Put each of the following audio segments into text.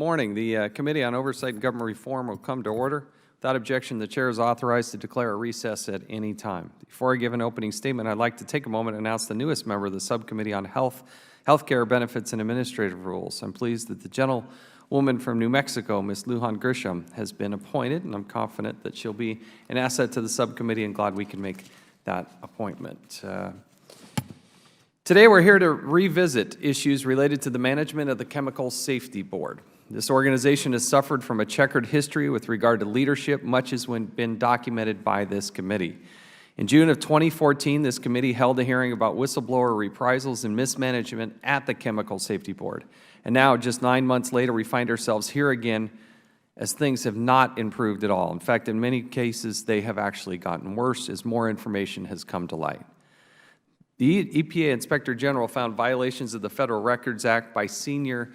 morning. The Committee on Oversight and Government Reform will come to order. Without objection, the Chair is authorized to declare a recess at any time. Before I give an opening statement, I'd like to take a moment and announce the newest member of the Subcommittee on Healthcare Benefits and Administrative Rules. I'm pleased that the gentlewoman from New Mexico, Ms. Lujan Grisham, has been appointed, and I'm confident that she'll be an asset to the subcommittee and glad we can make that appointment. Today we're here to revisit issues related to the management of the Chemical Safety Board. This organization has suffered from a checkered history with regard to leadership, much has been documented by this committee. In June of 2014, this committee held a hearing about whistleblower reprisals and mismanagement at the Chemical Safety Board. And now, just 9 months later, we find ourselves here again as things have not improved at all. In fact, in many cases, they have actually gotten worse as more information has come to light. The EPA Inspector General found violations of the Federal Records Act by senior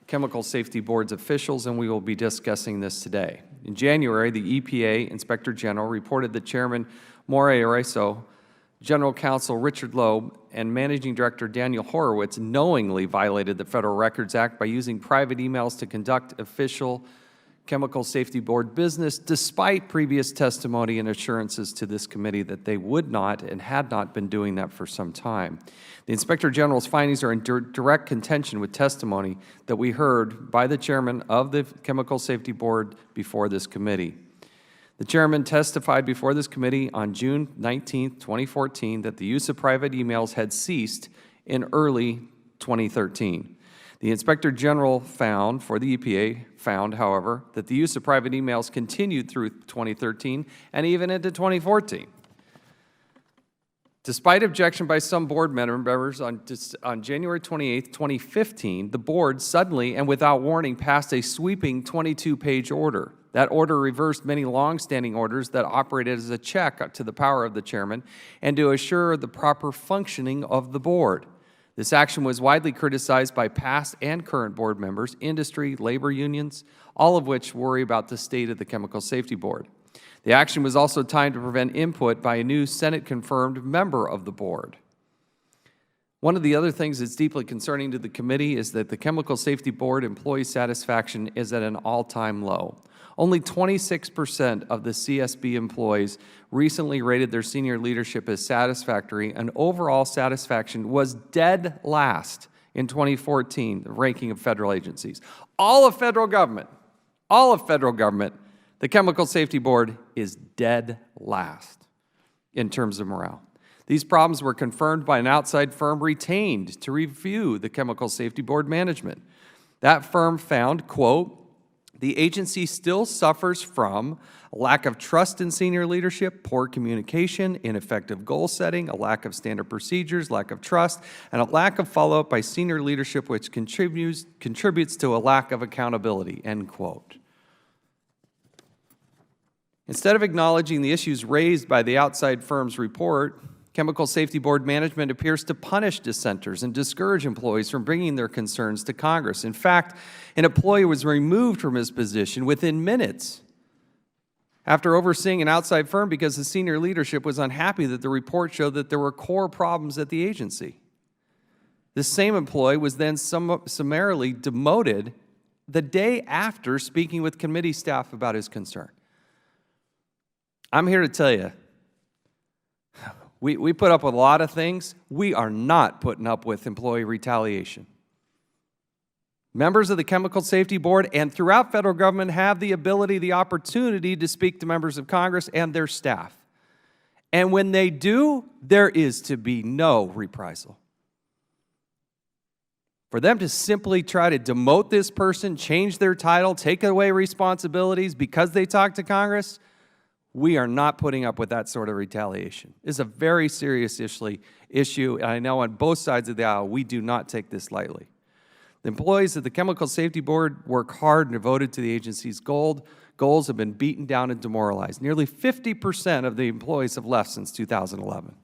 Chemical Safety Board's officials, and we will be discussing this today. In January, the EPA Inspector General reported that Chairman Morier-Raso, General Counsel Richard Loeb, and Managing Director Daniel Horowitz knowingly violated the Federal Records Act by using private emails to conduct official Chemical Safety Board business, despite previous testimony and assurances to this committee that they would not and had not been doing that for some time. The Inspector General's findings are in direct contention with testimony that we heard by the Chairman of the Chemical Safety Board before this committee. The Chairman testified before this committee on June 19, 2014, that the use of private emails had ceased in early 2013. The Inspector General found, for the EPA, however, that the use of private emails continued through 2013 and even into 2014. Despite objection by some board members on January 28, 2015, the board suddenly and without warning passed a sweeping 22-page order. That order reversed many long-standing orders that operated as a check to the power of the chairman and to assure the proper functioning of the board. This action was widely criticized by past and current board members, industry, labor unions, all of which worry about the state of the Chemical Safety Board. The action was also timed to prevent input by a new Senate-confirmed member of the board. One of the other things that's deeply concerning to the committee is that the Chemical Safety Board employee satisfaction is at an all-time low. Only 26% of the CSB employees recently rated their senior leadership as satisfactory, and overall satisfaction was dead last in 2014, the ranking of federal agencies. All of federal government, the Chemical Safety Board is dead last in terms of morale. These problems were confirmed by an outside firm retained to review the Chemical Safety Board management. That firm found, quote, "The agency still suffers from a lack of trust in senior leadership, poor communication, ineffective goal setting, a lack of standard procedures, lack of trust, and a lack of follow-up by senior leadership, which contributes to a lack of accountability," end quote. Instead of acknowledging the issues raised by the outside firm's report, Chemical Safety Board management appears to punish dissenters and discourage employees from bringing their concerns to Congress. In fact, an employee was removed from his position within minutes after overseeing an outside firm because the senior leadership was unhappy that the report showed that there were core problems at the agency. This same employee was then summarily demoted the day after speaking with committee staff about his concern. I'm here to tell you, we put up with a lot of things. We are not putting up with employee retaliation. Members of the Chemical Safety Board and throughout federal government have the ability, the opportunity to speak to members of Congress and their staff. And when they do, there is to be no reprisal. For them to simply try to demote this person, change their title, take away responsibilities because they talk to Congress, we are not putting up with that sort of retaliation. It's a very serious issue, and I know on both sides of the aisle, we do not take this lightly. The employees of the Chemical Safety Board work hard and devoted to the agency's goals have been beaten down and demoralized. Nearly 50% of the employees have left since 2011.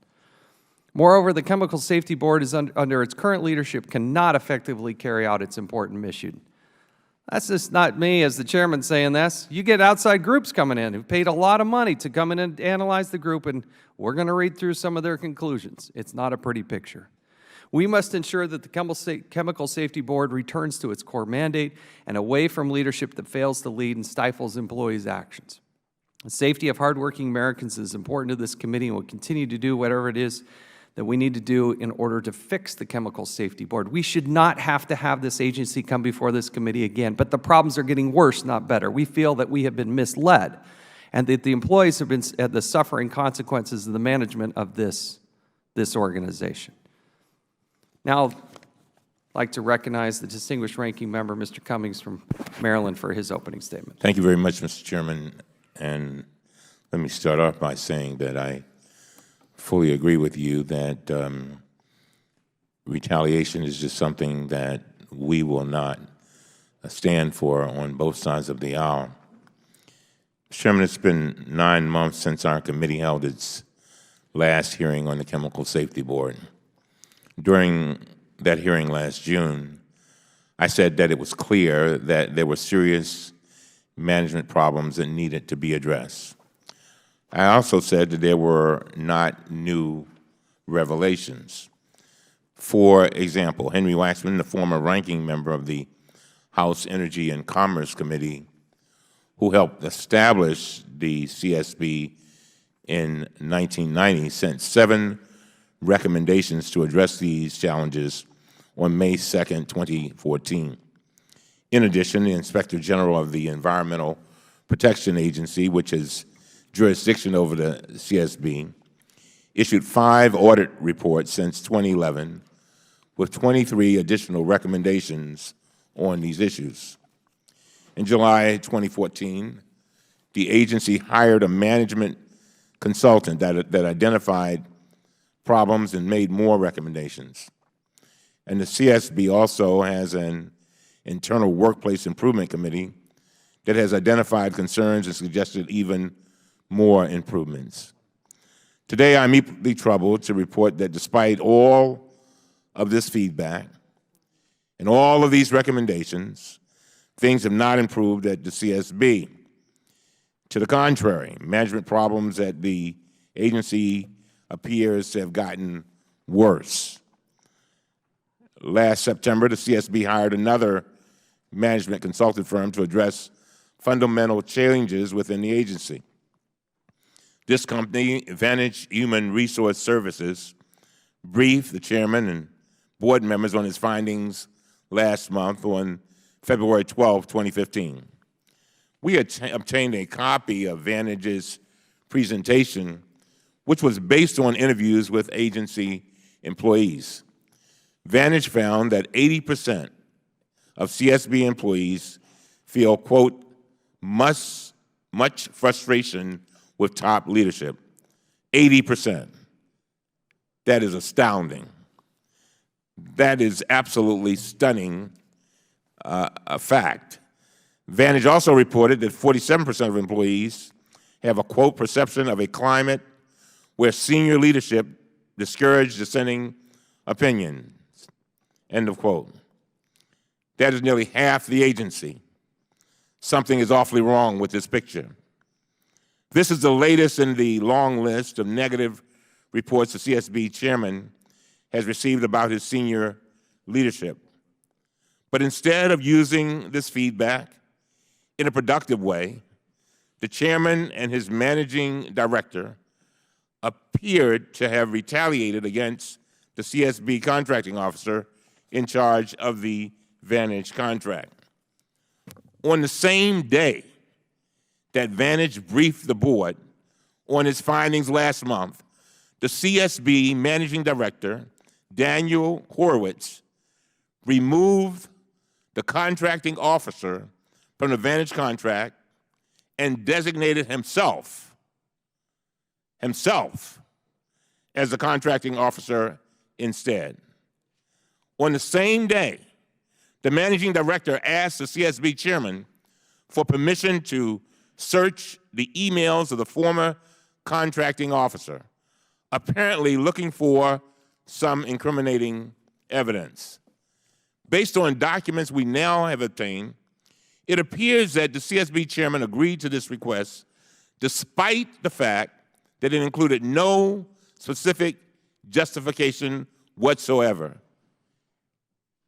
Moreover, the Chemical Safety Board is under its current leadership cannot effectively carry out its important mission. That's just not me as the chairman saying this. You get outside groups coming in who paid a lot of money to come in and analyze the group, and we're going to read through some of their conclusions. It's not a pretty picture. We must ensure that the Chemical Safety Board returns to its core mandate and away from leadership that fails to lead and stifles employees' actions. The safety of hardworking Americans is important to this committee and will continue to do whatever it is that we need to do in order to fix the Chemical Safety Board. We should not have to have this agency come before this committee again, but the problems are getting worse, not better. We feel that we have been misled and that the employees have been the suffering consequences of the management of this organization. Now, I'd like to recognize the distinguished ranking member, Mr. Cummings from Maryland, for his opening statement. Thank you very much, Mr. Chairman. And let me start off by saying that I fully agree with you that retaliation is just something that we will not stand for on both sides of the aisle. Mr. Chairman, it's been 9 months since our committee held its last hearing on the Chemical Safety Board. During that hearing last June, I said that it was clear that there were serious management problems that needed to be addressed. I also said that there were not new revelations. For example, Henry Waxman, the former ranking member of the House Energy and Commerce Committee, who helped establish the CSB in 1990, sent 7 recommendations to address these challenges on May 2nd, 2014. In addition, the Inspector General of the Environmental Protection Agency, which has jurisdiction over the CSB, issued 5 audit reports since 2011 with 23 additional recommendations on these issues. In July 2014, the agency hired a management consultant that identified problems and made more recommendations. And the CSB also has an internal workplace improvement committee that has identified concerns and suggested even more improvements. Today, I'm equally troubled to report that despite all of this feedback and all of these recommendations, things have not improved at the CSB. To the contrary, management problems at the agency appears to have gotten worse. Last September, the CSB hired another management consulting firm to address fundamental changes within the agency. This company, Vantage Human Resource Services, briefed the chairman and board members on its findings last month on February 12, 2015. We obtained a copy of Vantage's presentation, which was based on interviews with agency employees. Vantage found that 80% of CSB employees feel, quote, much frustration with top leadership. 80%. That is astounding. That is absolutely stunning a fact. Vantage also reported that 47% of employees have a, quote, perception of a climate where senior leadership discourage dissenting opinions, end of quote. That is nearly half the agency. Something is awfully wrong with this picture. This is the latest in the long list of negative reports the CSB chairman has received about his senior leadership. But instead of using this feedback in a productive way, the chairman and his managing director appeared to have retaliated against the CSB contracting officer in charge of the Vantage contract. On the same day that Vantage briefed the board on its findings last month, the CSB managing director, Daniel Horowitz, removed the contracting officer from the Vantage contract and designated himself as the contracting officer instead. On the same day, the managing director asked the CSB chairman for permission to search the emails of the former contracting officer, apparently looking for some incriminating evidence. Based on documents we now have obtained, it appears that the CSB chairman agreed to this request despite the fact that it included no specific justification whatsoever.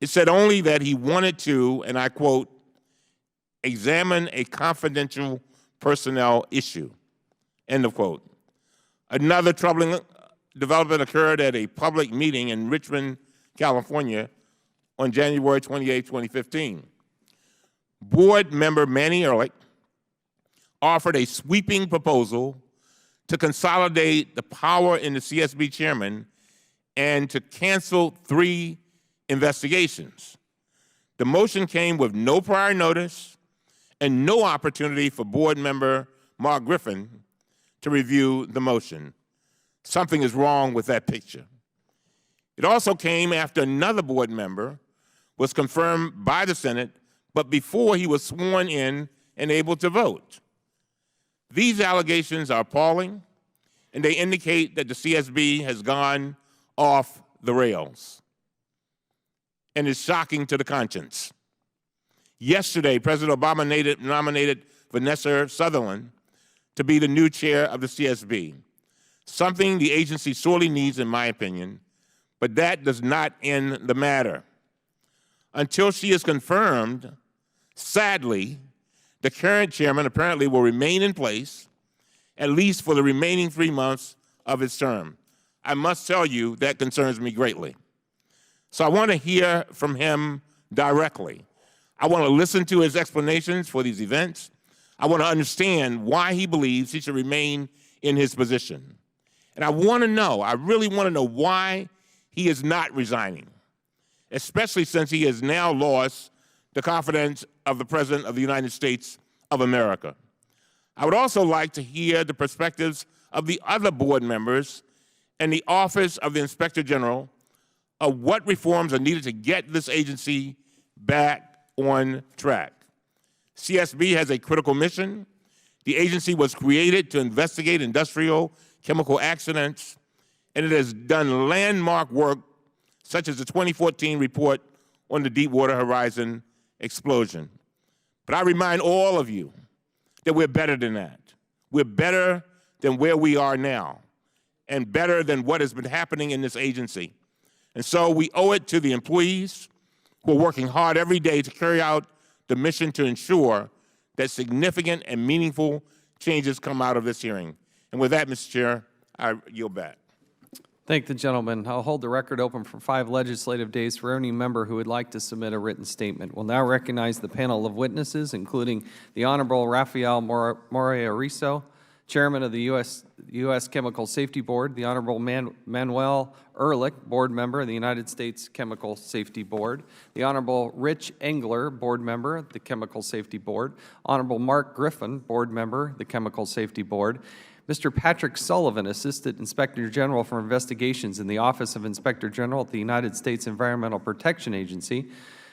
It said only that he wanted to, and I quote, examine a confidential personnel issue, end of quote. Another troubling development occurred at a public meeting in Richmond, California on January 28, 2015. Board member Manny Ehrlich offered a sweeping proposal to consolidate the power in the CSB chairman and to cancel 3 investigations. The motion came with no prior notice and no opportunity for board member Mark Griffin to review the motion. Something is wrong with that picture. It also came after another board member was confirmed by the Senate, but before he was sworn in and able to vote. These allegations are appalling, and they indicate that the CSB has gone off the rails and is shocking to the conscience. Yesterday, President Obama nominated Vanessa Sutherland to be the new chair of the CSB, something the agency sorely needs, in my opinion, but that does not end the matter. Until she is confirmed, sadly, the current chairman apparently will remain in place, at least for the remaining 3 months of his term. I must tell you, that concerns me greatly. So I want to hear from him directly. I want to listen to his explanations for these events. I want to understand why he believes he should remain in his position. And I want to know, I really want to know why he is not resigning, especially since he has now lost the confidence of the President of the United States of America. I would also like to hear the perspectives of the other board members and the Office of the Inspector General of what reforms are needed to get this agency back on track. CSB has a critical mission. The agency was created to investigate industrial chemical accidents, and it has done landmark work such as the 2014 report on the Deepwater Horizon explosion. But I remind all of you that we're better than that. We're better than where we are now, and better than what has been happening in this agency. And so we owe it to the employees who are working hard every day to carry out the mission to ensure that significant and meaningful changes come out of this hearing. And with that, Mr. Chair, I yield back. Thank the gentleman. I'll hold the record open for 5 legislative days for any member who would like to submit a written statement. We'll now recognize the panel of witnesses, including the Honorable Rafael Morier-Raso, Chairman of the U.S. Chemical Safety Board, the Honorable Manuel Ehrlich, Board Member of the United States Chemical Safety Board, the Honorable Rich Engler, Board Member of the Chemical Safety Board, Honorable Mark Griffin, Board Member of the Chemical Safety Board, Mr. Patrick Sullivan, Assistant Inspector General for Investigations in the Office of Inspector General at the United States Environmental Protection Agency.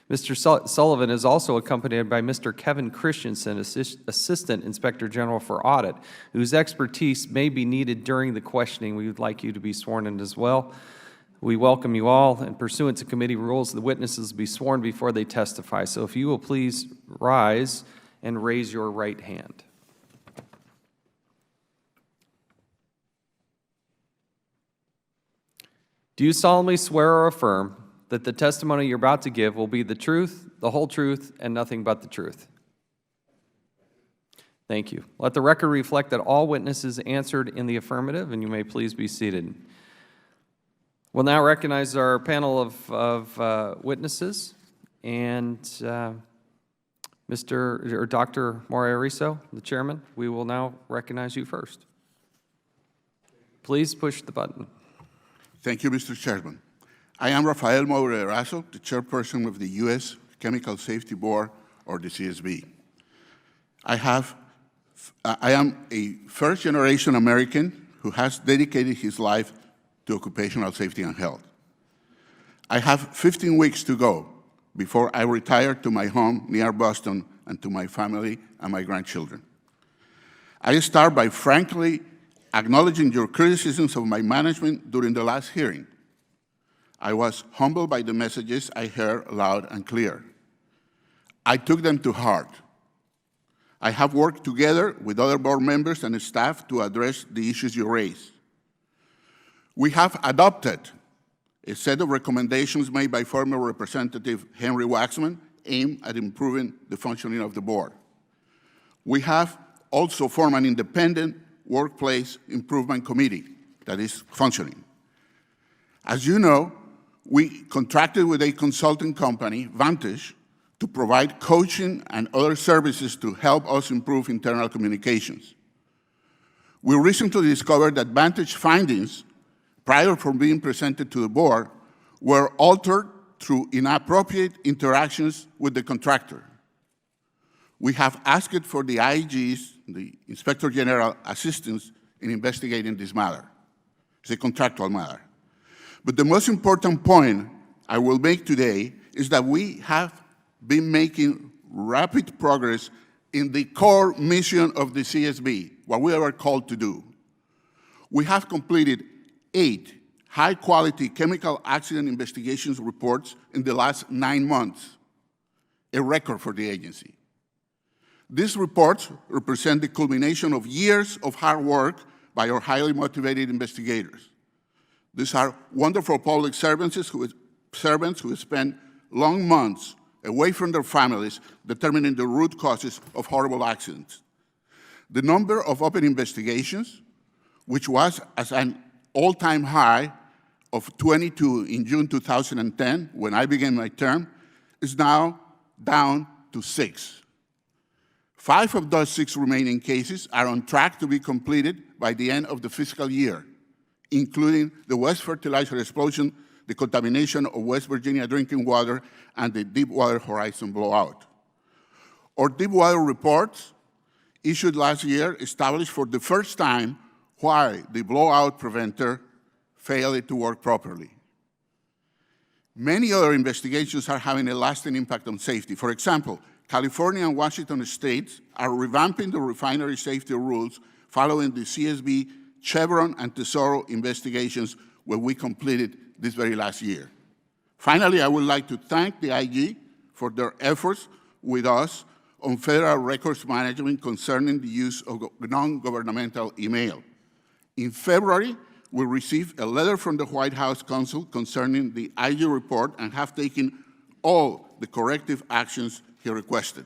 Mr. Sullivan is also accompanied by Mr. Kevin Christensen, Assistant Inspector General for Audit, whose expertise may be needed during the questioning. We would like you to be sworn in as well. We welcome you all, and pursuant to committee rules, the witnesses will be sworn before they testify. So if you will please rise and raise your right hand. Do you solemnly swear or affirm that the testimony you're about to give will be the truth, the whole truth, and nothing but the truth? Thank you. Let the record reflect that all witnesses answered in the affirmative, and you may please be seated. We'll now recognize our panel of witnesses, and Dr. Morier-Raso, the chairman, we will now recognize you first. Please push the button. Thank you, Mr. Chairman. I am Rafael Morier-Raso, the chairperson of the U.S. Chemical Safety Board, or the CSB. I am a first-generation American who has dedicated his life to occupational safety and health. I have 15 weeks to go before I retire to my home near Boston and to my family and my grandchildren. I start by frankly acknowledging your criticisms of my management during the last hearing. I was humbled by the messages I heard loud and clear. I took them to heart. I have worked together with other board members and staff to address the issues you raised. We have adopted a set of recommendations made by former Representative Henry Waxman aimed at improving the functioning of the board. We have also formed an independent workplace improvement committee that is functioning. As you know, we contracted with a consulting company, Vantage, to provide coaching and other services to help us improve internal communications. We recently discovered that Vantage findings, prior from being presented to the board, were altered through inappropriate interactions with the contractor. We have asked for the IG's, the Inspector General, assistance in investigating this matter. It's a contractual matter. But the most important point I will make today is that we have been making rapid progress in the core mission of the CSB, what we are called to do. We have completed 8 high-quality chemical accident investigations reports in the last 9 months, a record for the agency. These reports represent the culmination of years of hard work by our highly motivated investigators. These are wonderful public servants who spend long months away from their families determining the root causes of horrible accidents. The number of open investigations, which was at an all-time high of 22 in June 2010, when I began my term, is now down to 6. 5 of those 6 remaining cases are on track to be completed by the end of the fiscal year, including the West Fertilizer explosion, the contamination of West Virginia drinking water, and the Deepwater Horizon blowout. Our Deepwater reports, issued last year, established for the first time why the blowout preventer failed to work properly. Many other investigations are having a lasting impact on safety. For example, California and Washington states are revamping the refinery safety rules following the CSB, Chevron, and Tesoro investigations where we completed this very last year. Finally, I would like to thank the IG for their efforts with us on federal records management concerning the use of non-governmental email. In February, we received a letter from the White House counsel concerning the IG report and have taken all the corrective actions he requested.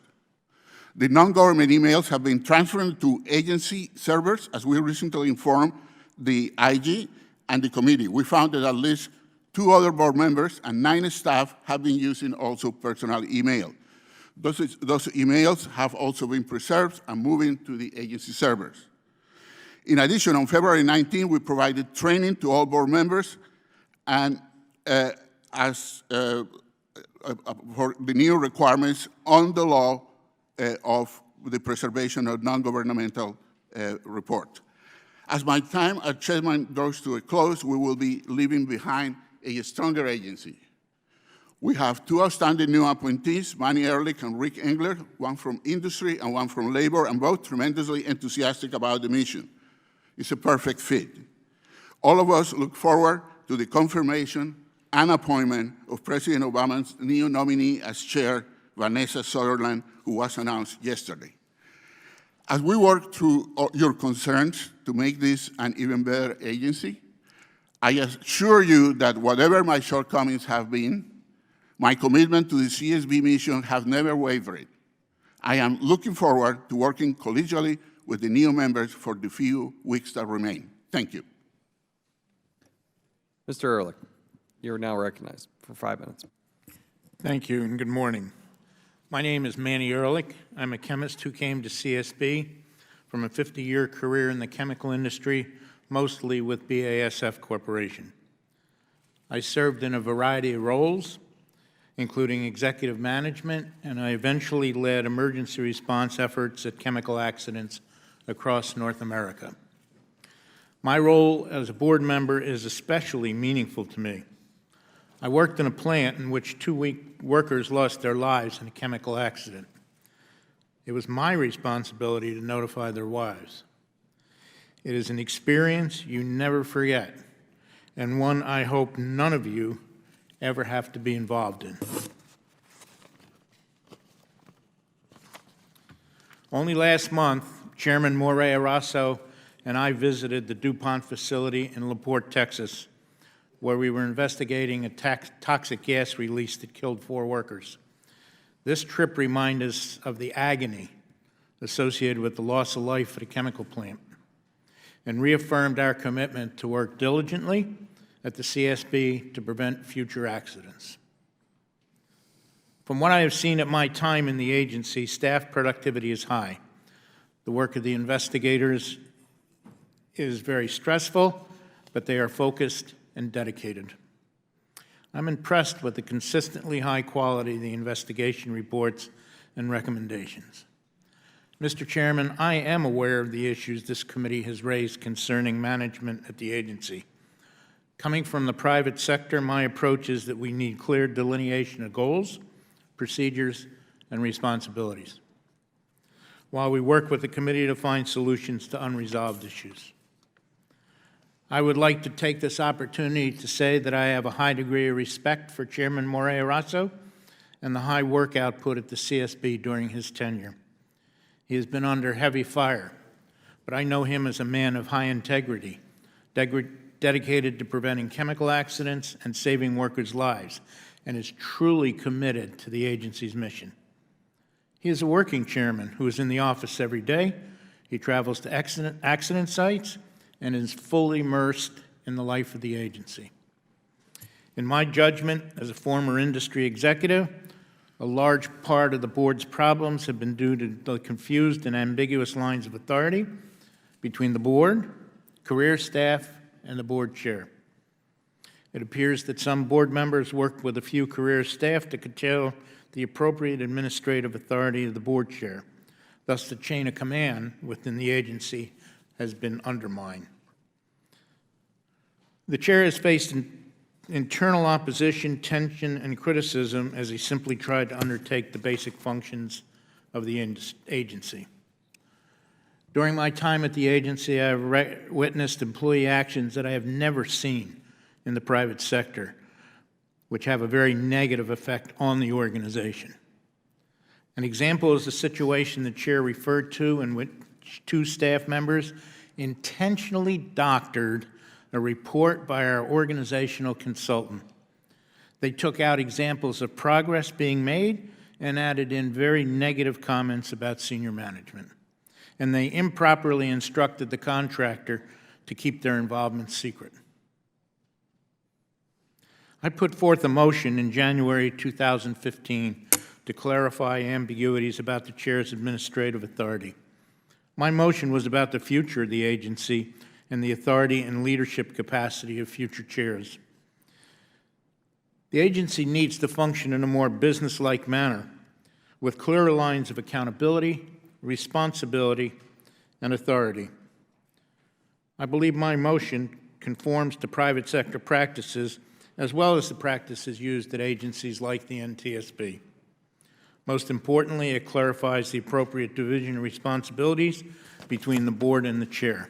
The non-government emails have been transferred to agency servers, as we recently informed the IG and the committee. We found that at least 2 other board members and 9 staff have been using also personal email. Those emails have also been preserved and moving to the agency servers. In addition, on February 19, we provided training to all board members and for the new requirements on the law of the preservation of non-governmental report. As my time as chairman draws to a close, we will be leaving behind a stronger agency. We have 2 outstanding new appointees, Manny Ehrlich and Rick Engler, one from industry and one from labor, and both tremendously enthusiastic about the mission. It's a perfect fit. All of us look forward to the confirmation and appointment of President Obama's new nominee as chair, Vanessa Sutherland, who was announced yesterday. As we work through your concerns to make this an even better agency, I assure you that whatever my shortcomings have been, my commitment to the CSB mission has never wavered. I am looking forward to working collegially with the new members for the few weeks that remain. Thank you. Mr. Ehrlich, you are now recognized for 5 minutes. Thank you, and good morning. My name is Manny Ehrlich. I'm a chemist who came to CSB from a 50-year career in the chemical industry, mostly with BASF Corporation. I served in a variety of roles, including executive management, and I eventually led emergency response efforts at chemical accidents across North America. My role as a board member is especially meaningful to me. I worked in a plant in which 2 workers lost their lives in a chemical accident. It was my responsibility to notify their wives. It is an experience you never forget, and one I hope none of you ever have to be involved in. Only last month, Chairman Morier-Raso and I visited the DuPont facility in LaPorte, Texas, where we were investigating a toxic gas release that killed 4 workers. This trip reminded us of the agony associated with the loss of life at a chemical plant and reaffirmed our commitment to work diligently at the CSB to prevent future accidents. From what I have seen at my time in the agency, staff productivity is high. The work of the investigators is very stressful, but they are focused and dedicated. I'm impressed with the consistently high quality of the investigation reports and recommendations. Mr. Chairman, I am aware of the issues this committee has raised concerning management at the agency. Coming from the private sector, my approach is that we need clear delineation of goals, procedures, and responsibilities, while we work with the committee to find solutions to unresolved issues. I would like to take this opportunity to say that I have a high degree of respect for Chairman Morier-Raso and the high work output at the CSB during his tenure. He has been under heavy fire, but I know him as a man of high integrity, dedicated to preventing chemical accidents and saving workers' lives, and is truly committed to the agency's mission. He is a working chairman who is in the office every day. He travels to accident sites and is fully immersed in the life of the agency. In my judgment, as a former industry executive, a large part of the board's problems have been due to the confused and ambiguous lines of authority between the board, career staff, and the board chair. It appears that some board members work with a few career staff to curtail the appropriate administrative authority of the board chair. Thus, the chain of command within the agency has been undermined. The chair has faced internal opposition, tension, and criticism as he simply tried to undertake the basic functions of the agency. During my time at the agency, I have witnessed employee actions that I have never seen in the private sector, which have a very negative effect on the organization. An example is the situation the chair referred to in which 2 staff members intentionally doctored a report by our organizational consultant. They took out examples of progress being made and added in very negative comments about senior management. And they improperly instructed the contractor to keep their involvement secret. I put forth a motion in January 2015 to clarify ambiguities about the chair's administrative authority. My motion was about the future of the agency and the authority and leadership capacity of future chairs. The agency needs to function in a more business-like manner, with clearer lines of accountability, responsibility, and authority. I believe my motion conforms to private sector practices as well as the practices used at agencies like the NTSB. Most importantly, it clarifies the appropriate division of responsibilities between the board and the chair.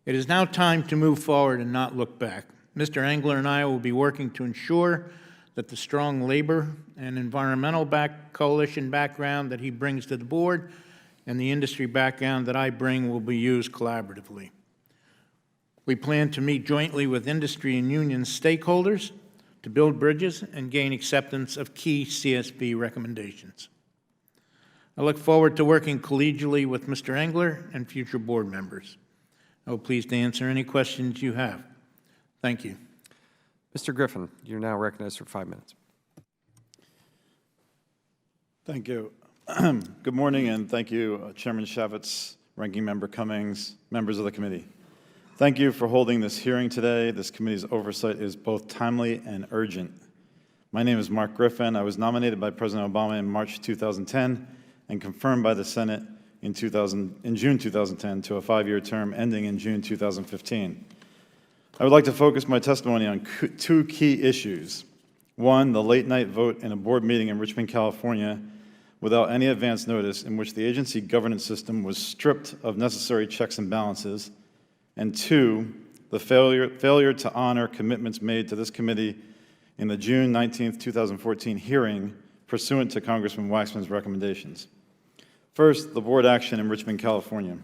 It is now time to move forward and not look back. Mr. Engler and I will be working to ensure that the strong labor and environmental coalition background that he brings to the board and the industry background that I bring will be used collaboratively. We plan to meet jointly with industry and union stakeholders to build bridges and gain acceptance of key CSB recommendations. I look forward to working collegially with Mr. Engler and future board members. I will be pleased to answer any questions you have. Thank you. Mr. Griffin, you're now recognized for 5 minutes. Thank you. Good morning, and thank you, Chairman Shavitz, Ranking Member Cummings, members of the committee. Thank you for holding this hearing today. This committee's oversight is both timely and urgent. My name is Mark Griffin. I was nominated by President Obama in March 2010 and confirmed by the Senate in June 2010 to a 5-year term ending in June 2015. I would like to focus my testimony on 2 key issues. One, the late-night vote in a board meeting in Richmond, California, without any advance notice, in which the agency governance system was stripped of necessary checks and balances. And 2, the failure to honor commitments made to this committee in the June 19, 2014 hearing pursuant to Congressman Waxman's recommendations. First, the board action in Richmond, California.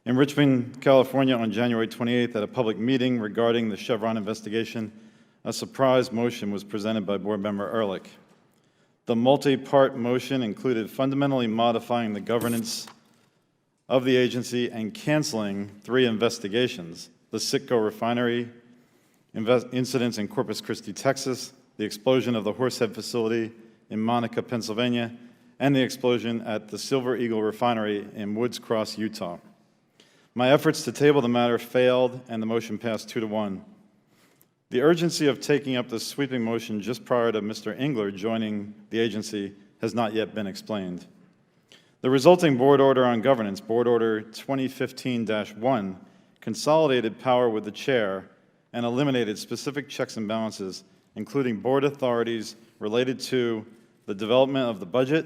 In Richmond, California, on January 28th, at a public meeting regarding the Chevron investigation, a surprise motion was presented by Board Member Ehrlich. The multi-part motion included fundamentally modifying the governance of the agency and canceling 3 investigations: the Citgo refinery incidents in Corpus Christi, Texas, the explosion of the Horsehead facility in Monica, Pennsylvania, and the explosion at the Silver Eagle refinery in Woods Cross, Utah. My efforts to table the matter failed, and the motion passed 2-1. The urgency of taking up this sweeping motion just prior to Mr. Engler joining the agency has not yet been explained. The resulting board order on governance, Board Order 2015-1, consolidated power with the chair and eliminated specific checks and balances, including board authorities related to the development of the budget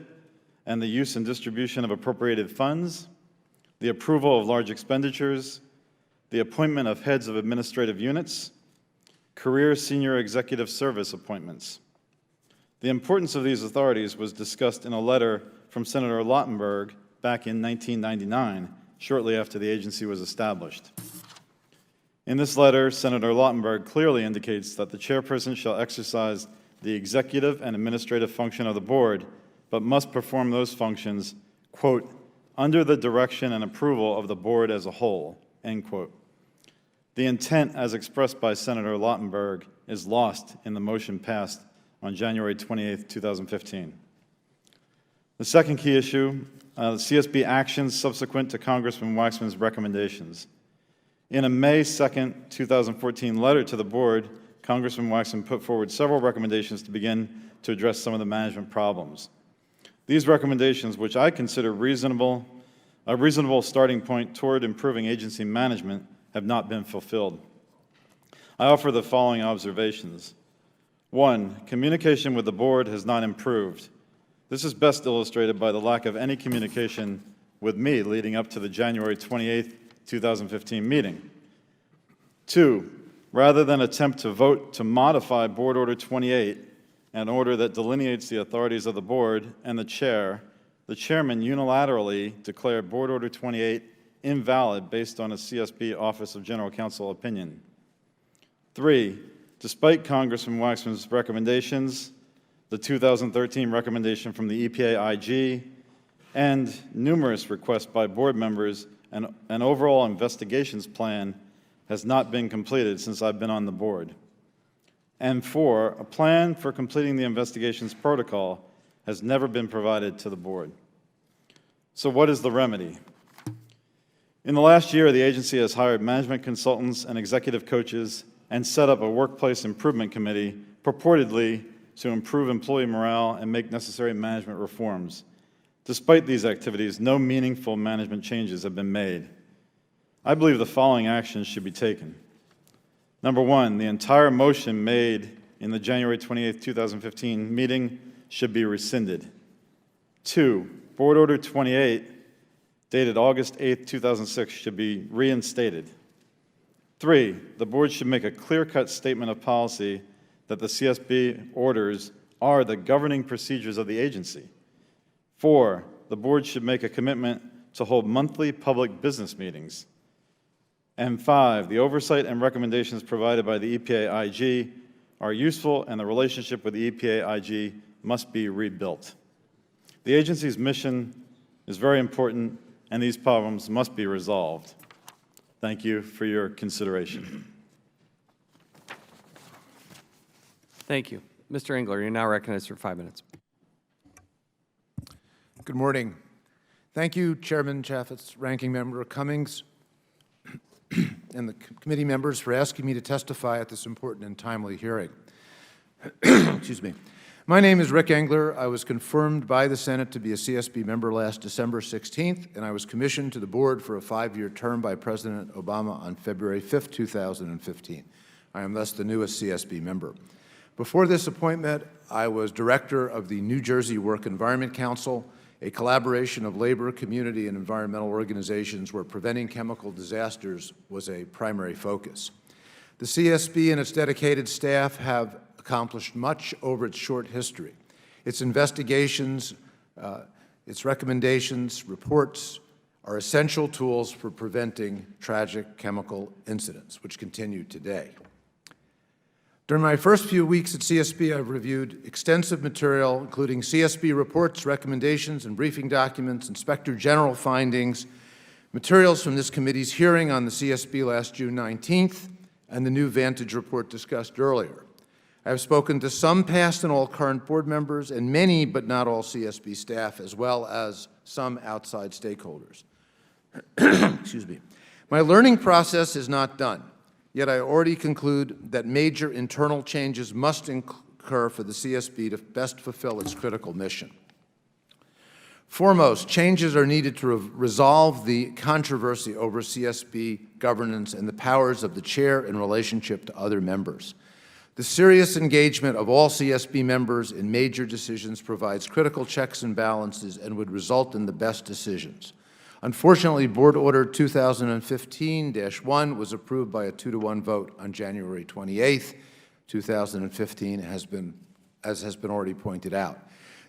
and the use and distribution of appropriated funds, the approval of large expenditures, the appointment of heads of administrative units, career senior executive service appointments. The importance of these authorities was discussed in a letter from Senator Lautenberg back in 1999, shortly after the agency was established. In this letter, Senator Lautenberg clearly indicates that the chairperson shall exercise the executive and administrative function of the board, but must perform those functions, quote, under the direction and approval of the board as a whole, end quote. The intent, as expressed by Senator Lautenberg, is lost in the motion passed on January 28, 2015. The second key issue, CSB actions subsequent to Congressman Waxman's recommendations. In a May 2, 2014 letter to the board, Congressman Waxman put forward several recommendations to begin to address some of the management problems. These recommendations, which I consider a reasonable starting point toward improving agency management, have not been fulfilled. I offer the following observations. 1, communication with the board has not improved. This is best illustrated by the lack of any communication with me leading up to the January 28, 2015 meeting. 2, rather than attempt to vote to modify Board Order 28, an order that delineates the authorities of the board and the chairman unilaterally declared Board Order 28 invalid based on a CSB Office of General Counsel opinion. 3, despite Congressman Waxman's recommendations, the 2013 recommendation from the EPA IG, and numerous requests by board members, an overall investigations plan has not been completed since I've been on the board. And 4, a plan for completing the investigations protocol has never been provided to the board. So what is the remedy? In the last year, the agency has hired management consultants and executive coaches and set up a workplace improvement committee purportedly to improve employee morale and make necessary management reforms. Despite these activities, no meaningful management changes have been made. I believe the following actions should be taken. Number 1, the entire motion made in the January 28, 2015 meeting should be rescinded. 2, Board Order 28, dated August 8, 2006, should be reinstated. 3, the board should make a clear-cut statement of policy that the CSB orders are the governing procedures of the agency. 4, the board should make a commitment to hold monthly public business meetings. And 5, the oversight and recommendations provided by the EPA IG are useful, and the relationship with the EPA IG must be rebuilt. The agency's mission is very important, and these problems must be resolved. Thank you for your consideration. Thank you. Mr. Engler, you're now recognized for 5 minutes. Good morning. Thank you, Chairman Chaffetz, Ranking Member Cummings, and the committee members for asking me to testify at this important and timely hearing. Excuse me. My name is Rick Engler. I was confirmed by the Senate to be a CSB member last December 16th, and I was commissioned to the board for a 5-year term by President Obama on February 5th, 2015. I am thus the newest CSB member. Before this appointment, I was director of the New Jersey Work Environment Council, a collaboration of labor, community, and environmental organizations where preventing chemical disasters was a primary focus. The CSB and its dedicated staff have accomplished much over its short history. Its investigations, its recommendations, reports are essential tools for preventing tragic chemical incidents, which continue today. During my first few weeks at CSB, I've reviewed extensive material, including CSB reports, recommendations, and briefing documents, Inspector General findings, materials from this committee's hearing on the CSB last June 19th, and the new Vantage report discussed earlier. I have spoken to some past and all current board members and many, but not all, CSB staff, as well as some outside stakeholders. Excuse me. My learning process is not done, yet I already conclude that major internal changes must occur for the CSB to best fulfill its critical mission. Foremost, changes are needed to resolve the controversy over CSB governance and the powers of the chair in relationship to other members. The serious engagement of all CSB members in major decisions provides critical checks and balances and would result in the best decisions. Unfortunately, Board Order 2015-1 was approved by a 2-to-1 vote on January 28, 2015, as has been already pointed out.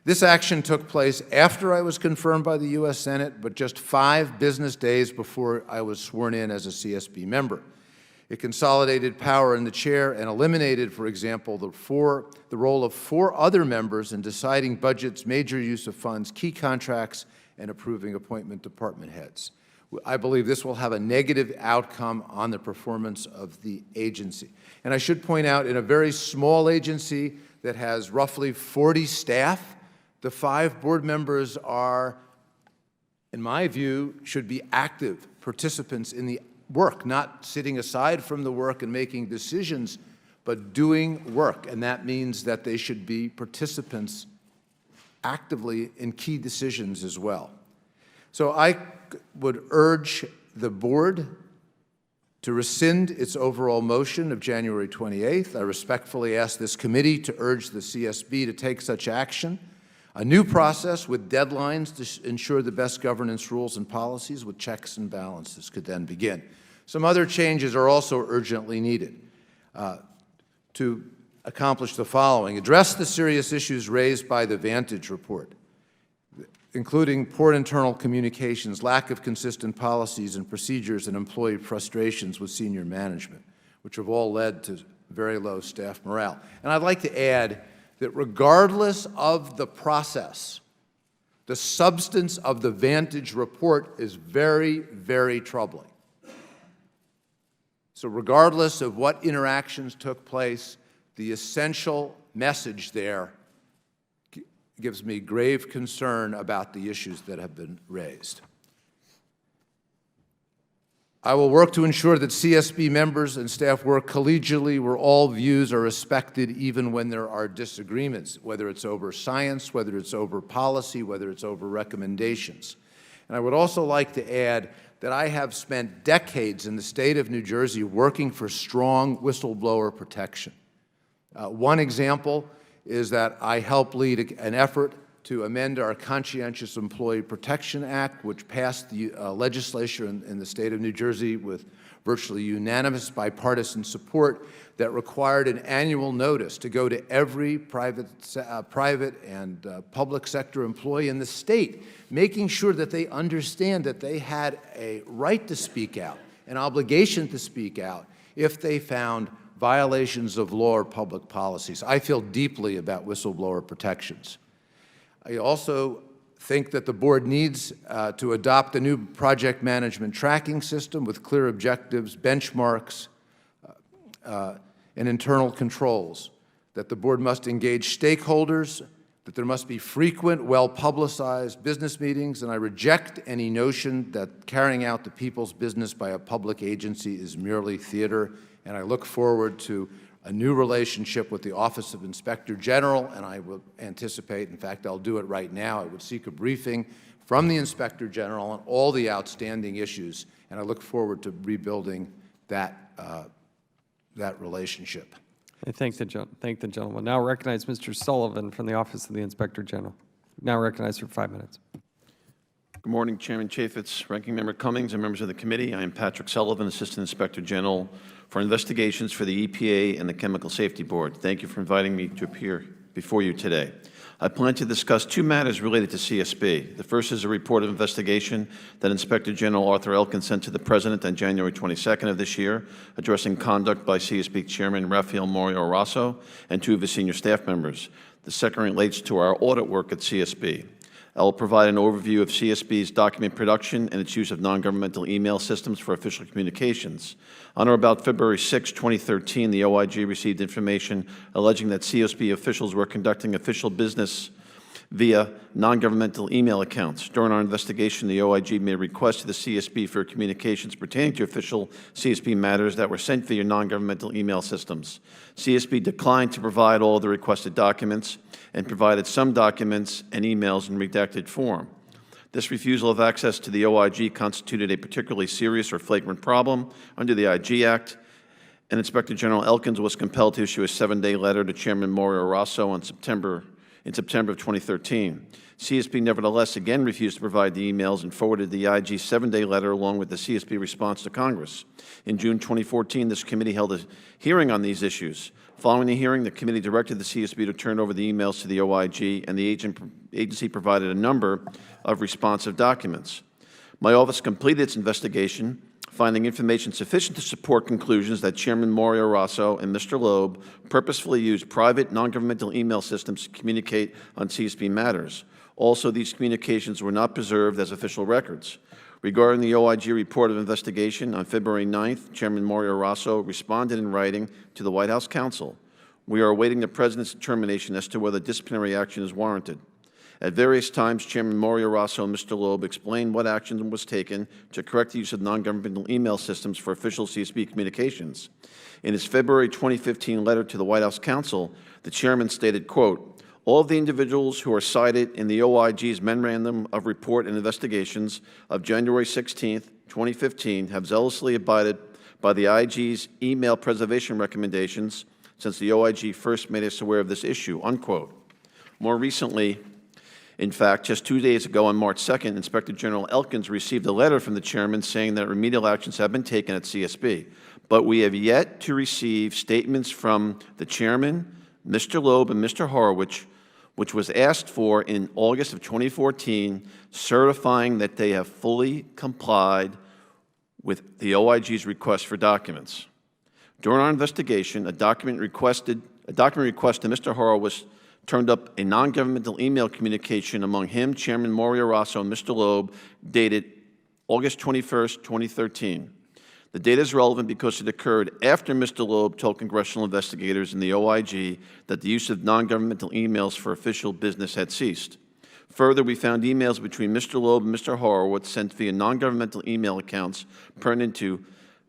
This action took place after I was confirmed by the U.S. Senate, but just 5 business days before I was sworn in as a CSB member. It consolidated power in the chair and eliminated, for example, the role of 4 other members in deciding budgets, major use of funds, key contracts, and approving appointment department heads. I believe this will have a negative outcome on the performance of the agency. And I should point out, in a very small agency that has roughly 40 staff, the 5 board members are, in my view, should be active participants in the work, not sitting aside from the work and making decisions, but doing work. And that means that they should be participants actively in key decisions as well. So I would urge the board to rescind its overall motion of January 28th. I respectfully ask this committee to urge the CSB to take such action. A new process with deadlines to ensure the best governance rules and policies with checks and balances could then begin. Some other changes are also urgently needed to accomplish the following: address the serious issues raised by the Vantage report, including poor internal communications, lack of consistent policies and procedures, and employee frustrations with senior management, which have all led to very low staff morale. And I'd like to add that regardless of the process, the substance of the Vantage report is very, very troubling. So regardless of what interactions took place, the essential message there gives me grave concern about the issues that have been raised. I will work to ensure that CSB members and staff work collegially where all views are respected, even when there are disagreements, whether it's over science, whether it's over policy, whether it's over recommendations. And I would also like to add that I have spent decades in the state of New Jersey working for strong whistleblower protection. One example is that I helped lead an effort to amend our Conscientious Employee Protection Act, which passed the legislature in the state of New Jersey with virtually unanimous bipartisan support, that required an annual notice to go to every private and public sector employee in the state, making sure that they understand that they had a right to speak out, an obligation to speak out, if they found violations of law or public policies. I feel deeply about whistleblower protections. I also think that the board needs to adopt a new project management tracking system with clear objectives, benchmarks, and internal controls, that the board must engage stakeholders, that there must be frequent, well-publicized business meetings, and I reject any notion that carrying out the people's business by a public agency is merely theater, and I look forward to a new relationship with the Office of Inspector General, and I will anticipate, in fact, I'll do it right now, I would seek a briefing from the Inspector General on all the outstanding issues, and I look forward to rebuilding that relationship. I thank the gentleman. Now recognize Mr. Sullivan from the Office of the Inspector General. Now recognized for 5 minutes. Good morning, Chairman Chaffetz, Ranking Member Cummings, and members of the committee. I am Patrick Sullivan, Assistant Inspector General for Investigations for the EPA and the Chemical Safety Board. Thank you for inviting me to appear before you today. I plan to discuss two matters related to CSB. The first is a report of investigation that Inspector General Arthur Elkins sent to the President on January 22nd of this year, addressing conduct by CSB Chairman Rafael Morier-Raso and two of his senior staff members. The second relates to our audit work at CSB. I will provide an overview of CSB's document production and its use of non-governmental email systems for official communications. On or about February 6, 2013, the OIG received information alleging that CSB officials were conducting official business via non-governmental email accounts. During our investigation, the OIG made requests to the CSB for communications pertaining to official CSB matters that were sent via non-governmental email systems. CSB declined to provide all the requested documents and provided some documents and emails in redacted form. This refusal of access to the OIG constituted a particularly serious or flagrant problem under the IG Act, and Inspector General Elkins was compelled to issue a 7-day letter to Chairman Morier-Raso in September of 2013. CSB nevertheless again refused to provide the emails and forwarded the IG 7-day letter along with the CSB response to Congress. In June 2014, this committee held a hearing on these issues. Following the hearing, the committee directed the CSB to turn over the emails to the OIG, and the agency provided a number of responsive documents. My office completed its investigation, finding information sufficient to support conclusions that Chairman Morier-Raso and Mr. Loeb purposefully used private, non-governmental email systems to communicate on CSB matters. Also, these communications were not preserved as official records. Regarding the OIG report of investigation, on February 9th, Chairman Morier-Raso responded in writing to the White House counsel. We are awaiting the President's determination as to whether disciplinary action is warranted. At various times, Chairman Morier-Raso and Mr. Loeb explained what action was taken to correct the use of non-governmental email systems for official CSB communications. In his February 2015 letter to the White House counsel, the chairman stated, quote, "All of the individuals who are cited in the OIG's Memorandum of Report and Investigations of January 16, 2015 have zealously abided by the IG's email preservation recommendations since the OIG first made us aware of this issue," unquote. More recently, in fact, just 2 days ago on March 2nd, Inspector General Elkins received a letter from the chairman saying that remedial actions have been taken at CSB. But we have yet to receive statements from the chairman, Mr. Loeb, and Mr. Horowitz, which was asked for in August of 2014, certifying that they have fully complied with the OIG's request for documents. During our investigation, a document request to Mr. Horowitz turned up a non-governmental email communication among him, Chairman Morier-Raso, and Mr. Loeb, dated August 21st, 2013. The data is relevant because it occurred after Mr. Loeb told congressional investigators in the OIG that the use of non-governmental emails for official business had ceased. Further, we found emails between Mr. Loeb and Mr. Horowitz sent via non-governmental email accounts pertinent to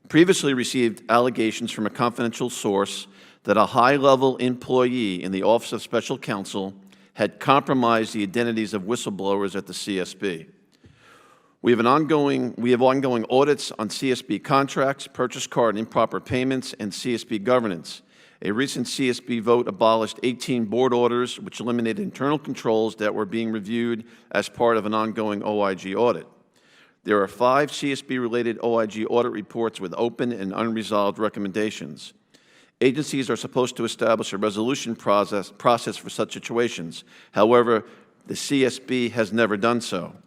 previously received allegations from a confidential source that a high-level employee in the Office of Special Counsel had compromised the identities of whistleblowers at the CSB. We have ongoing audits on CSB contracts, purchase card and improper payments, and CSB governance. A recent CSB vote abolished 18 board orders, which eliminated internal controls that were being reviewed as part of an ongoing OIG audit. There are 5 CSB-related OIG audit reports with open and unresolved recommendations. Agencies are supposed to establish a resolution process for such situations. However, the CSB has never done so.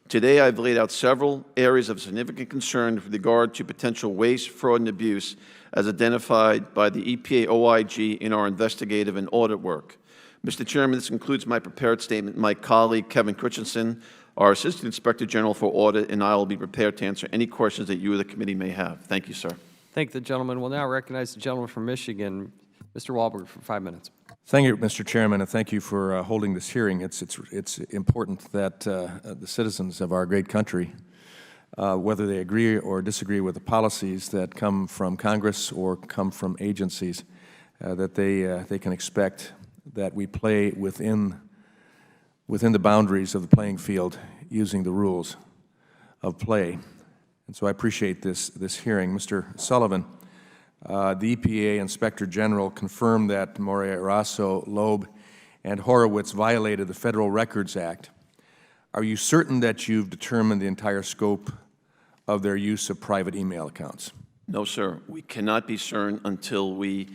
Today, I've laid out several areas of significant concern with regard to potential waste, fraud, and abuse as identified by the EPA OIG in our investigative and audit work. Mr. Chairman, this concludes my prepared statement. My colleague, Kevin Christensen, our Assistant Inspector General for Audit, and I will be prepared to answer any questions that you or the committee may have. Thank you, sir. Thank the gentleman. We'll now recognize the gentleman from Michigan, Mr. Wahlberg, for 5 minutes. Thank you, Mr. Chairman, and thank you for holding this hearing. It's important that the citizens of our great country, whether they agree or disagree with the policies that come from Congress or come from agencies, that they can expect that we play within the boundaries of the playing field using the rules of play. And so I appreciate this hearing. Mr. Sullivan, the EPA Inspector General confirmed that Morier-Raso, Loeb, and Horowitz violated the Federal Records Act. Are you certain that you've determined the entire scope of their use of private email accounts? No, sir. We cannot be certain until we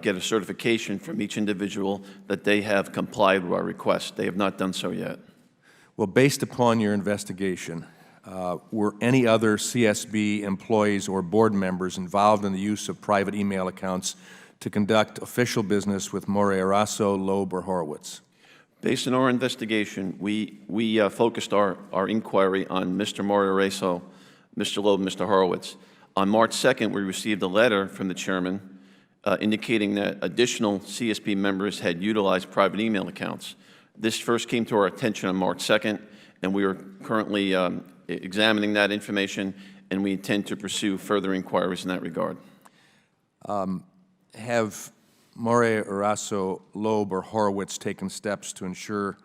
get a certification from each individual that they have complied with our request. They have not done so yet. Well, based upon your investigation, were any other CSB employees or board members involved in the use of private email accounts to conduct official business with Morier-Raso, Loeb, or Horowitz? Based on our investigation, we focused our inquiry on Mr. Morier-Raso, Mr. Loeb, and Mr. Horowitz. On March 2nd, we received a letter from the chairman indicating that additional CSB members had utilized private email accounts. This first came to our attention on March 2nd, and we are currently examining that information, and we intend to pursue further inquiries in that regard. Have Morier-Raso, Loeb, or Horowitz taken steps to ensure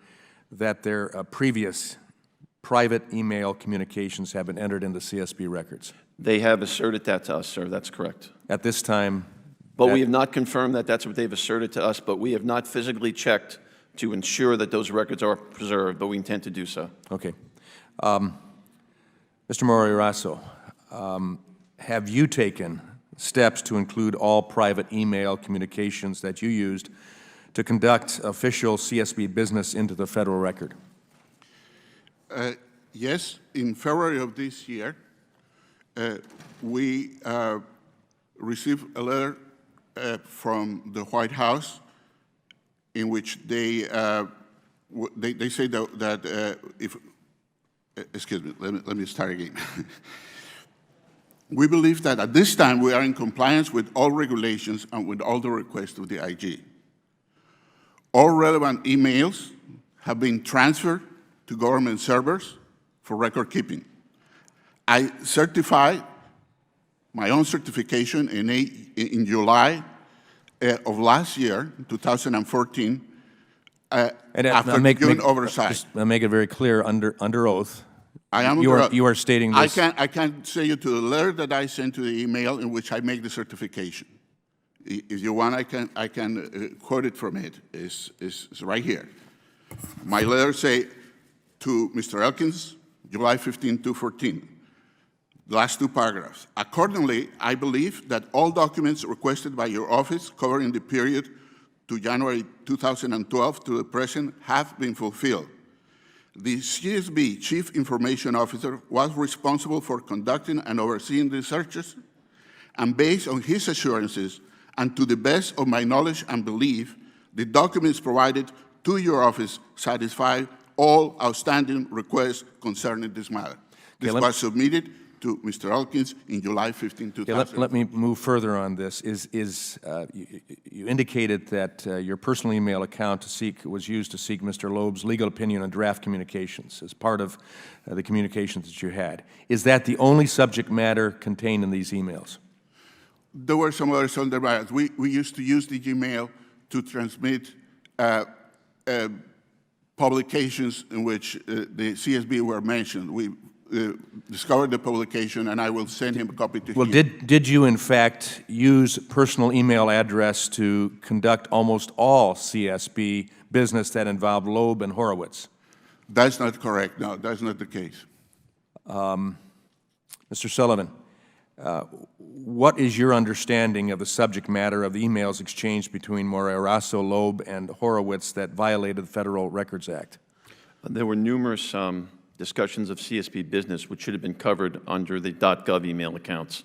that their previous private email communications have been entered into CSB records? They have asserted that to us, sir. That's correct. At this time? But we have not confirmed that that's what they've asserted to us, but we have not physically checked to ensure that those records are preserved, but we intend to do so. Okay. Mr. Morier-Raso, have you taken steps to include all private email communications that you used to conduct official CSB business into the federal record? Yes, in February of this year, we received a letter from the White House in which they say that if, excuse me, let me start again. We believe that at this time we are in compliance with all regulations and with all the requests of the IG. All relevant emails have been transferred to government servers for record keeping. I certified my own certification in July of last year, 2014, after doing oversight. Just make it very clear under oath. I am you are stating this. I can say you to the letter that I sent to the email in which I make the certification. If you want, I can quote it from it. It's right here. My letter say to Mr. Elkins, July 15, 2014. The last two paragraphs. Accordingly, I believe that all documents requested by your office covering the period to January 2012 to the present have been fulfilled. The CSB Chief Information Officer was responsible for conducting and overseeing the searches, and based on his assurances, and to the best of my knowledge and belief, the documents provided to your office satisfy all outstanding requests concerning this matter. This was submitted to Mr. Elkins in July 15, 2000. Let me move further on this. You indicated that your personal email account was used to seek Mr. Loeb's legal opinion on draft communications as part of the communications that you had. Is that the only subject matter contained in these emails? There were some other subject matters. We used to use the Gmail to transmit publications in which the CSB were mentioned. We discovered the publication, and I will send him a copy to him. Well, did you, in fact, use personal email address to conduct almost all CSB business that involved Loeb and Horowitz? That's not correct. No, that's not the case. Mr. Sullivan, what is your understanding of the subject matter of the emails exchanged between Morier-Raso, Loeb, and Horowitz that violated the Federal Records Act? There were numerous discussions of CSB business which should have been covered under the .gov email accounts.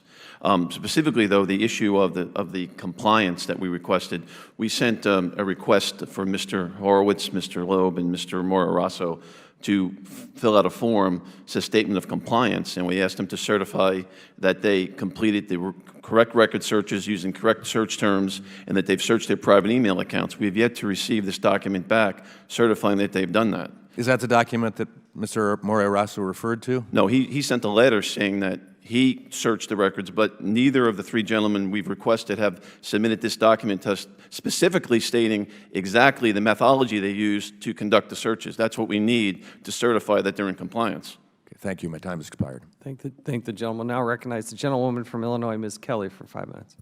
Specifically, though, the issue of the compliance that we requested, we sent a request for Mr. Horowitz, Mr. Loeb, and Mr. Morier-Raso to fill out a form, it's a statement of compliance, and we asked them to certify that they completed the correct record searches using correct search terms and that they've searched their private email accounts. We have yet to receive this document back certifying that they've done that. Is that the document that Mr. Morier-Raso referred to? No, he sent a letter saying that he searched the records, but neither of the three gentlemen we've requested have submitted this document to us, specifically stating exactly the methodology they used to conduct the searches. That's what we need to certify that they're in compliance. Okay, thank you. My time has expired. Thank the gentleman. Now recognize the gentlewoman from Illinois, Ms. Kelly, for 5 minutes.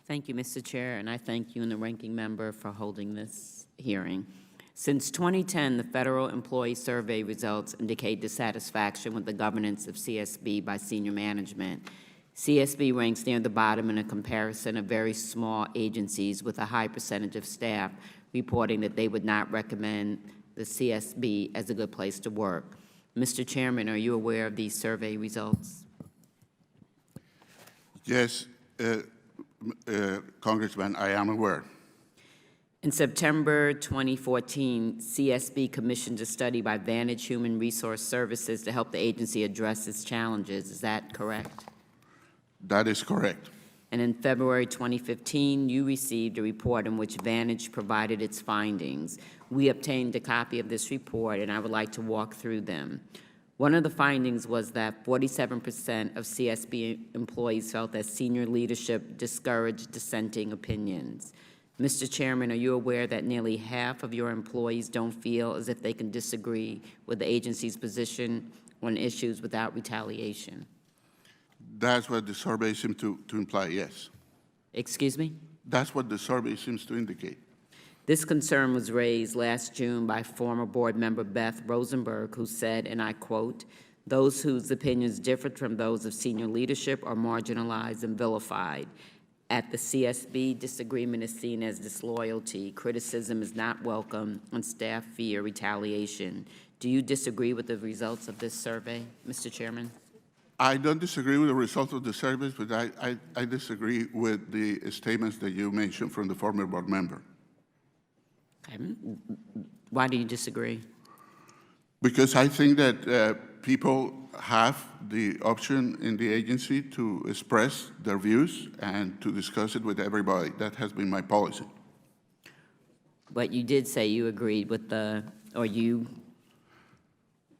Thank you, Mr. Chair, and I thank you and the ranking member for holding this hearing. Since 2010, the Federal Employee Survey results indicate dissatisfaction with the governance of CSB by senior management. CSB ranks near the bottom in a comparison of very small agencies with a high percentage of staff reporting that they would not recommend the CSB as a good place to work. Mr. Chairman, are you aware of these survey results? Yes, Congressman, I am aware. In September 2014, CSB commissioned a study by Vantage Human Resource Services to help the agency address its challenges. Is that correct? That is correct. And in February 2015, you received a report in which Vantage provided its findings. We obtained a copy of this report, and I would like to walk through them. One of the findings was that 47% of CSB employees felt that senior leadership discouraged dissenting opinions. Mr. Chairman, are you aware that nearly half of your employees don't feel as if they can disagree with the agency's position on issues without retaliation? That's what the survey seems to imply, yes. Excuse me? That's what the survey seems to indicate. This concern was raised last June by former board member Beth Rosenberg, who said, and I quote, "Those whose opinions differed from those of senior leadership are marginalized and vilified. At the CSB, disagreement is seen as disloyalty, criticism is not welcome, and staff fear retaliation." Do you disagree with the results of this survey, Mr. Chairman? I don't disagree with the results of the survey, but I disagree with the statements that you mentioned from the former board member. Okay. Why do you disagree? Because I think that people have the option in the agency to express their views and to discuss it with everybody. That has been my policy. But you did say you agreed with or you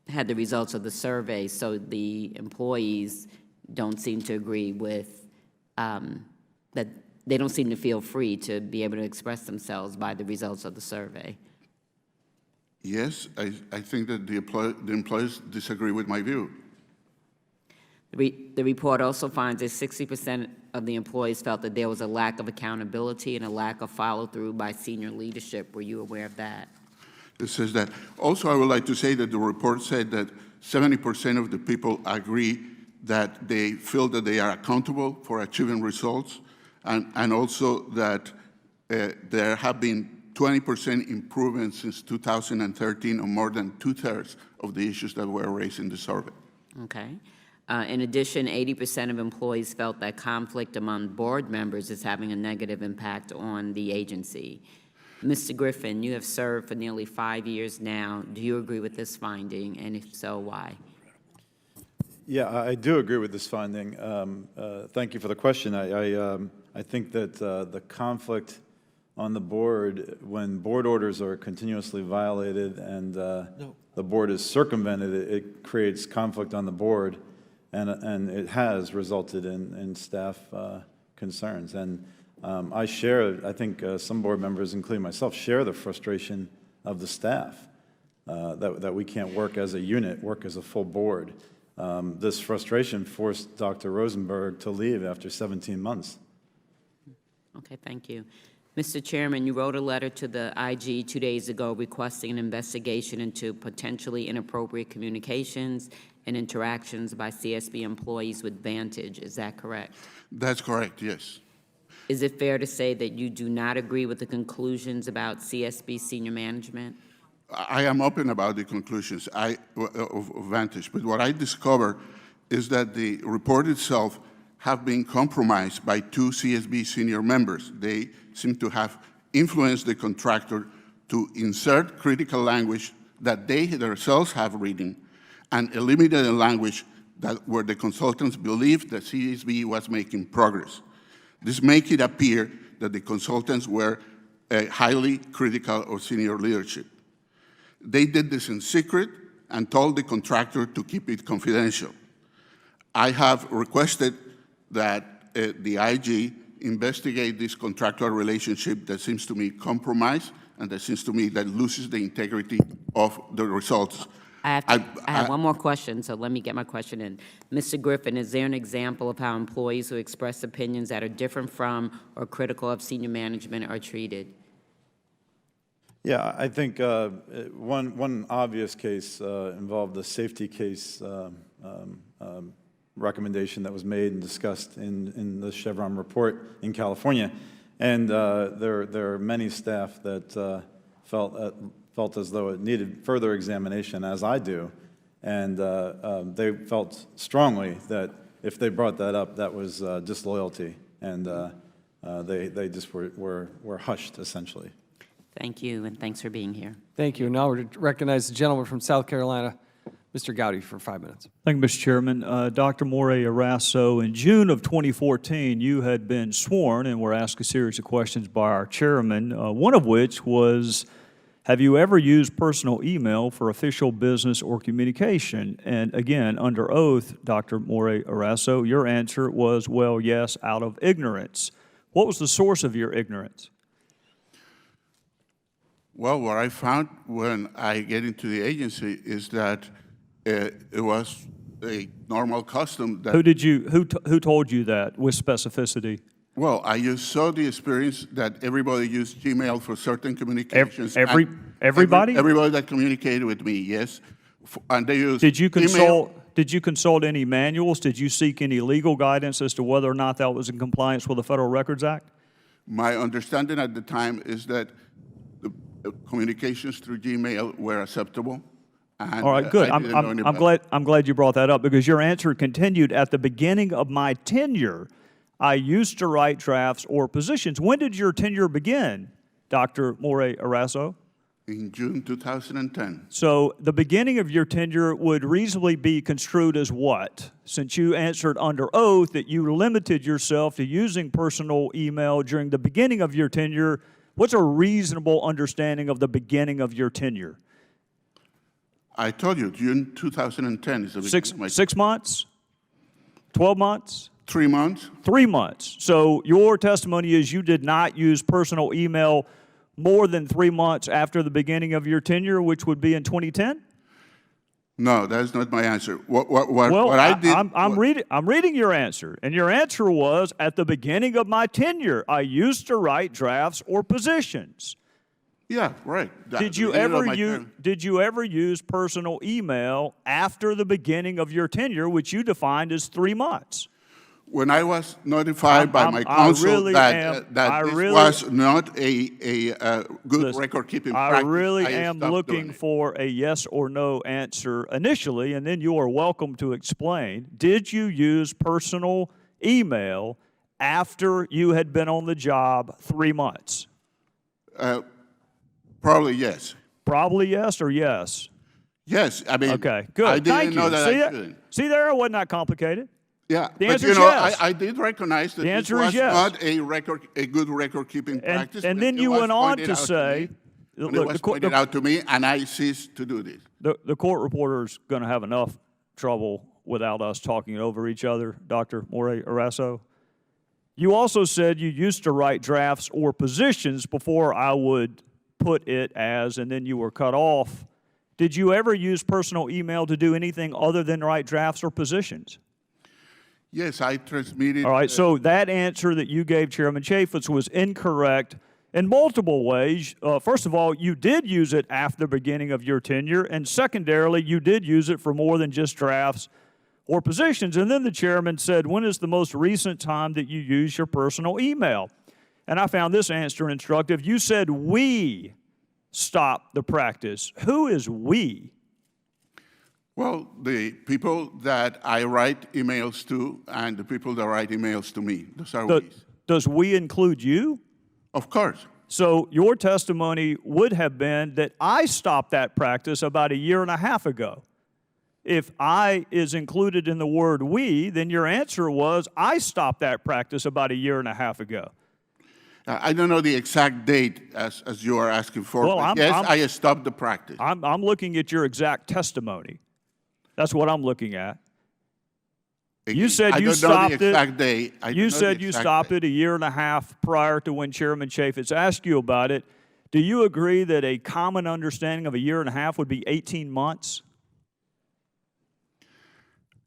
had the results of the survey, so the employees don't seem to agree with, that they don't seem to feel free to be able to express themselves by the results of the survey. Yes, I think that the employees disagree with my view. The report also finds that 60% of the employees felt that there was a lack of accountability and a lack of follow-through by senior leadership. Were you aware of that? It says that. Also, I would like to say that the report said that 70% of the people agree that they feel that they are accountable for achieving results, and also that there have been 20% improvements since 2013 on more than 2/3 of the issues that were raised in the survey. Okay. In addition, 80% of employees felt that conflict among board members is having a negative impact on the agency. Mr. Griffin, you have served for nearly 5 years now. Do you agree with this finding, and if so, why? Yeah, I do agree with this finding. Thank you for the question. I think that the conflict on the board, when board orders are continuously violated and the board is circumvented, it creates conflict on the board, and it has resulted in staff concerns. And I think some board members, including myself, share the frustration of the staff that we can't work as a unit, work as a full board. This frustration forced Dr. Rosenberg to leave after 17 months. Okay, thank you. Mr. Chairman, you wrote a letter to the IG 2 days ago requesting an investigation into potentially inappropriate communications and interactions by CSB employees with Vantage. Is that correct? That's correct, yes. Is it fair to say that you do not agree with the conclusions about CSB senior management? I am open about the conclusions of Vantage, but what I discovered is that the report itself have been compromised by 2 CSB senior members. They seem to have influenced the contractor to insert critical language that they themselves have written and eliminate the language where the consultants believed that CSB was making progress. This makes it appear that the consultants were highly critical of senior leadership. They did this in secret and told the contractor to keep it confidential. I have requested that the IG investigate this contractual relationship that seems to me compromised and that seems to me that loses the integrity of the results. I have one more question, so let me get my question in. Mr. Griffin, is there an example of how employees who express opinions that are different from or critical of senior management are treated? Yeah, I think one obvious case involved the safety case recommendation that was made and discussed in the Chevron report in California. And there are many staff that felt as though it needed further examination, as I do. And they felt strongly that if they brought that up, that was disloyalty. And they just were hushed, essentially. Thank you, and thanks for being here. Thank you. Now we recognize the gentleman from South Carolina, Mr. Gowdy, for 5 minutes. Thank you, Mr. Chairman. Dr. Morier-Raso, in June of 2014, you had been sworn and were asked a series of questions by our chairman, one of which was, have you ever used personal email for official business or communication? And again, under oath, Dr. Morier-Raso, your answer was, well, yes, out of ignorance. What was the source of your ignorance? Well, what I found when I get into the agency is that it was a normal custom that... Who told you that with specificity? Well, I just saw the experience that everybody used Gmail for certain communications. Everybody? Everybody that communicated with me, yes. And they used Did you email. consult any manuals? Did you seek any legal guidance as to whether or not that was in compliance with the Federal Records Act? My understanding at the time is that the communications through Gmail were acceptable. And, all right, good. I didn't know any better. I'm glad you brought that up, because your answer continued, at the beginning of my tenure, I used to write drafts or positions. When did your tenure begin, Dr. Morier-Raso? In June 2010. So the beginning of your tenure would reasonably be construed as what? Since you answered under oath that you limited yourself to using personal email during the beginning of your tenure, what's a reasonable understanding of the beginning of your tenure? I told you, June 2010 is the beginning of my 6 months? 12 months? 3 months. 3 months. So your testimony is you did not use personal email more than 3 months after the beginning of your tenure, which would be in 2010? No, that's not my answer. What Well, I did... I'm reading your answer, and your answer was, at the beginning of my tenure, I used to write drafts or positions. Yeah, right. Did you ever use personal email after the beginning of your tenure, which you defined as 3 months? When I was notified by my counsel that this was not a good record-keeping practice, I really am stopped looking doing it. for a yes or no answer initially, and then you are welcome to explain. Did you use personal email after you had been on the job 3 months? Probably yes. Probably yes or yes? Yes, I mean, Okay, good. I didn't Thank know you. that See I shouldn't. See there, it wasn't that complicated. Yeah, The but answer you is know, yes. I did recognize that The this answer is was yes. not a good record-keeping practice. And but then it you was went on pointed to out say, me, when it was pointed out to me, and I ceased to do this. the court reporter's going to have enough trouble without us talking over each other, Dr. Morier-Raso. You also said you used to write drafts or positions before I would put it as, and then you were cut off. Did you ever use personal email to do anything other than write drafts or positions? Yes, I transmitted. All right, so that answer that you gave Chairman Chaffetz was incorrect in multiple ways. First of all, you did use it after the beginning of your tenure, and secondarily, you did use it for more than just drafts or positions. And then the chairman said, when is the most recent time that you used your personal email? And I found this answer instructive. You said, we stopped the practice. Who is we? Well, the people that I write emails to and the people that write emails to me, those are we. Does we include you? Of course. So your testimony would have been that I stopped that practice about 1.5 years ago. If I is included in the word we, then your answer was I stopped that practice about 1.5 years ago. I don't know the exact date as you are asking for, Well, but yes, I stopped the practice. I'm looking at your exact testimony. That's what I'm looking at. You said you stopped it. You said you stopped it 1.5 years prior to when Chairman Chaffetz asked you about it. Do you agree that a common understanding of 1.5 years would be 18 months?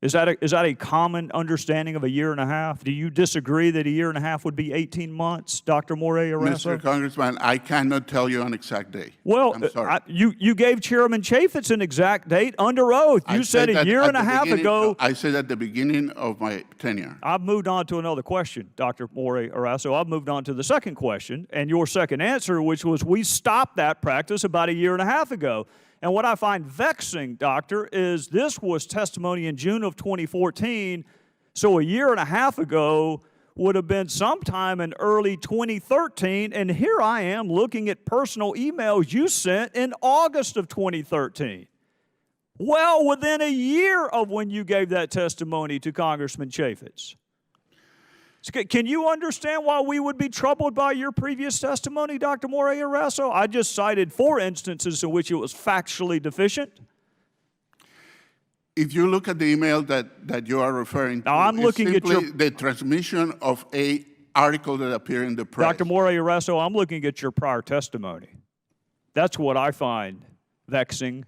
Is that a common understanding of a year and a half? Do you disagree that a year and a half would be 18 months, Dr. Morier-Raso? Mr. Congressman, I cannot tell you an exact date. Well, I'm sorry. you gave Chairman Chaffetz an exact date under oath. You said a that year at and a the half beginning- ago. I said at the beginning of my tenure. I've moved on to another question, Dr. Morier-Raso. I've moved on to the second question, and your second answer, which was we stopped that practice about a year and a half ago. And what I find vexing, Doctor, is this was testimony in June of 2014, so a year and a half ago would have been sometime in early 2013, and here I am looking at personal emails you sent in August of 2013. Well, within a year of when you gave that testimony to Congressman Chaffetz. Can you understand why we would be troubled by your previous testimony, Dr. Morier-Raso? I just cited 4 instances in which it was factually deficient. If you look at the email that you are referring to, Now, I'm it's looking at simply the transmission of a article that appeared in the press. Dr. Morier-Raso, I'm looking at your prior testimony. That's what I find vexing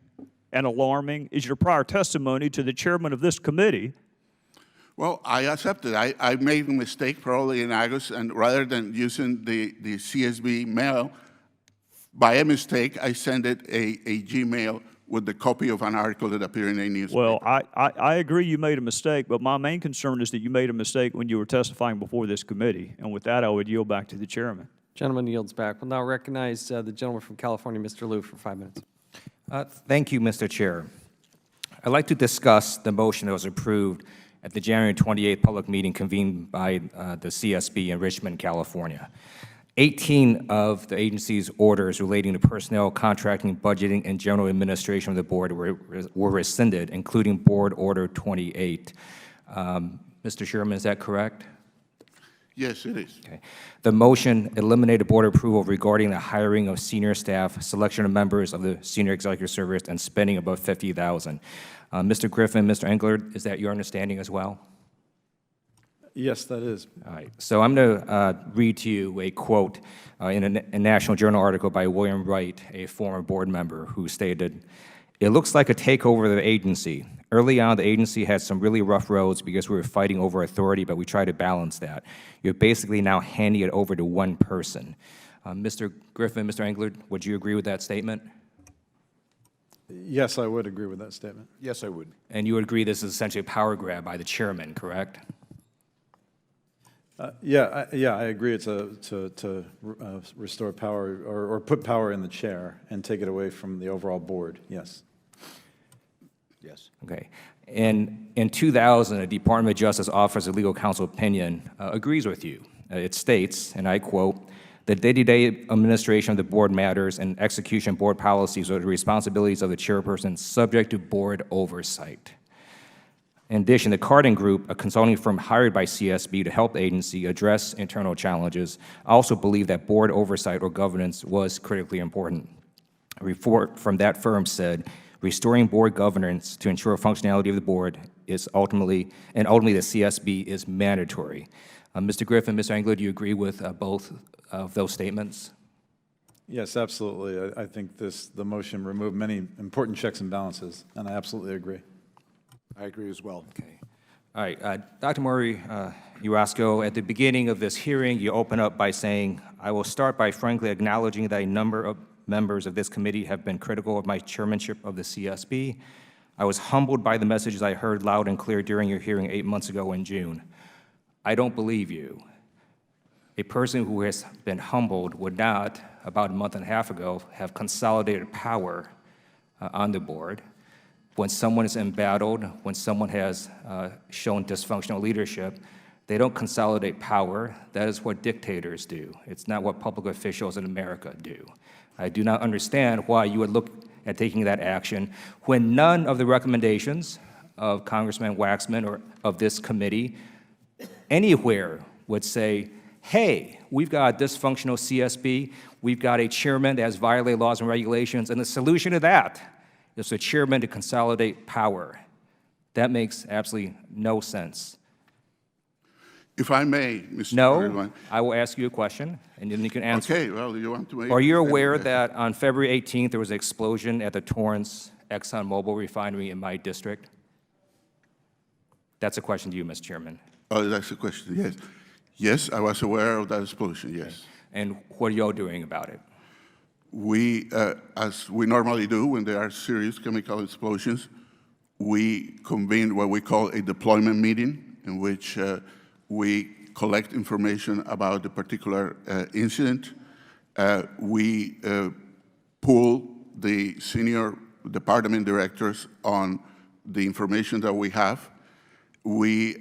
and alarming, is your prior testimony to the chairman of this committee. Well, I accept it. I made a mistake probably in August, and rather than using the CSB mail, by a mistake, I sent it a Gmail with the copy of an article that appeared in a newspaper. Well, I agree you made a mistake, but my main concern is that you made a mistake when you were testifying before this committee. And with that, I would yield back to the chairman. Gentleman yields back. We'll now recognize the gentleman from California, Mr. Liu, for 5 minutes. Thank you, Mr. Chair. I'd like to discuss the motion that was approved at the January 28th public meeting convened by the CSB in Richmond, California. 18 of the agency's orders relating to personnel, contracting, budgeting, and general administration of the board were rescinded, including Board Order 28. Mr. Sherman, is that correct? Yes, it is. Okay. The motion eliminated board approval regarding the hiring of senior staff, selection of members of the senior executive service, and spending above $50,000. Mr. Griffin, Mr. Engler, is that your understanding as well? Yes, that is. All right. So I'm going to read to you a quote in a National Journal article by William Wright, a former board member, who stated, "It looks like a takeover of the agency. Early on, the agency had some really rough roads because we were fighting over authority, but we tried to balance that. You're basically now handing it over to one person." Mr. Griffin, Mr. Engler, would you agree with that statement? Yes, I would agree with that statement. Yes, I would. And you would agree this is essentially a power grab by the chairman, correct? Yeah, I agree. It's to restore power or put power in the chair and take it away from the overall board. Yes. Yes. Okay. In 2000, a Department of Justice Office of Legal Counsel opinion agrees with you. It states, and I quote, "The day-to-day administration of the board matters and execution of board policies are the responsibilities of the chairperson subject to board oversight." In addition, the Cardin Group, a consulting firm hired by CSB to help the agency address internal challenges, also believed that board oversight or governance was critically important. A report from that firm said, "Restoring board governance to ensure functionality of the board is ultimately the CSB is mandatory." Mr. Griffin, Mr. Engler, do you agree with both of those statements? Yes, absolutely. I think the motion removed many important checks and balances, and I absolutely agree. I agree as well. Okay. All right. Dr. Morier-Raso, at the beginning of this hearing, you open up by saying, "I will start by frankly acknowledging that a number of members of this committee have been critical of my chairmanship of the CSB. I was humbled by the messages I heard loud and clear during your hearing 8 months ago in June." I don't believe you. A person who has been humbled would not, about a month and a half ago, have consolidated power on the board. When someone is embattled, when someone has shown dysfunctional leadership, they don't consolidate power. That is what dictators do. It's not what public officials in America do. I do not understand why you would look at taking that action when none of the recommendations of Congressman Waxman or of this committee anywhere would say, hey, we've got a dysfunctional CSB, we've got a chairman that has violated laws and regulations, and the solution to that is the chairman to consolidate power. That makes absolutely no sense. If I may, Mr. No, Chairman. I will ask you a question, and then you can answer. Okay, well, you want to make... Are you aware that on February 18th, there was an explosion at the Torrance ExxonMobil refinery in my district? That's a question to you, Mr. Chairman. Oh, that's the question, yes. Yes, I was aware of that explosion, yes. And what are y'all doing about it? We, as we normally do when there are serious chemical explosions, we convene what we call a deployment meeting in which we collect information about the particular incident. We pool the senior department directors on the information that we have. We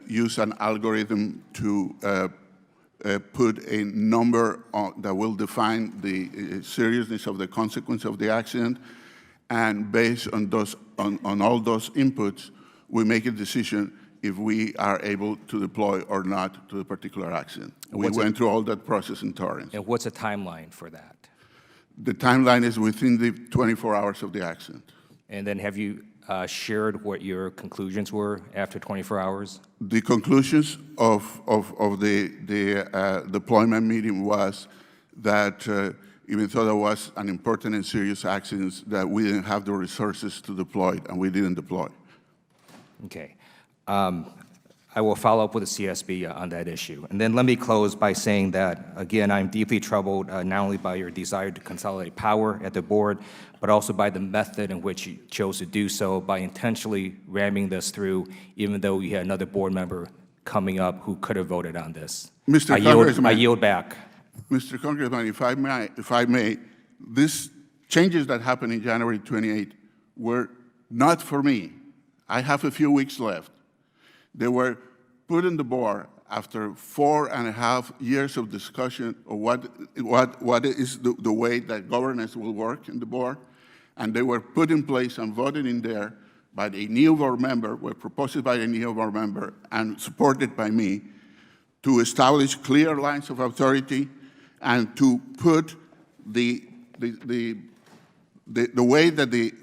use an algorithm to put a number that will define the seriousness of the consequence of the accident, and based on those, on all those inputs, we make a decision if we are able to deploy or not to the particular accident. We went through all that process in Torrance. And what's a timeline for that? The timeline is within the 24 hours of the accident. And then have you shared what your conclusions were after 24 hours? The conclusions of the deployment meeting was that even though there was an important and serious accident, that we didn't have the resources to deploy, and we didn't deploy. Okay. I will follow up with the CSB on that issue. And then let me close by saying that, again, I'm deeply troubled not only by your desire to consolidate power at the board, but also by the method in which you chose to do so by intentionally ramming this through, even though we had another board member coming up who could have voted on this. Mr. Congressman, I yield back. Mr. Congressman, if I may, these changes that happened in January 28 were not for me. I have a few weeks left. They were put in the board after 4.5 years of discussion of what is the way that governance will work in the board, and they were put in place and voted in there by a new board member, were proposed by a new board member, and supported by me to establish clear lines of authority and to put the way that the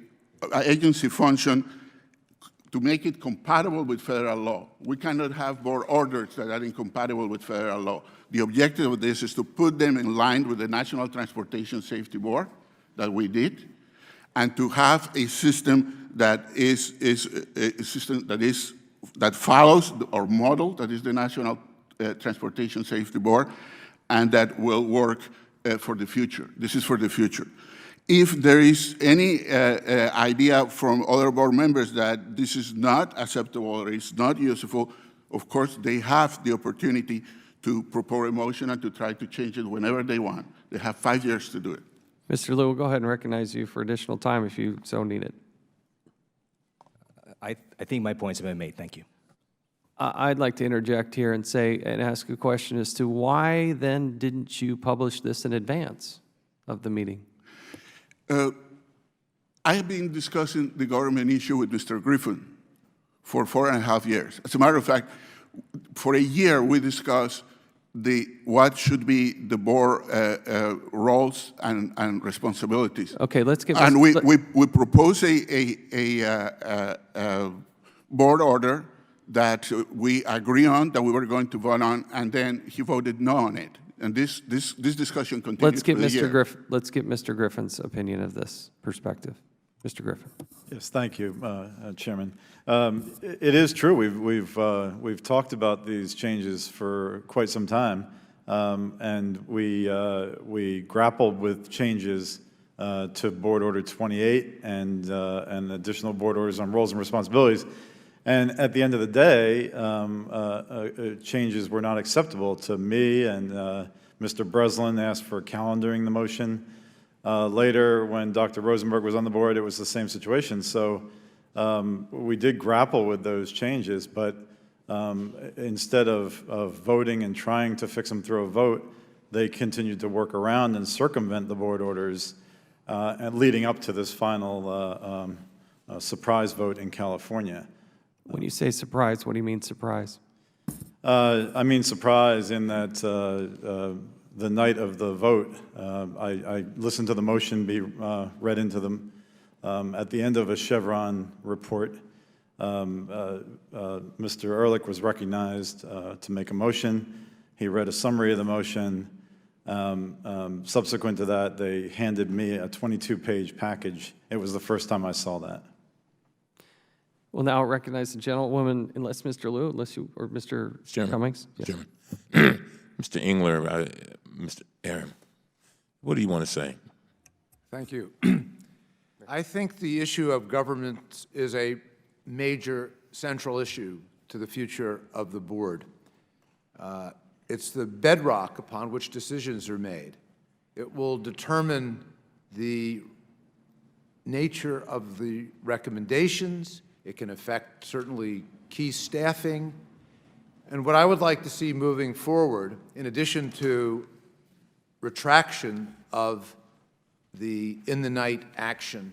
agency function to make it compatible with federal law. We cannot have board orders that are incompatible with federal law. The objective of this is to put them in line with the National Transportation Safety Board that we did, and to have a system that is a system that follows our model, that is the National Transportation Safety Board, and that will work for the future. This is for the future. If there is any idea from other board members that this is not acceptable or it's not useful, of course, they have the opportunity to propose a motion and to try to change it whenever they want. They have 5 years to do it. Mr. Liu, we'll go ahead and recognize you for additional time if you so need it. I think my points have been made. Thank you. I'd like to interject here and say and ask a question as to why then didn't you publish this in advance of the meeting? I have been discussing the government issue with Mr. Griffin for 4.5 years. As a matter of fact, for a year we discussed what should be the board roles and responsibilities. Okay, let's get. And we proposed a board order that we agree on, that we were going to vote on, and then he voted no on it. And this discussion continues. Let's get Mr. Griffin's opinion of this perspective. Mr. Griffin. Yes, thank you, Chairman. It is true. We've talked about these changes for quite some time, and we grappled with changes to Board Order 28 and additional board orders on roles and responsibilities. And at the end of the day, changes were not acceptable to me, and Mr. Breslin asked for calendaring the motion. Later, when Dr. Rosenberg was on the board, it was the same situation. So we did grapple with those changes, but instead of voting and trying to fix them through a vote, they continued to work around and circumvent the board orders and leading up to this final surprise vote in California. When you say surprise, what do you mean surprise? I mean surprise in that the night of the vote, I listened to the motion be read into them. At the end of a Chevron report, Mr. Ehrlich was recognized to make a motion. He read a summary of the motion. Subsequent to that, they handed me a 22-page package. It was the first time I saw that. We'll now recognize the gentlewoman, unless Mr. Liu, or Mr. Cummings. Yes. Chairman. Mr. Engler, Mr. Aaron, what do you want to say? Thank you. I think the issue of government is a major central issue to the future of the board. It's the bedrock upon which decisions are made. It will determine the nature of the recommendations. It can affect certainly key staffing. And what I would like to see moving forward, in addition to retraction of the in-the-night action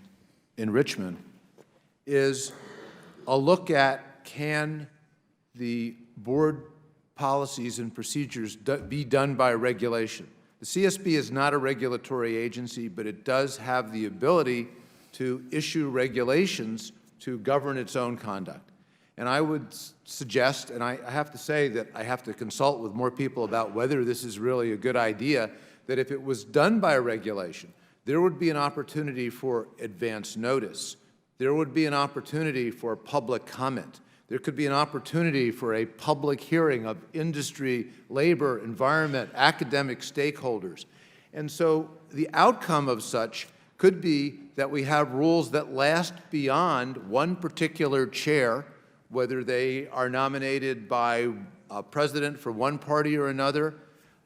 in Richmond, is a look at, can the board policies and procedures be done by regulation? The CSB is not a regulatory agency, but it does have the ability to issue regulations to govern its own conduct. And I would suggest, and I have to say that I have to consult with more people about whether this is really a good idea, that if it was done by regulation, there would be an opportunity for advance notice. There would be an opportunity for public comment. There could be an opportunity for a public hearing of industry, labor, environment, academic stakeholders. And so the outcome of such could be that we have rules that last beyond one particular chair, whether they are nominated by a president for one party or another,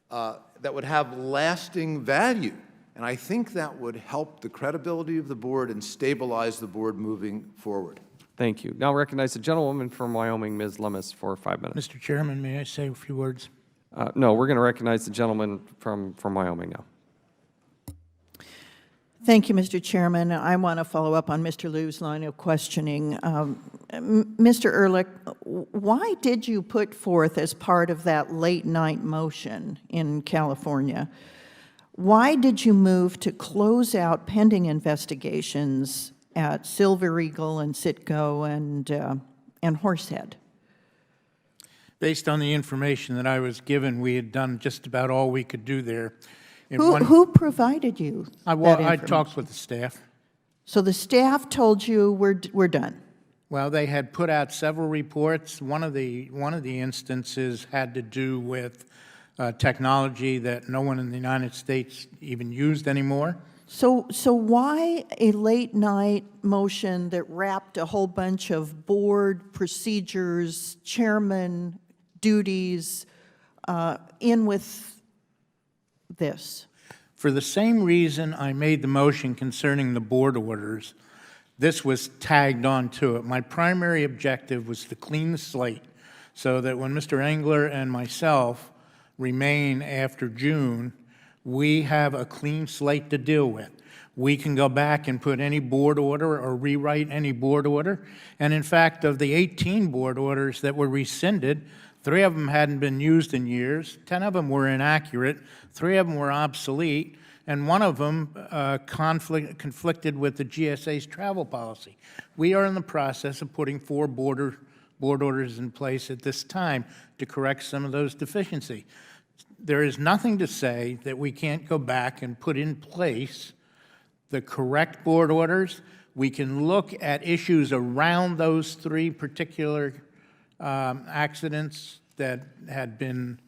that would have lasting value. And I think that would help the credibility of the board and stabilize the board moving forward. Thank you. Now recognize the gentlewoman from Wyoming, Ms. Lemus, for 5 minutes. Mr. Chairman, may I say a few words? No, we're going to recognize the gentleman from Wyoming now. Thank you, Mr. Chairman. I want to follow up on Mr. Liu's line of questioning. Mr. Ehrlich, why did you put forth, as part of that late-night motion in California, why did you move to close out pending investigations at Silver Eagle and Citgo and Horsehead? Based on the information that I was given, we had done just about all we could do there. Who provided you that information? I talked with the staff. So the staff told you we're done? Well, they had put out several reports. One of the instances had to do with technology that no one in the United States even used anymore. So why a late-night motion that wrapped a whole bunch of board procedures, chairman duties in with this? For the same reason I made the motion concerning the board orders, this was tagged on to it. My primary objective was to clean the slate so that when Mr. Engler and myself remain after June, we have a clean slate to deal with. We can go back and put any board order or rewrite any board order. And in fact, of the 18 board orders that were rescinded, 3 of them hadn't been used in years, 10 of them were inaccurate, 3 of them were obsolete, and 1 of them conflicted with the GSA's travel policy. We are in the process of putting 4 board orders in place at this time to correct some of those deficiencies. There is nothing to say that we can't go back and put in place the correct board orders. We can look at issues around those 3 particular accidents that had been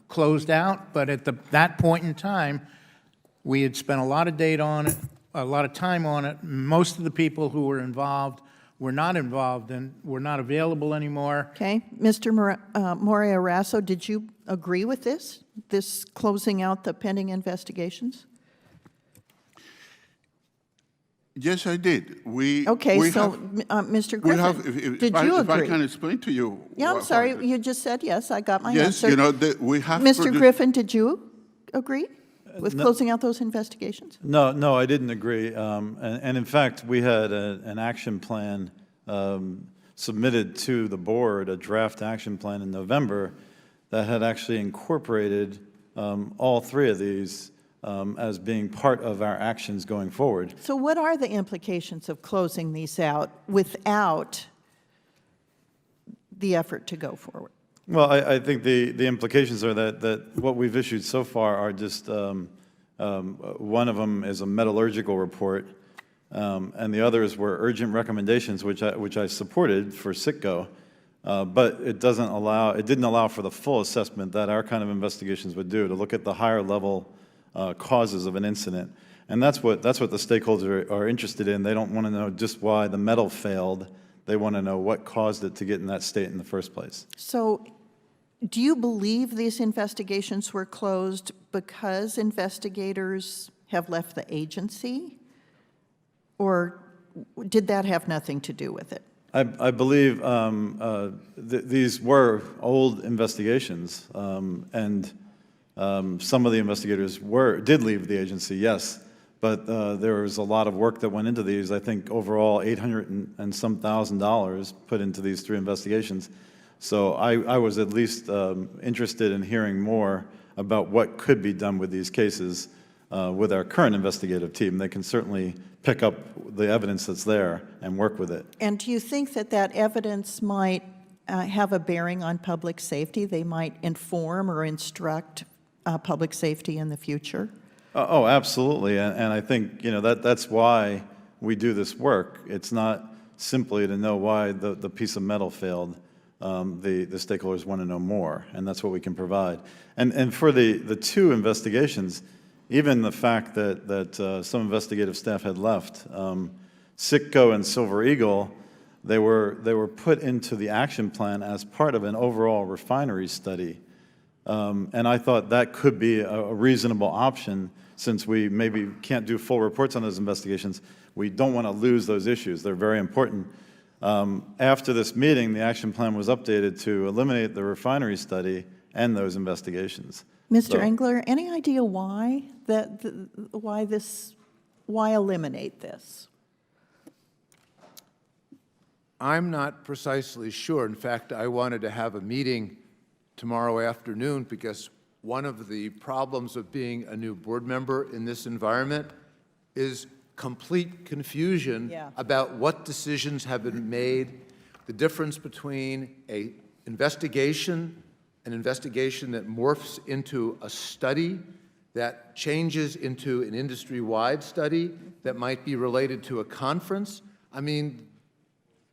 closed out, but at that point in time, we had spent a lot of data on it, a lot of time on it. Most of the people who were involved were not involved and were not available anymore. Okay. Mr. Morier-Raso, did you agree with this closing out the pending investigations? Yes, I did. Okay, so, Mr. Griffin, did you agree? If I can explain to you. Yeah, I'm sorry, you just said yes, I got my yes, answer. you know, we have Mr. Griffin, did you agree with closing out those investigations? No, I didn't agree. And in fact, we had an action plan submitted to the board, a draft action plan in November that had actually incorporated all 3 of these as being part of our actions going forward. So what are the implications of closing these out without the effort to go forward? Well, I think the implications are that what we've issued so far are just, one of them is a metallurgical report and the others were urgent recommendations, which I supported for CITGO, but it didn't allow for the full assessment that our kind of investigations would do, to look at the higher level causes of an incident. And that's what the stakeholders are interested in. They don't want to know just why the metal failed. They want to know what caused it to get in that state in the first place. So do you believe these investigations were closed because investigators have left the agency? Or did that have nothing to do with it? I believe these were old investigations, and some of the investigators did leave the agency, yes, but there was a lot of work that went into these. I think overall $800 and some thousand put into these 3 investigations. So I was at least interested in hearing more about what could be done with these cases with our current investigative team. They can certainly pick up the evidence that's there and work with it. And do you think that that evidence might have a bearing on public safety? They might inform or instruct public safety in the future? Oh, absolutely. And I think, that's why we do this work. It's not simply to know why the piece of metal failed. The stakeholders want to know more, and that's what we can provide. And for the 2 investigations, even the fact that some investigative staff had left, CITGO and Silver Eagle, they were put into the action plan as part of an overall refinery study. And I thought that could be a reasonable option, since we maybe can't do full reports on those investigations. We don't want to lose those issues. They're very important. After this meeting, the action plan was updated to eliminate the refinery study and those investigations. Mr. Engler, any idea why why eliminate this? I'm not precisely sure. In fact, I wanted to have a meeting tomorrow afternoon because one of the problems of being a new board member in this environment is complete confusion about what decisions have been made, the difference between an investigation that morphs into a study, that changes into an industry-wide study that might be related to a conference. I mean,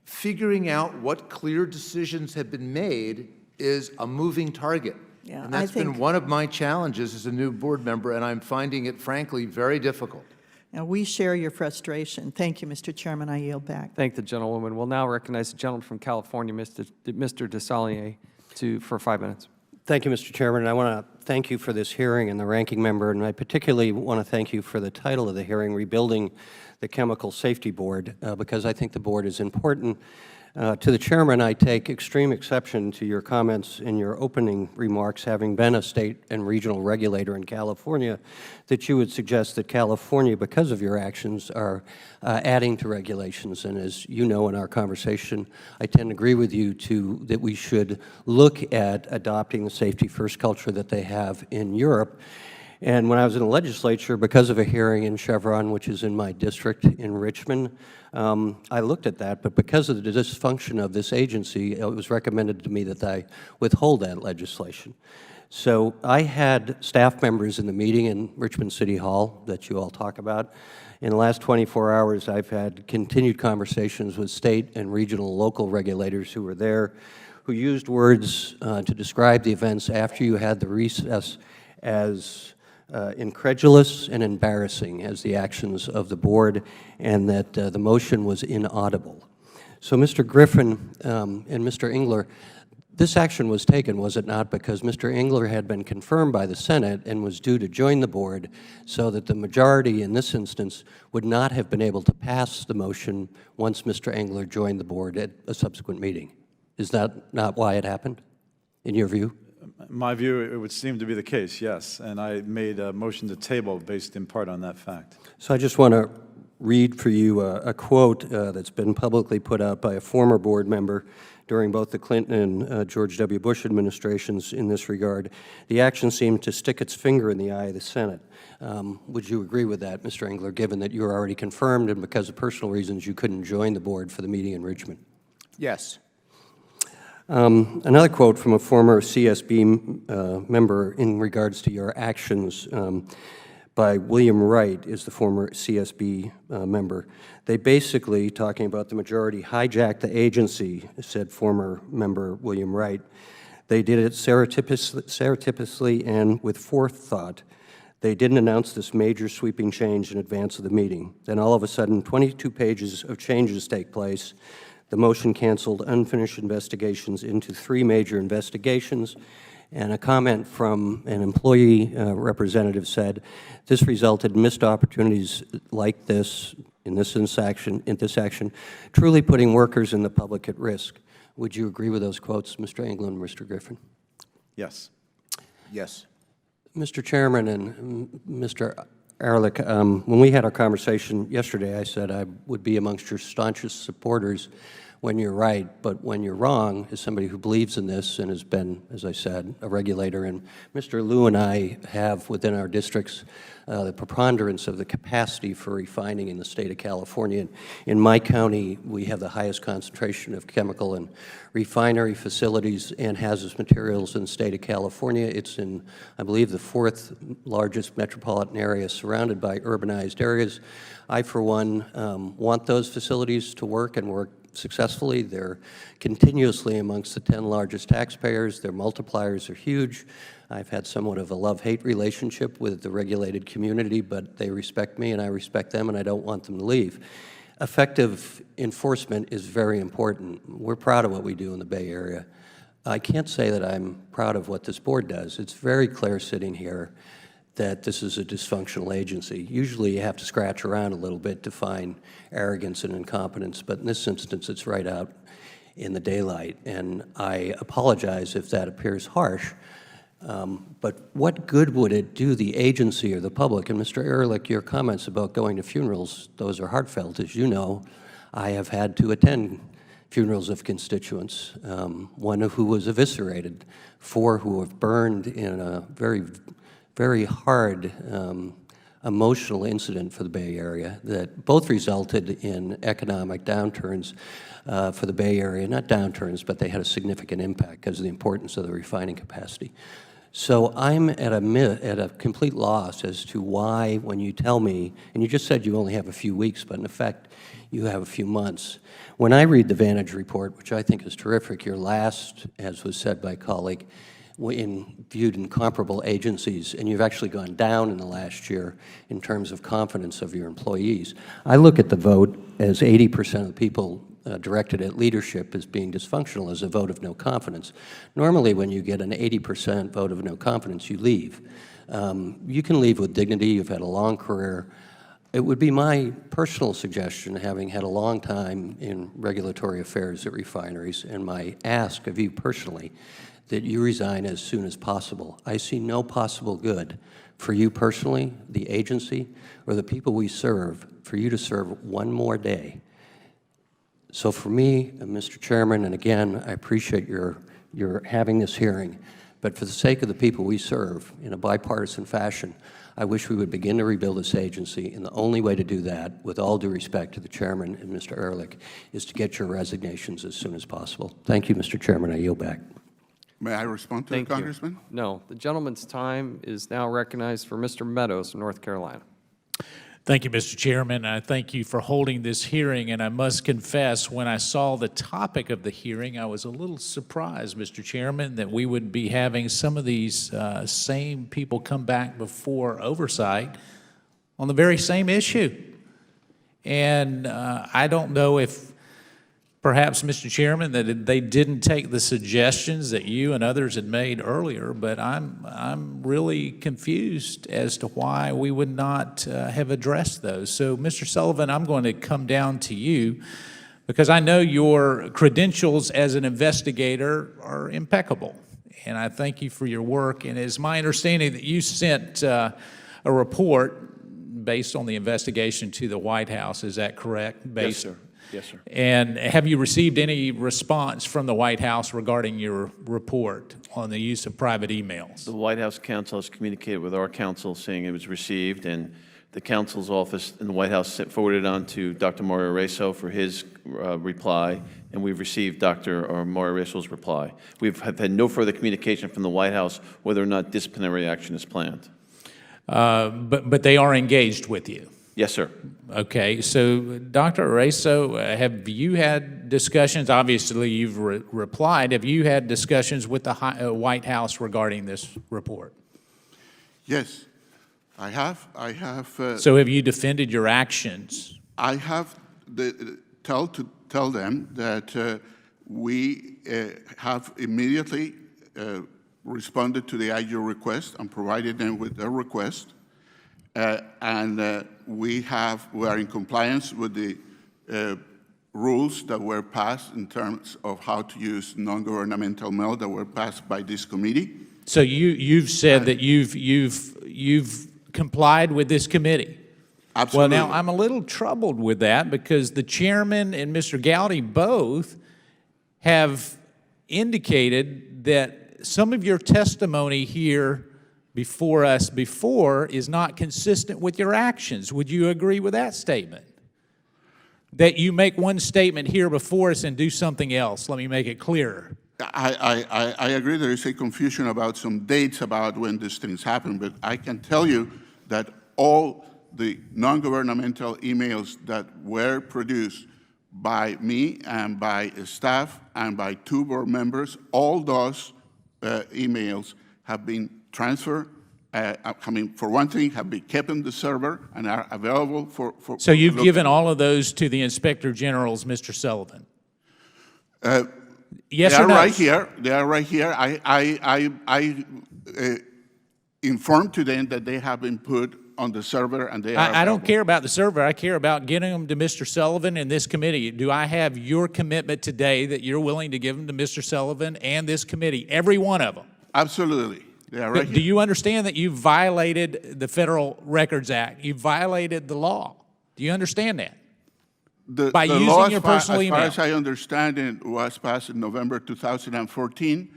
figuring out what clear decisions have been made is a moving target. Yeah, and that's been one of my challenges as a new board member, and I'm finding it, frankly, very difficult. Now, we share your frustration. Thank you, Mr. Chairman. I yield back. Thank the gentlewoman. We'll now recognize the gentleman from California, Mr. Desaulniers, for 5 minutes. Thank you, Mr. Chairman. And I want to thank you for this hearing and the ranking member, and I particularly want to thank you for the title of the hearing, Rebuilding the Chemical Safety Board, because I think the board is important. To the chairman, I take extreme exception to your comments in your opening remarks, having been a state and regional regulator in California, that you would suggest that California, because of your actions, are adding to regulations. And as you know in our conversation, I tend to agree with you that we should look at adopting the safety first culture that they have in Europe. And when I was in the legislature, because of a hearing in Chevron, which is in my district in Richmond, I looked at that, but because of the dysfunction of this agency, it was recommended to me that I withhold that legislation. So I had staff members in the meeting in Richmond City Hall that you all talk about. In the last 24 hours, I've had continued conversations with state and regional local regulators who were there, who used words to describe the events after you had the recess as incredulous and embarrassing as the actions of the board, and that the motion was inaudible. So Mr. Griffin and Mr. Engler, this action was taken, was it not, because Mr. Engler had been confirmed by the Senate and was due to join the board, so that the majority in this instance would not have been able to pass the motion once Mr. Engler joined the board at a subsequent meeting. Is that not why it happened, in your view? In my view, it would seem to be the case, yes, and I made a motion to table based in part on that fact. So I just want to read for you a quote that's been publicly put out by a former board member during both the Clinton and George W. Bush administrations in this regard. The action seemed to stick its finger in the eye of the Senate. Would you agree with that, Mr. Engler, given that you were already confirmed and because of personal reasons you couldn't join the board for the meeting in Richmond? Yes. Another quote from a former CSB member in regards to your actions. by William Wright, is the former CSB member. They basically, talking about the majority, hijacked the agency, said former member William Wright. They did it surreptitiously and with forethought. They didn't announce this major sweeping change in advance of the meeting. Then all of a sudden, 22 pages of changes take place. The motion canceled unfinished investigations into 3 major investigations, and a comment from an employee representative said, this resulted in missed opportunities like this, in this action, truly putting workers and the public at risk. Would you agree with those quotes, Mr. Engler and Mr. Griffin? Yes. Yes. Mr. Chairman and Mr. Ehrlich, when we had our conversation yesterday, I said I would be amongst your staunchest supporters when you're right, but when you're wrong, as somebody who believes in this and has been, as I said, a regulator, and Mr. Liu and I have within our districts the preponderance of the capacity for refining in the state of California. In my county, we have the highest concentration of chemical and refinery facilities and hazardous materials in the state of California. It's in, I believe, the 4th largest metropolitan area surrounded by urbanized areas. I, for one, want those facilities to work and work successfully. They're continuously amongst the 10 largest taxpayers. Their multipliers are huge. I've had somewhat of a love-hate relationship with the regulated community, but they respect me and I respect them, and I don't want them to leave. Effective enforcement is very important. We're proud of what we do in the Bay Area. I can't say that I'm proud of what this board does. It's very clear sitting here that this is a dysfunctional agency. Usually you have to scratch around a little bit to find arrogance and incompetence, but in this instance it's right out in the daylight. And I apologize if that appears harsh, but what good would it do the agency or the public? And Mr. Ehrlich, your comments about going to funerals, those are heartfelt. As you know, I have had to attend funerals of constituents, one who was eviscerated, 4 who have burned in a very hard emotional incident for the Bay Area that both resulted in economic downturns for the Bay Area. Not downturns, but they had a significant impact because of the importance of the refining capacity. So I'm at a complete loss as to why, when you tell me, and you just said you only have a few weeks, but in effect you have a few months. When I read the Vantage report, which I think is terrific, your last, as was said by a colleague, viewed in comparable agencies, and you've actually gone down in the last year in terms of confidence of your employees. I look at the vote as 80% of the people directed at leadership as being dysfunctional as a vote of no confidence. Normally, when you get an 80% vote of no confidence, you leave. You can leave with dignity. You've had a long career. It would be my personal suggestion, having had a long time in regulatory affairs at refineries, and my ask of you personally, that you resign as soon as possible. I see no possible good for you personally, the agency, or the people we serve, for you to serve one more day. So for me, Mr. Chairman, and again, I appreciate your having this hearing, but for the sake of the people we serve in a bipartisan fashion, I wish we would begin to rebuild this agency, and the only way to do that, with all due respect to the Chairman and Mr. Ehrlich, is to get your resignations as soon as possible. Thank you, Mr. Chairman. I yield back. May I respond to the Congressman? No. The gentleman's time is now recognized for Mr. Meadows from North Carolina. Thank you, Mr. Chairman. I thank you for holding this hearing, and I must confess, when I saw the topic of the hearing, I was a little surprised, Mr. Chairman, that we would be having some of these same people come back before Oversight on the very same issue. And I don't know if perhaps, Mr. Chairman, that they didn't take the suggestions that you and others had made earlier, but I'm really confused as to why we would not have addressed those. So, Mr. Sullivan, I'm going to come down to you because I know your credentials as an investigator are impeccable, and I thank you for your work. And it's my understanding that you sent a report based on the investigation to the White House. Is that correct? Yes, sir. Yes, sir. And have you received any response from the White House regarding your report on the use of private emails? The White House counsel has communicated with our counsel saying it was received, and the counsel's office in the White House forwarded on to Dr. Morier-Raso for his reply, and we've received Dr. Morier-Raso's reply. We've had no further communication from the White House whether or not disciplinary action is planned. but they are engaged with you. Yes, sir. Okay, so Dr. Raso, have you had discussions, obviously you've replied, have you had discussions with the White House regarding this report? Yes, I have. So have you defended your actions? I have tell them that we have immediately responded to the IG request and provided them with their request. We are in compliance with the rules that were passed in terms of how to use non-governmental mail that were passed by this committee. So you've said that you've complied with this committee. Absolutely. Well, now I'm a little troubled with that because the chairman and Mr. Gowdy both have indicated that some of your testimony here before us is not consistent with your actions. Would you agree with that statement? That you make one statement here before us and do something else. Let me make it clearer. I agree there is a confusion about some dates about when these things happen, but I can tell you that all the non-governmental emails that were produced by me and by staff and by 2 board members, all those emails have been transferred. For one thing, have been kept on the server and are available for So you've given all of those to the Inspector General's, Mr. Sullivan? Yes or no? They are right here. They are right here. I informed to them that they have been put on the server and they are I don't care about the server. I care about getting them to Mr. Sullivan and this committee. Do I have your commitment today that you're willing to give them to Mr. Sullivan and this committee, every one of them? Absolutely. They are right Do here. you understand that you violated the Federal Records Act? You violated the law. Do you understand that? By the using law, your personal as email. far as I understand it, was passed in November 2014.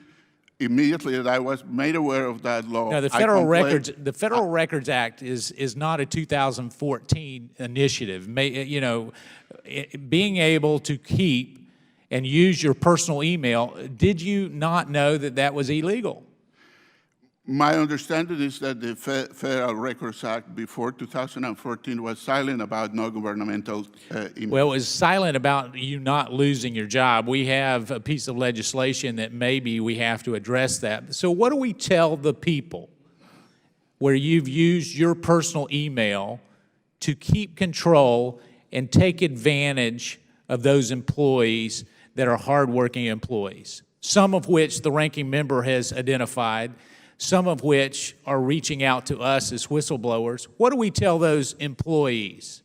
Immediately that I was made aware of that law, No, the Federal Records Act is not a 2014 initiative. Being able to keep and use your personal email, did you not know that that was illegal? My understanding is that the Federal Records Act before 2014 was silent about non-governmental email. Well, it was silent about you not losing your job. We have a piece of legislation that maybe we have to address that. So what do we tell the people where you've used your personal email to keep control and take advantage of those employees that are hardworking employees, some of which the ranking member has identified, some of which are reaching out to us as whistleblowers? What do we tell those employees?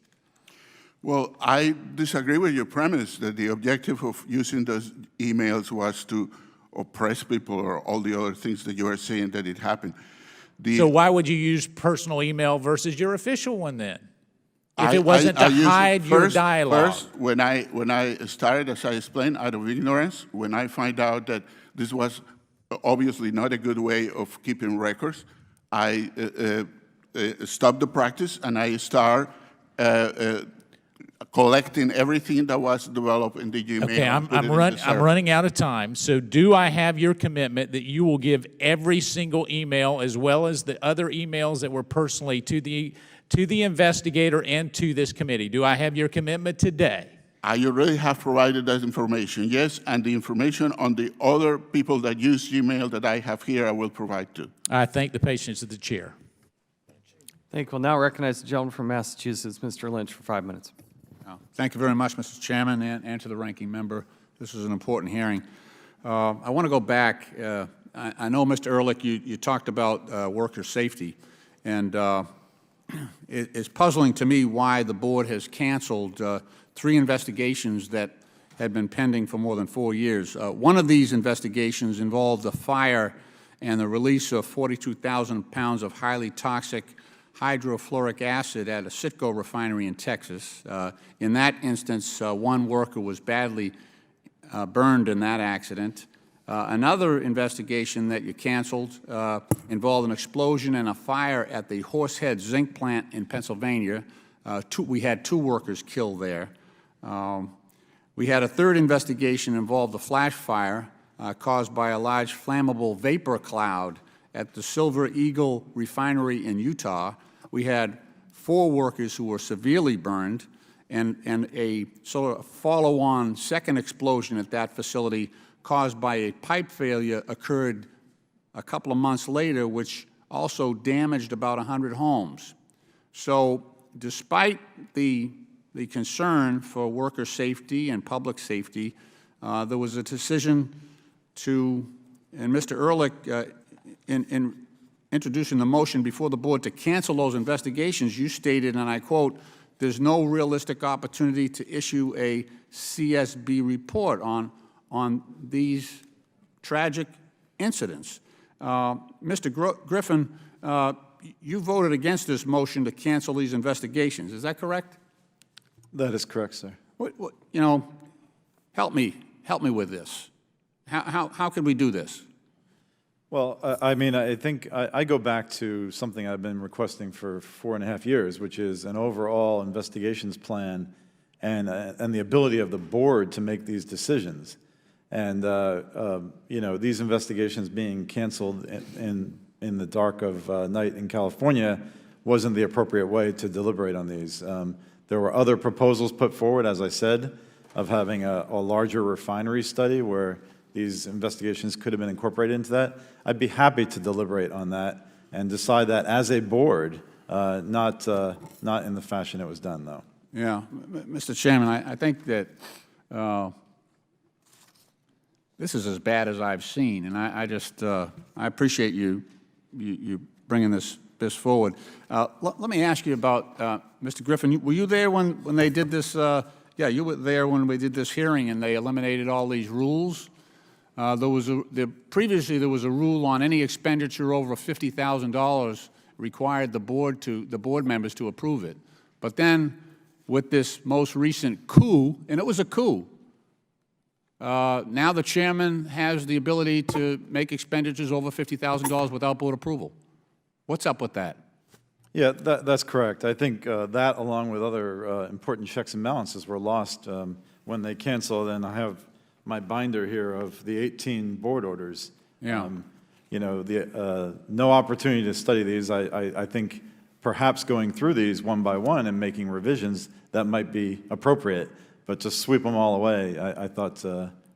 Well, I disagree with your premise that the objective of using those emails was to oppress people or all the other things that you are saying that it happened. So why would you use personal email versus your official one then? If it wasn't to hide your dialogue. First, when I started, as I explained, out of ignorance, when I find out that this was obviously not a good way of keeping records, I stopped the practice and I start collecting everything that was developed in the Gmail. Okay, I'm running out of time. So do I have your commitment that you will give every single email as well as the other emails that were personally to the investigator and to this committee? Do I have your commitment today? I already have provided that information, yes, and the information on the other people that use Gmail that I have here, I will provide too. I thank the patience of the chair. Thank you. We'll now recognize the gentleman from Massachusetts, Mr. Lynch, for 5 minutes. Thank you very much, Mr. Chairman, and to the ranking member. This is an important hearing. I want to go back. I know, Mr. Ehrlich, you talked about worker safety, and it's puzzling to me why the board has canceled 3 investigations that had been pending for more than 4 years. One of these investigations involved a fire and the release of 42,000 pounds of highly toxic hydrofluoric acid at a Citgo refinery in Texas. In that instance, 1 worker was badly burned in that accident. Another investigation that you canceled involved an explosion and a fire at the Horsehead Zinc plant in Pennsylvania. We had 2 workers killed there. We had a 3rd investigation involved a flash fire caused by a large flammable vapor cloud at the Silver Eagle refinery in Utah, we had 4 workers who were severely burned, and a sort of follow-on second explosion at that facility caused by a pipe failure occurred a couple of months later, which also damaged about 100 homes. So despite the concern for worker safety and public safety, there was a decision to, and Mr. Ehrlich, in introducing the motion before the board to cancel those investigations, you stated, and I quote, "There's no realistic opportunity to issue a CSB report on these tragic incidents." Mr. Griffin, you voted against this motion to cancel these investigations. Is that correct? That is correct, sir. You know, help me with this. How can we do this? Well, I mean, I think I go back to something I've been requesting for 4.5 years, which is an overall investigations plan and the ability of the board to make these decisions. And, you know, these investigations being canceled in the dark of night in California wasn't the appropriate way to deliberate on these. There were other proposals put forward, as I said, of having a larger refinery study where these investigations could have been incorporated into that. I'd be happy to deliberate on that and decide that as a board, not in the fashion it was done, though. Yeah, Mr. Chairman, I think that this is as bad as I've seen, and I just I appreciate you bringing this forward. Let me ask you about Mr. Griffin. Were you there when they did this? Yeah, you were there when we did this hearing, and they eliminated all these rules. Previously there was a rule on any expenditure over $50,000 required the board members to approve it. But then with this most recent coup, and it was a coup, now the chairman has the ability to make expenditures over $50,000 without board approval. What's up with that? Yeah, that's correct. I think that, along with other important checks and balances, were lost when they canceled, and I have my binder here of the 18 board orders. Yeah. You know, no opportunity to study these. I think perhaps going through these one by one and making revisions, that might be appropriate, but to sweep them all away, I thought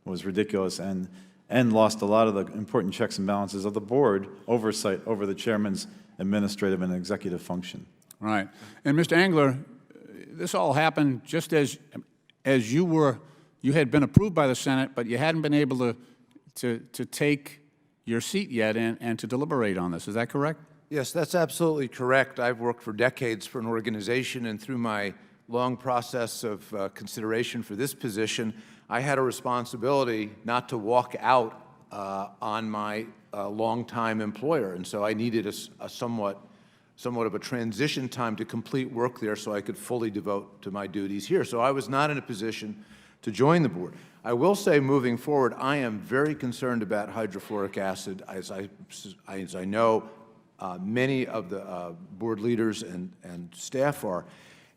was ridiculous and lost a lot of the important checks and balances of the board oversight over the chairman's administrative and executive function. Right. And Mr. Engler, this all happened just as you had been approved by the Senate, but you hadn't been able to take your seat yet and to deliberate on this. Is that correct? Yes, that's absolutely correct. I've worked for decades for an organization, and through my long process of consideration for this position, I had a responsibility not to walk out on my longtime employer, and so I needed a somewhat of a transition time to complete work there so I could fully devote to my duties here. So I was not in a position to join the board. I will say, moving forward, I am very concerned about hydrofluoric acid, as I know many of the board leaders and staff are.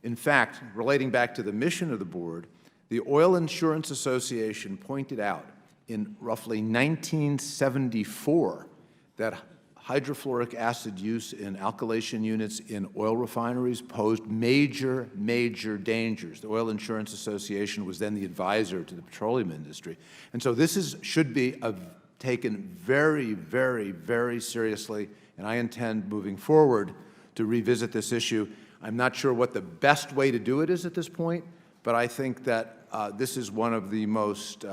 In fact, relating back to the mission of the board, the Oil Insurance Association pointed out in roughly 1974 that hydrofluoric acid use in alkylation units in oil refineries posed major dangers. The Oil Insurance Association was then the advisor to the petroleum industry. And so this should be taken very, very, very seriously, and I intend moving forward to revisit this issue. I'm not sure what the best way to do it is at this point, but I think that this is one of the most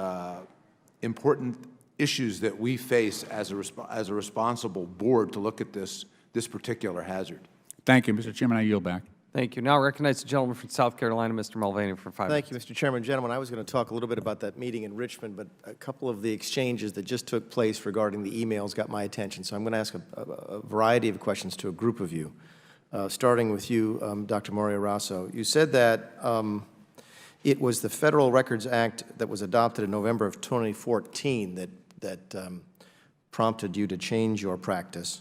important issues that we face as a responsible board to look at this particular hazard. Thank you, Mr. Chairman. I yield back. Thank you. Now I recognize the gentleman from South Carolina, Mr. Mulvaney, for 5 minutes. Thank you, Mr. Chairman. Gentlemen, I was going to talk a little bit about that meeting in Richmond, but a couple of the exchanges that just took place regarding the emails got my attention. So I'm going to ask a variety of questions to a group of you, starting with you, Dr. Morier-Raso. You said that it was the Federal Records Act that was adopted in November of 2014 that prompted you to change your practice.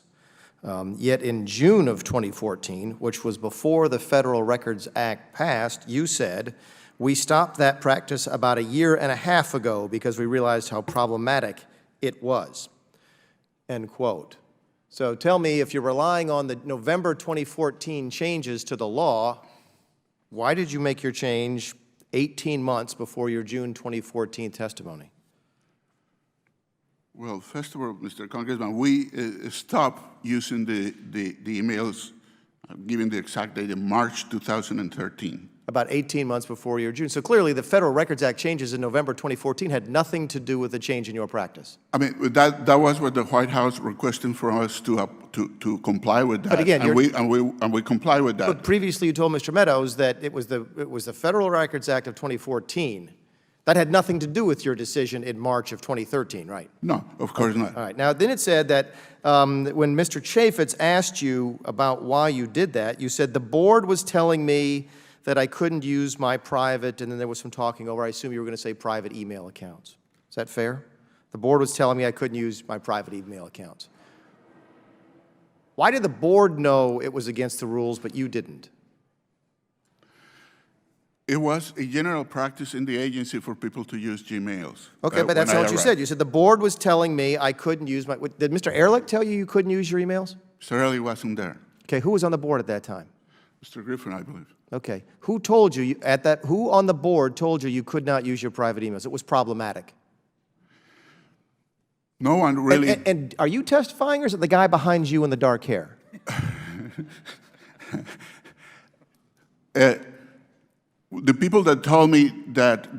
Yet in June of 2014, which was before the Federal Records Act passed, you said, "We stopped that practice about 1.5 years ago because we realized how problematic it was." End quote. So tell me, if you're relying on the November 2014 changes to the law, why did you make your change 18 months before your June 2014 testimony? Well, first of all, Mr. Congressman, we stopped using the emails, giving the exact date, in March 2013. About 18 months before your June. So clearly, the Federal Records Act changes in November 2014 had nothing to do with the change in your practice. I mean, that was what the White House requested from us to comply with that. But again, and we comply with that. But previously, you told Mr. Meadows that it was the Federal Records Act of 2014 that had nothing to do with your decision in March of 2013, right? No, of course not. All right. Now, then it said that when Mr. Chaffetz asked you about why you did that, you said the board was telling me that I couldn't use my private, and then there was some talking over, I assume you were going to say private email accounts. Is that fair? The board was telling me I couldn't use my private email accounts. Why did the board know it was against the rules, but you didn't? It was a general practice in the agency for people to use Gmails. Okay, but that's not what you said. You said the board was telling me I couldn't use my... Did Mr. Ehrlich tell you couldn't use your emails? Mr. Ehrlich wasn't there. Okay, who was on the board at that time? Mr. Griffin, I believe. Okay. Who told you who on the board told you could not use your private emails? It was problematic. No one really... And are you testifying, or is it the guy behind you in the dark hair? The people that told me that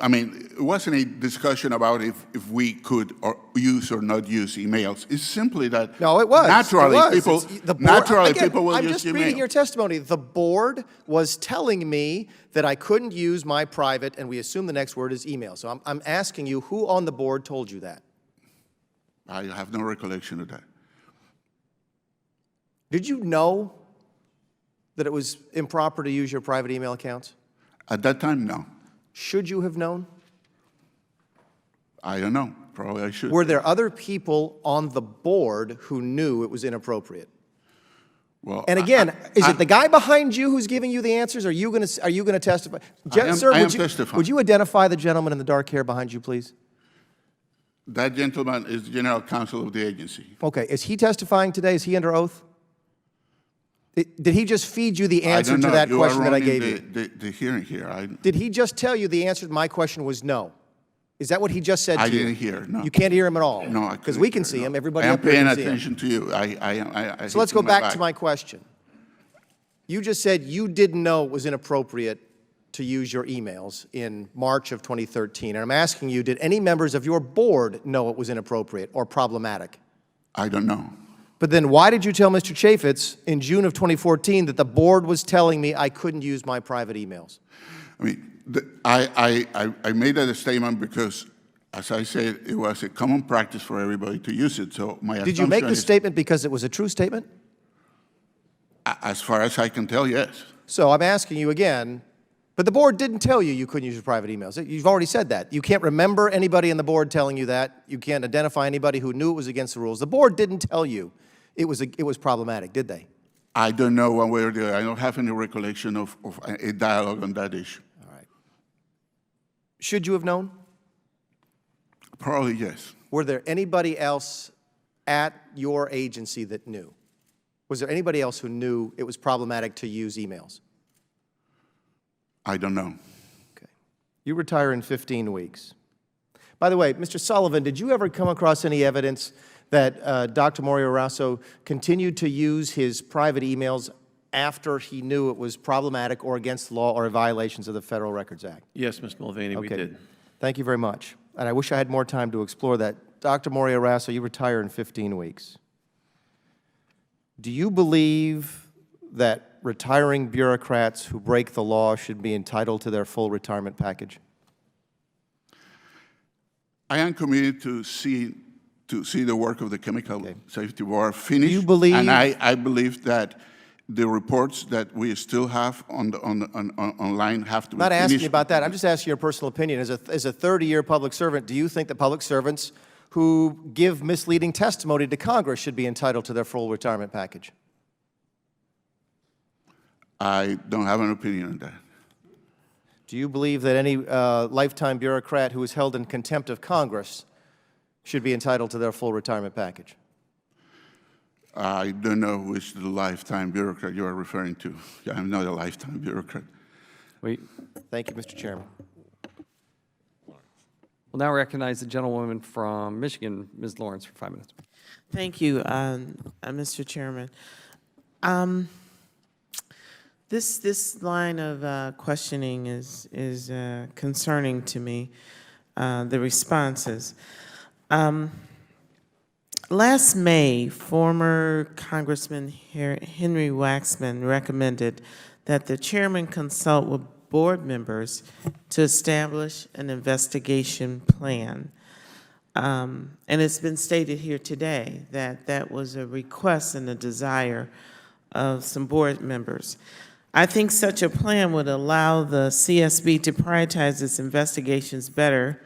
I mean, it wasn't a discussion about if we could use or not use emails. It's simply that no, it was. Naturally, people will use I'm just email. reading your testimony. The board was telling me that I couldn't use my private, and we assume the next word is email. So I'm asking you, who on the board told you that? I have no recollection of that. Did you know that it was improper to use your private email accounts? At that time, no. Should you have known? I don't know. Probably I should. Were there other people on the board who knew it was inappropriate? Well, and again, is it the guy behind you who's giving you the answers? Are you going to testify? Sir, I am testifying. Would you identify the gentleman in the dark hair behind you, please? That gentleman is the general counsel of the agency. Okay. Is he testifying today? Is he under oath? Did he just feed you the answer to that question that I gave you? The hearing here. Did he just tell you the answer to my question was no? Is that what he just said to you? I didn't hear, no. You can't hear him at all? No, because we can see him. Everybody I am up here paying can see him. attention to you. So let's go back to my question. You just said you didn't know it was inappropriate to use your emails in March of 2013. And I'm asking you, did any members of your board know it was inappropriate or problematic? I don't know. But then why did you tell Mr. Chaffetz in June of 2014 that the board was telling me I couldn't use my private emails? I mean, I made that statement because, as I said, it was a common practice for everybody to use it. So my Did you make the statement because it was a true statement? As far as I can tell, yes. So I'm asking you again, but the board didn't tell you couldn't use your private emails. You've already said that. You can't remember anybody in the board telling you that. You can't identify anybody who knew it was against the rules. The board didn't tell you it was problematic, did they? I don't know one way or the other. I don't have any recollection of a dialogue on that issue. All right. Should you have known? Probably yes. Were there anybody else at your agency that knew? Was there anybody else who knew it was problematic to use emails? I don't know. Okay. You retire in 15 weeks. By the way, Mr. Sullivan, did you ever come across any evidence that Dr. Morier-Raso continued to use his private emails after he knew it was problematic or against the law or violations of the Federal Records Act? Yes, Mr. Mulvaney, we did. Thank you very much. And I wish I had more time to explore that. Dr. Morier-Raso, you retire in 15 weeks. Do you believe that retiring bureaucrats who break the law should be entitled to their full retirement package? I am committed to see the work of the Chemical Safety Board finished. Do you believe? And I believe that the reports that we still have online have to be finished. I'm not asking you about that. I'm just asking your personal opinion. As a 30-year public servant, do you think that public servants who give misleading testimony to Congress should be entitled to their full retirement package? I don't have an opinion on that. Do you believe that any lifetime bureaucrat who is held in contempt of Congress should be entitled to their full retirement package? I don't know which the lifetime bureaucrat you are referring to. I'm not a lifetime bureaucrat. Thank you, Mr. Chairman. We'll now recognize the gentlewoman from Michigan, Ms. Lawrence, for 5 minutes. Thank you, Mr. Chairman. This line of questioning is concerning to me, the responses. Last May, former Congressman Henry Waxman recommended that the chairman consult with board members to establish an investigation plan. And it's been stated here today that that was a request and a desire of some board members. I think such a plan would allow the CSB to prioritize its investigations better,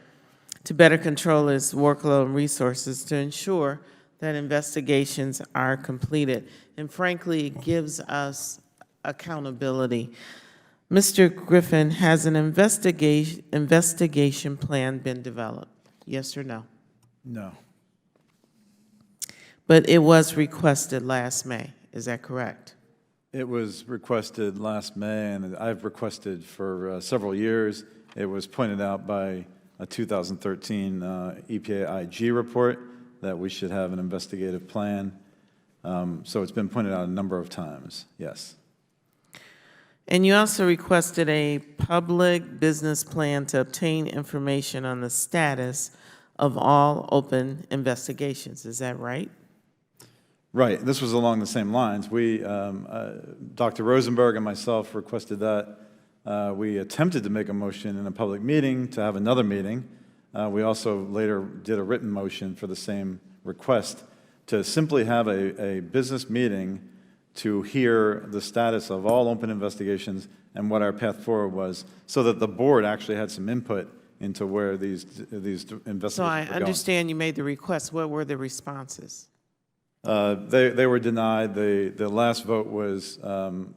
to better control its workload and resources, to ensure that investigations are completed. And frankly, it gives us accountability. Mr. Griffin, has an investigation plan been developed? Yes or no? No. But it was requested last May, is that correct? It was requested last May, and I've requested for several years. It was pointed out by a 2013 EPA IG report that we should have an investigative plan. So it's been pointed out a number of times, yes. And you also requested a public business plan to obtain information on the status of all open investigations. Is that right? Right. This was along the same lines. We, Dr. Rosenberg and myself requested that. We attempted to make a motion in a public meeting to have another meeting. We also later did a written motion for the same request to simply have a business meeting to hear the status of all open investigations and what our path forward was, so that the board actually had some input into where these investigations So I were going. understand you made the request. What were the responses? They were denied. The last vote was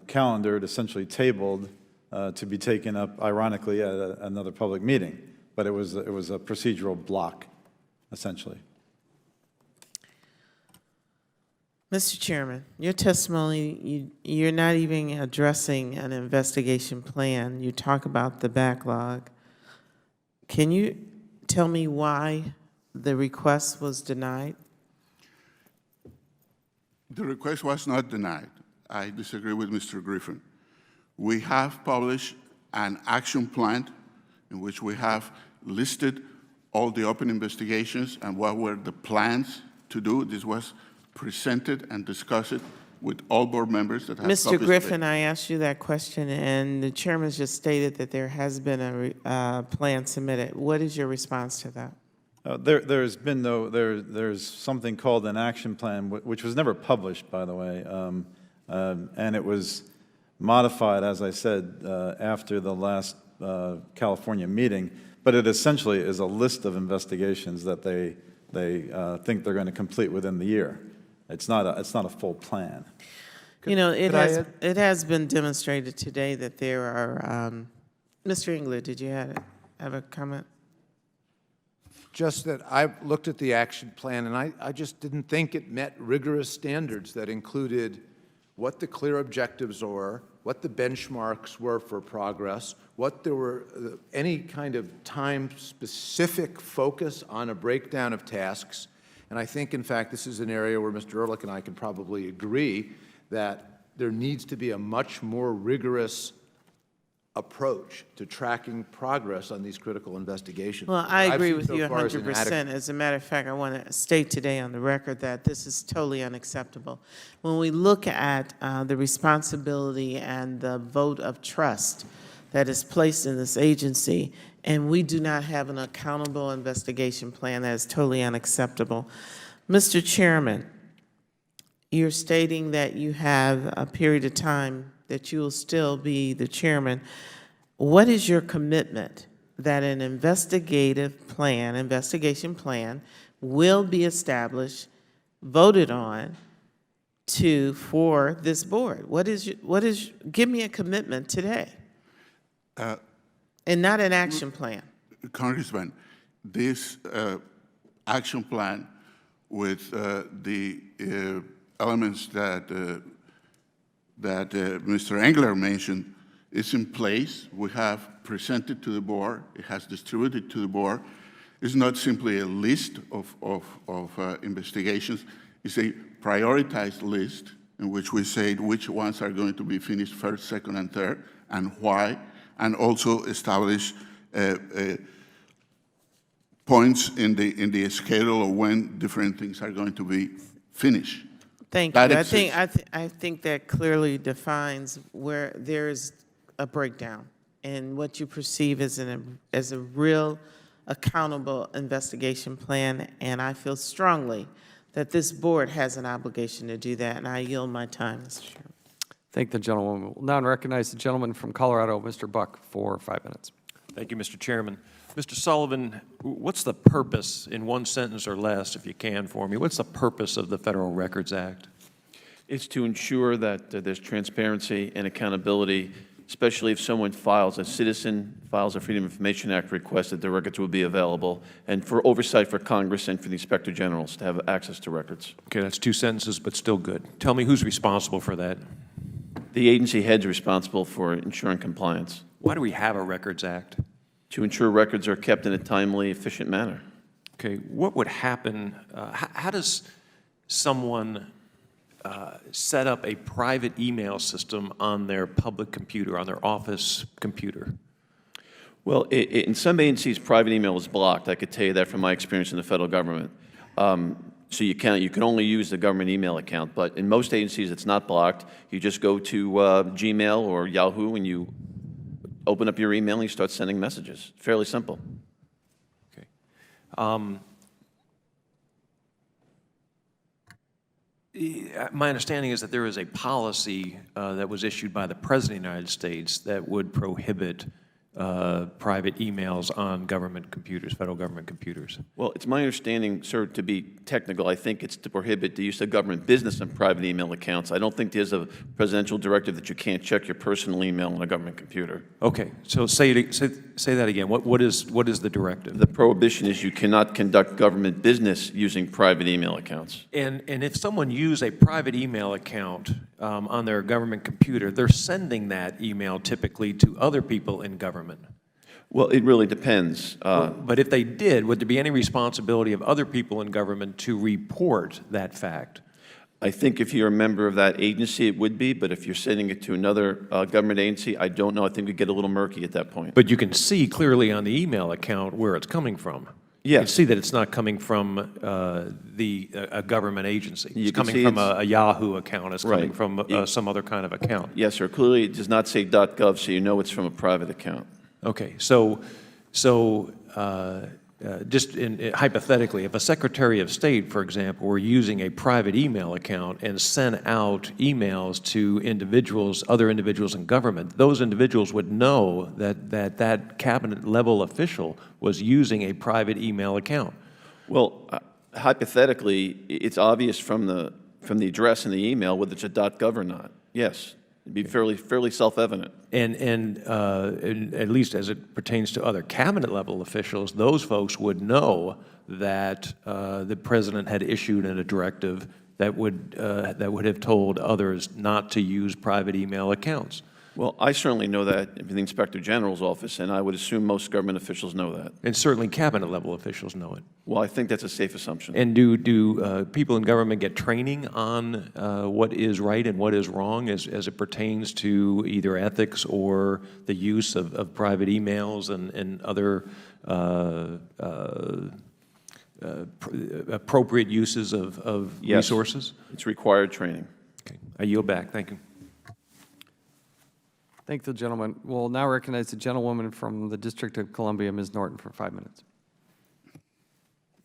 calendared, essentially tabled, to be taken up, ironically, at another public meeting. But it was a procedural block, essentially. Mr. Chairman, your testimony, you're not even addressing an investigation plan. You talk about the backlog. Can you tell me why the request was denied? The request was not denied. I disagree with Mr. Griffin. We have published an action plan in which we have listed all the open investigations and what were the plans to do. This was presented and discussed with all board members that have copies Mr. of it. Griffin, I asked you that question, and the chairman just stated that there has been a plan submitted. What is your response to that? There's been no, there's something called an action plan, which was never published, by the way, and it was modified, as I said, after the last California meeting, but it essentially is a list of investigations that they think they're going to complete within the year. It's not a full plan. You know, it has been demonstrated today that there are, Mr. Engler, did you have a comment? Just that I looked at the action plan, and I just didn't think it met rigorous standards that included what the clear objectives are, what the benchmarks were for progress, what there were any kind of time-specific focus on a breakdown of tasks. And I think, in fact, this is an area where Mr. Ehrlich and I can probably agree that there needs to be a much more rigorous approach to tracking progress on these critical investigations. Well, I I've agree seen with so you far is 100%. inadequate. As a matter of fact, I want to state today on the record that this is totally unacceptable. When we look at the responsibility and the vote of trust that is placed in this agency, and we do not have an accountable investigation plan, that is totally unacceptable. Mr. Chairman, you're stating that you have a period of time that you will still be the chairman. What is your commitment that an investigation plan will be established, voted on for this board? Give me a commitment today. And not an action plan. Congressman, this action plan with the elements that Mr. Engler mentioned is in place. We have presented to the board. It has distributed to the board. It's not simply a list of investigations. It's a prioritized list in which we say which ones are going to be finished first, second, and third, and why, and also establish points in the schedule of when different things are going to be finished. Thank you. I think that clearly defines where there's a breakdown in what you perceive as a real accountable investigation plan, and I feel strongly that this board has an obligation to do that, and I yield my time, Mr. Chairman. Thank the gentlewoman. We'll now recognize the gentleman from Colorado, Mr. Buck, for 5 minutes. Thank you, Mr. Chairman. Mr. Sullivan, what's the purpose, in one sentence or less, if you can for me, what's the purpose of the Federal Records Act? It's to ensure that there's transparency and accountability, especially if someone files, a citizen files a Freedom of Information Act request, that the records will be available, and for oversight for Congress and for the Inspector Generals to have access to records. Okay, that's 2 sentences, but still good. Tell me who's responsible for that. The agency head's responsible for ensuring compliance. Why do we have a Records Act? To ensure records are kept in a timely, efficient manner. Okay, what would happen, how does someone set up a private email system on their public computer, on their office computer? Well, in some agencies, private email is blocked. I could tell you that from my experience in the federal government. So you can only use the government email account, but in most agencies, it's not blocked. You just go to Gmail or Yahoo and you open up your email and you start sending messages. Fairly simple. Okay. My understanding is that there is a policy that was issued by the President of the United States that would prohibit private emails on government computers, federal government computers. Well, it's my understanding, sir, to be technical, I think it's to prohibit the use of government business and private email accounts. I don't think there's a presidential directive that you can't check your personal email on a government computer. Okay, so say that again. What is the directive? The prohibition is you cannot conduct government business using private email accounts. And if someone used a private email account on their government computer, they're sending that email typically to other people in government. Well, it really depends. But if they did, would there be any responsibility of other people in government to report that fact? I think if you're a member of that agency, it would be, but if you're sending it to another government agency, I don't know. I think we get a little murky at that point. But you can see clearly on the email account where it's coming from. Yes. You can see that it's not coming from a government agency. It's coming from a Yahoo account. It's coming from some other kind of account. Yes, sir. Clearly, it does not say .gov, so you know it's from a private account. Okay, so just hypothetically, if a Secretary of State, for example, were using a private email account and sent out emails to individuals, other individuals in government, those individuals would know that cabinet-level official was using a private email account. Well, hypothetically, it's obvious from the address in the email whether it's a .gov or not. Yes. It'd be fairly self-evident. And at least as it pertains to other cabinet-level officials, those folks would know that the president had issued a directive that would have told others not to use private email accounts. Well, I certainly know that in the Inspector General's office, and I would assume most government officials know that. And certainly cabinet-level officials know it. Well, I think that's a safe assumption. And do people in government get training on what is right and what is wrong as it pertains to either ethics or the use of private emails and other appropriate uses of resources? Yes, it's required training. Okay, I yield back. Thank you. Thank the gentleman. We'll now recognize the gentlewoman from the District of Columbia, Ms. Norton, for 5 minutes.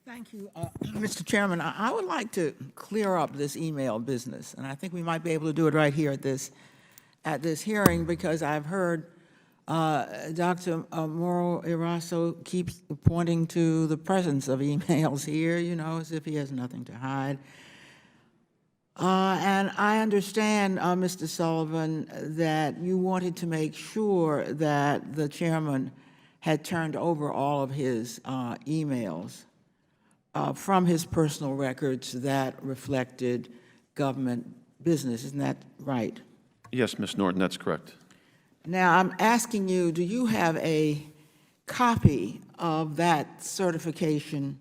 Thank you, Mr. Chairman. I would like to clear up this email business, and I think we might be able to do it right here at this hearing, because I've heard Dr. Morier-Raso keeps pointing to the presence of emails here, you know, as if he has nothing to hide. And I understand, Mr. Sullivan, that you wanted to make sure that the chairman had turned over all of his emails from his personal records that reflected government business. Isn't that right? Yes, Ms. Norton, that's correct. Now, I'm asking you, do you have a copy of that certification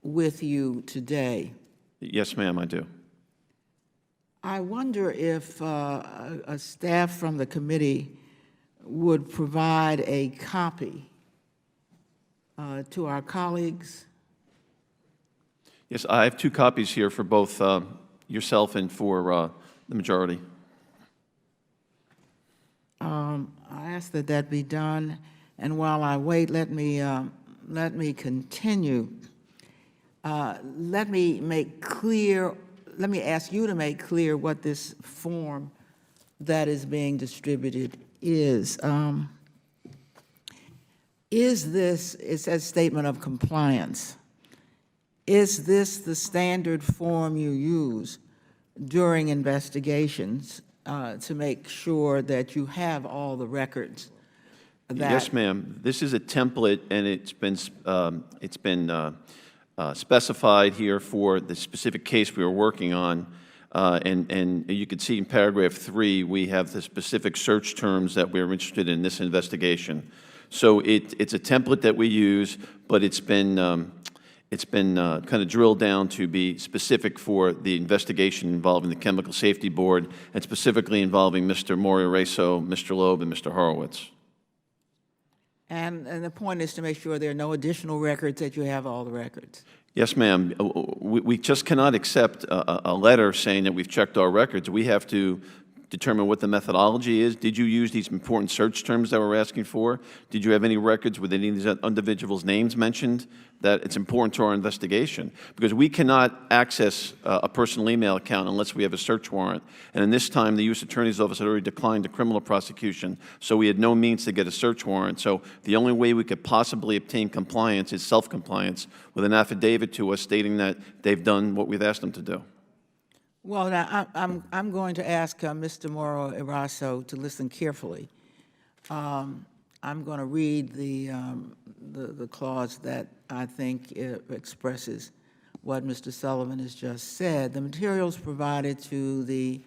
with you today? Yes, ma'am, I do. I wonder if a staff from the committee would provide a copy to our colleagues. Yes, I have 2 copies here for both yourself and for the majority. I ask that that be done, and while I wait, let me continue. Let me ask you to make clear what this form that is being distributed is. Is this, it says statement of compliance, is this the standard form you use during investigations to make sure that you have all the records? Yes, ma'am. This is a template, and it's been specified here for the specific case we were working on. And you can see in paragraph 3, we have the specific search terms that we're interested in this investigation. So it's a template that we use, but it's been kind of drilled down to be specific for the investigation involving the Chemical Safety Board, and specifically involving Mr. Morier-Raso, Mr. Loeb, and Mr. Horowitz. And the point is to make sure there are no additional records, that you have all the records. Yes, ma'am. We just cannot accept a letter saying that we've checked our records. We have to determine what the methodology is. Did you use these important search terms that we're asking for? Did you have any records with any of these individuals' names mentioned? That it's important to our investigation, because we cannot access a personal email account unless we have a search warrant. And in this time, the U.S. Attorney's Office had already declined a criminal prosecution, so we had no means to get a search warrant. So the only way we could possibly obtain compliance is self-compliance with an affidavit to us stating that they've done what we've asked them to do. Well, now, I'm going to ask Mr. Morier-Raso to listen carefully. I'm going to read the clause that I think expresses what Mr. Sullivan has just said. The materials provided to the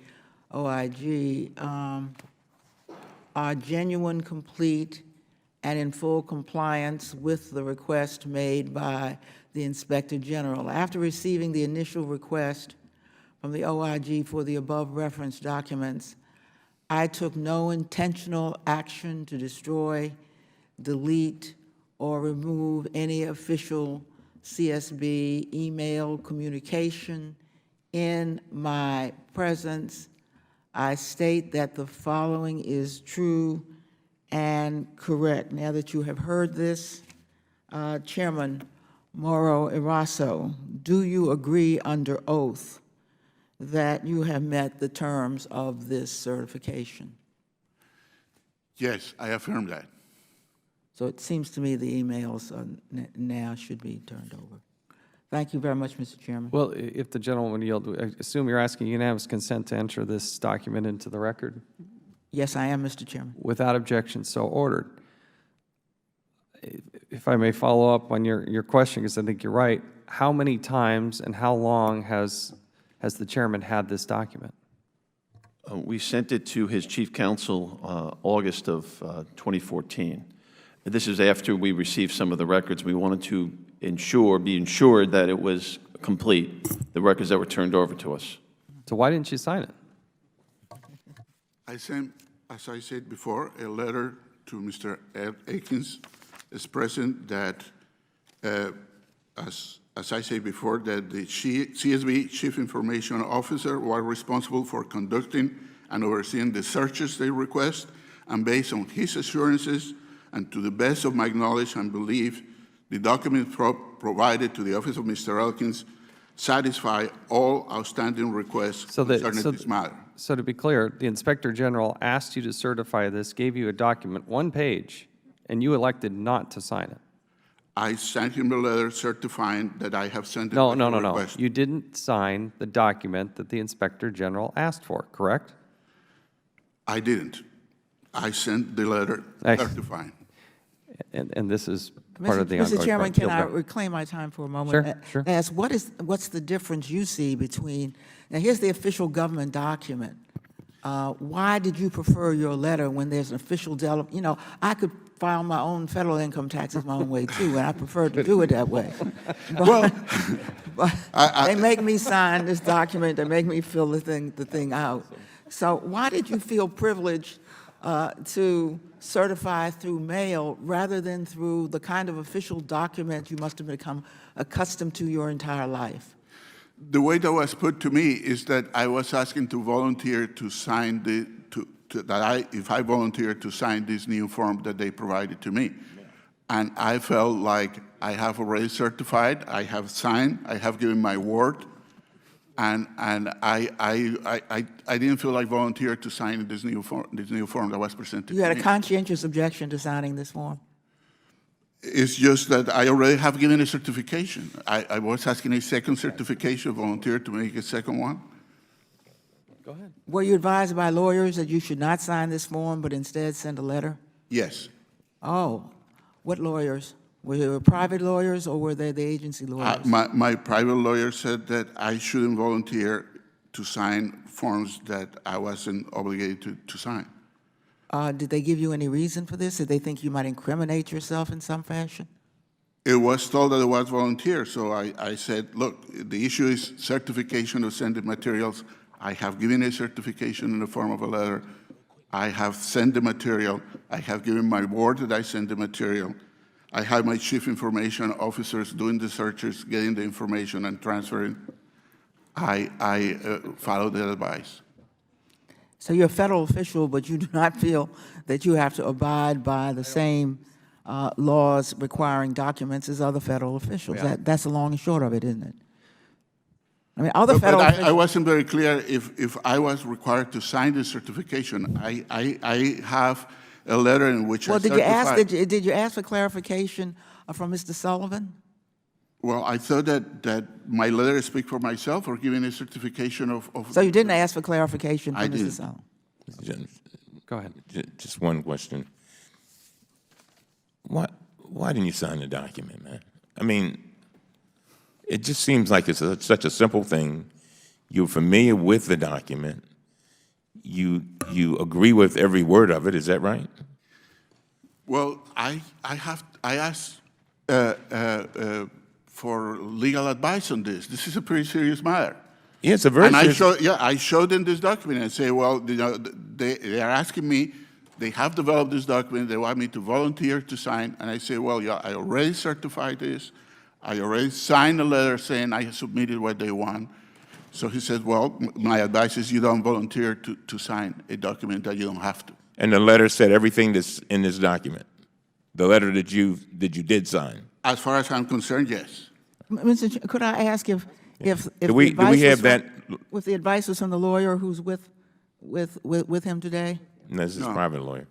OIG are genuine, complete, and in full compliance with the request made by the Inspector General. After receiving the initial request from the OIG for the above referenced documents, I took no intentional action to destroy, delete, or remove any official CSB email communication in my presence. I state that the following is true and correct. Now that you have heard this, Chairman Morier-Raso, do you agree under oath that you have met the terms of this certification? Yes, I affirm that. So it seems to me the emails now should be turned over. Thank you very much, Mr. Chairman. Well, if the gentleman would yield, I assume you're asking unanimous consent to enter this document into the record? Yes, I am, Mr. Chairman. Without objection, so ordered. If I may follow up on your question, because I think you're right, how many times and how long has the chairman had this document? We sent it to his chief counsel August of 2014. This is after we received some of the records. We wanted to be ensured that it was complete, the records that were turned over to us. So why didn't you sign it? I sent, as I said before, a letter to Mr. Ed Akins expressing that, as I said before, that the CSB Chief Information Officer was responsible for conducting and overseeing the searches they request, and based on his assurances, and to the best of my knowledge and belief, the documents provided to the Office of Mr. Elkins satisfy all outstanding requests concerning this matter. So to be clear, the Inspector General asked you to certify this, gave you a document, 1 page, and you elected not to sign it. I sent him a letter certifying that I have sent it. No. You didn't sign the document that the Inspector General asked for, correct? I didn't. I sent the letter certifying. And this is part of the ongoing. Mr. Chairman, field can I rep. reclaim my time for a moment? Sure, sure. Ask, what's the difference you see between, now here's the official government document. Why did you prefer your letter when there's an official, you know, I could file my own federal income taxes my own way too, and I prefer to do it that way. But, but they make me sign this document, they make me fill the thing out. So why did you feel privileged to certify through mail rather than through the kind of official document you must have become accustomed to your entire life? The way that was put to me is that I was asking to volunteer to sign if I volunteered to sign this new form that they provided to me. And I felt like I have already certified, I have signed, I have given my word, and I didn't feel like volunteer to sign this new form that was presented to me. You had a conscientious objection to signing this form? It's just that I already have given a certification. I was asking a second certification, volunteered to make a second one. Go ahead. Were you advised by lawyers that you should not sign this form, but instead send a letter? Yes. Oh, what lawyers? Were they private lawyers or were they the agency lawyers? My private lawyer said that I shouldn't volunteer to sign forms that I wasn't obligated to sign. Did they give you any reason for this? Did they think you might incriminate yourself in some fashion? It was told that it was volunteer, so I said, look, the issue is certification of sending materials. I have given a certification in the form of a letter. I have sent the material. I have given my word that I send the material. I have my chief information officers doing the searches, getting the information and transferring. I follow their advice. So you're a federal official, but you do not feel that you have to abide by the same laws requiring documents as other federal officials. Yeah. That's the long and short of it, isn't it? I mean, other federal officials... I wasn't very clear if I was required to sign this certification. I have a letter in which I certified... Did you ask for clarification from Mr. Sullivan? Well, I thought that my letter speaks for myself or giving a certification of... So you didn't ask for clarification from I Mr. did. Sullivan? Go ahead. Just one question. Why didn't you sign the document, man? I mean, it just seems like it's such a simple thing. You're familiar with the document. You agree with every word of it. Is that right? Well, I asked for legal advice on this. This is a pretty serious matter. Yeah, it's a very serious... I showed them this document and say, well, you know, they are asking me, they have developed this document, they want me to volunteer to sign, and I say, well, yeah, I already certified this, I already signed a letter saying I submitted what they want. So he said, well, my advice is you don't volunteer to sign a document that you don't have to. And the letter said everything that's in this document? The letter that you did sign? As far as I'm concerned, yes. Mr. Could I ask if do we have that? With the advice was from the lawyer who's with him today? No, this is a private lawyer.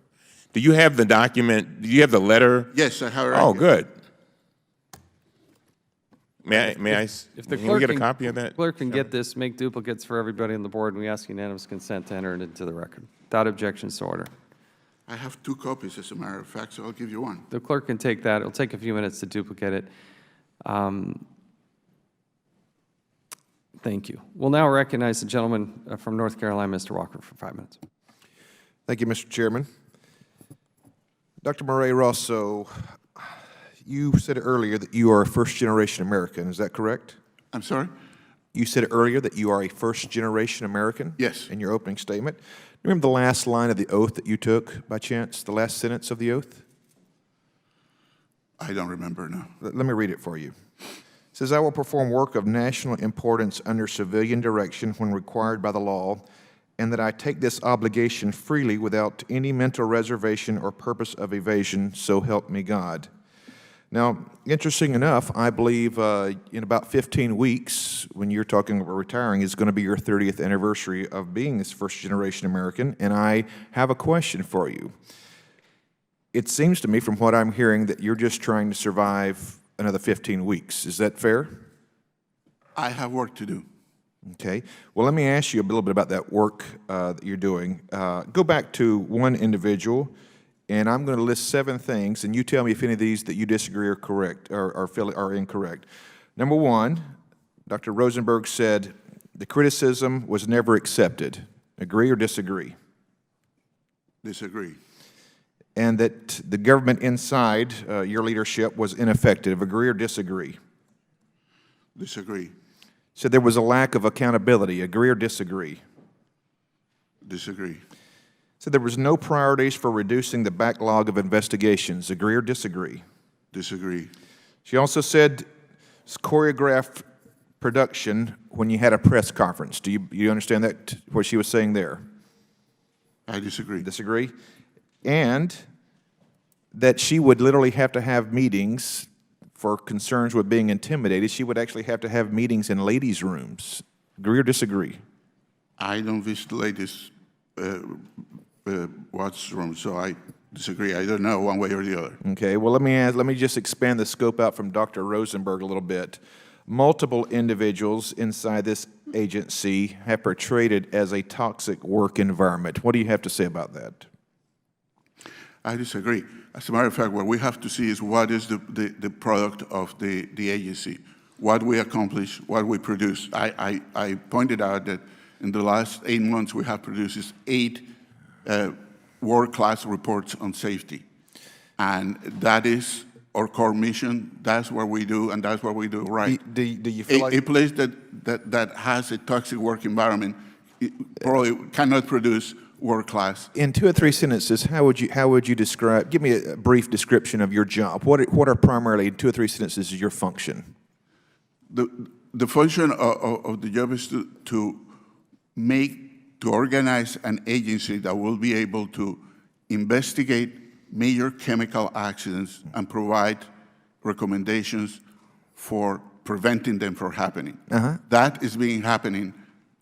Do you have the document? Do you have the letter? Yes, I have it. Oh, good. May I? If the can we clerk get a copy of that? Clerk can get this, make duplicates for everybody on the board, and we ask unanimous consent to enter it into the record. Without objections to order. I have 2 copies, as a matter of fact, so I'll give you one. The clerk can take that. It'll take a few minutes to duplicate it. Thank you. We'll now recognize the gentleman from North Carolina, Mr. Walker, for 5 minutes. Thank you, Mr. Chairman. Dr. Morier-Raso, you said earlier that you are a first-generation American. Is that correct? I'm sorry? You said earlier that you are a first-generation American? Yes. In your opening statement. Remember the last line of the oath that you took, by chance? The last sentence of the oath? I don't remember, no. Let me read it for you. It says, I will perform work of national importance under civilian direction when required by the law, and that I take this obligation freely without any mental reservation or purpose of evasion, so help me God. Now, interesting enough, I believe in about 15 weeks, when you're talking about retiring, is going to be your 30th anniversary of being this first-generation American, and I have a question for you. It seems to me, from what I'm hearing, that you're just trying to survive another 15 weeks. Is that fair? I have work to do. Okay. Well, let me ask you a little bit about that work that you're doing. Go back to one individual and I'm going to list 7 things, and you tell me if any of these that you disagree are correct or feel are incorrect. Number 1, Dr. Rosenberg said the criticism was never accepted. Agree or disagree? Disagree. And that the government inside your leadership was ineffective. Agree or disagree? Disagree. So there was a lack of accountability. Agree or disagree? Disagree. So there was no priorities for reducing the backlog of investigations. Agree or disagree? Disagree. She also said it's choreographed production when you had a press conference. Do you understand that, what she was saying there? I disagree. Disagree? And that she would literally have to have meetings for concerns with being intimidated. She would actually have to have meetings in ladies' rooms. Agree or disagree? I don't visit ladies' watch room, so I disagree. I don't know one way or the other. Okay, well, let me just expand the scope out from Dr. Rosenberg a little bit. Multiple individuals inside this agency have portrayed it as a toxic work environment. What do you have to say about that? I disagree. As a matter of fact, what we have to see is what is the product of the agency, what we accomplish, what we produce. I pointed out that in the last 8 months, we have produced 8 world-class reports on safety. And that is our core mission. That's what we do, and that's what we do right. Do you feel like a place that has a toxic work environment probably cannot produce world-class. In 2 or 3 sentences, how would you describe? Give me a brief description of your job. What are primarily, in 2 or 3 sentences, your function? The function of the job is to organize an agency that will be able to investigate major chemical accidents and provide recommendations for preventing them from happening. That is happening,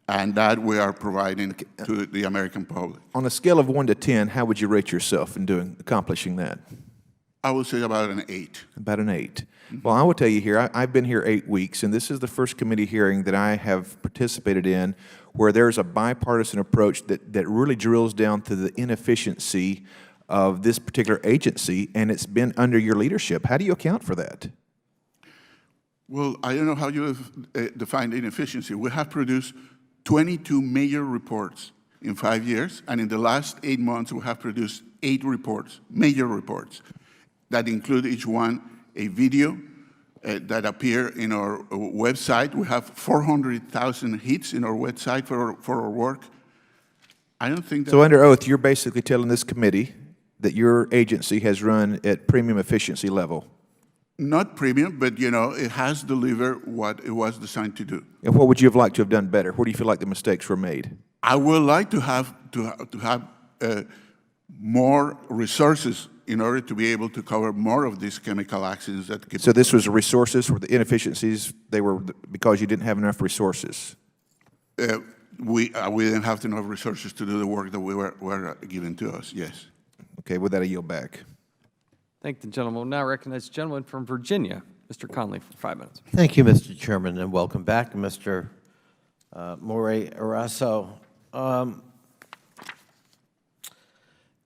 and that we are providing to the American public. On a scale of 1 to 10, how would you rate yourself in accomplishing that? I would say about an 8. About an 8. Well, I will tell you here, I've been here 8 weeks, and this is the first committee hearing that I have participated in where there's a bipartisan approach that really drills down to the inefficiency of this particular agency, and it's been under your leadership. How do you account for that? Well, I don't know how you define inefficiency. We have produced 22 major reports in 5 years, and in the last 8 months, we have produced 8 reports, major reports, that include each one a video that appear in our website. We have 400,000 hits in our website for our work. I don't think that... So under oath, you're basically telling this committee that your agency has run at premium efficiency level. Not premium, but, you know, it has delivered what it was designed to do. And what would you have liked to have done better? Where do you feel like the mistakes were made? I would like to have more resources in order to be able to cover more of these chemical accidents that could... So this was resources, were the inefficiencies, they were because you didn't have enough resources? We didn't have enough resources to do the work that were given to us, yes. Okay, with that I yield back. Thank the gentleman. We'll now recognize the gentleman from Virginia, Mr. Conley, for 5 minutes. Thank you, Mr. Chairman, and welcome back, Mr. Morier-Raso.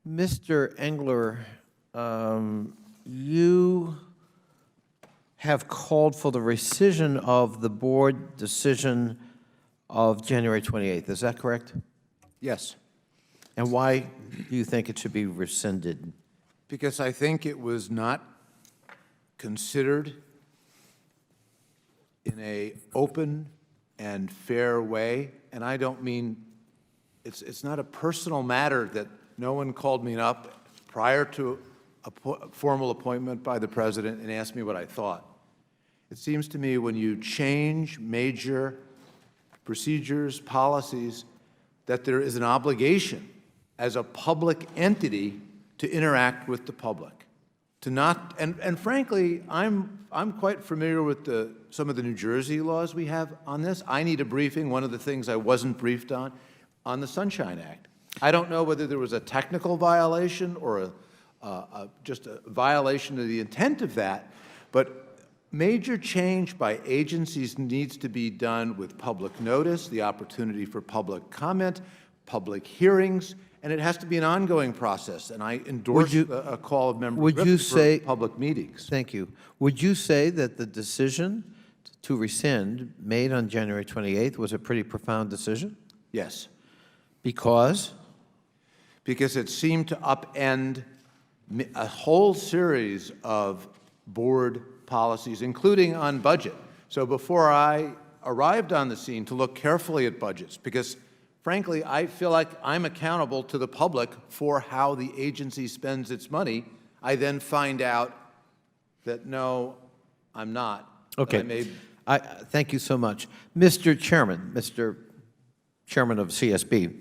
Mr. Engler, you have called for the rescission of the board decision of January 28th. Is that correct? Yes. And why do you think it should be rescinded? Because I think it was not considered in an open and fair way. And I don't mean, it's not a personal matter that no one called me up prior to a formal appointment by the President and asked me what I thought. It seems to me when you change major procedures, policies, that there is an obligation as a public entity to interact with the public, to not, and frankly, I'm quite familiar with some of the New Jersey laws we have on this. I need a briefing. One of the things I wasn't briefed on the Sunshine Act. I don't know whether there was a technical violation or just a violation of the intent of that, but major change by agencies needs to be done with public notice, the opportunity for public comment, public hearings, and it has to be an ongoing process, and I endorse a call of Member would Griffin you say- for public meetings. Thank you. Would you say that the decision to rescind made on January 28th was a pretty profound decision? Yes. Because? Because it seemed to upend a whole series of board policies, including on budget. So before I arrived on the scene to look carefully at budgets, because frankly, I feel like I'm accountable to the public for how the agency spends its money, I then find out that no, I'm not. Okay. Thank you so much. Mr. Chairman of CSB,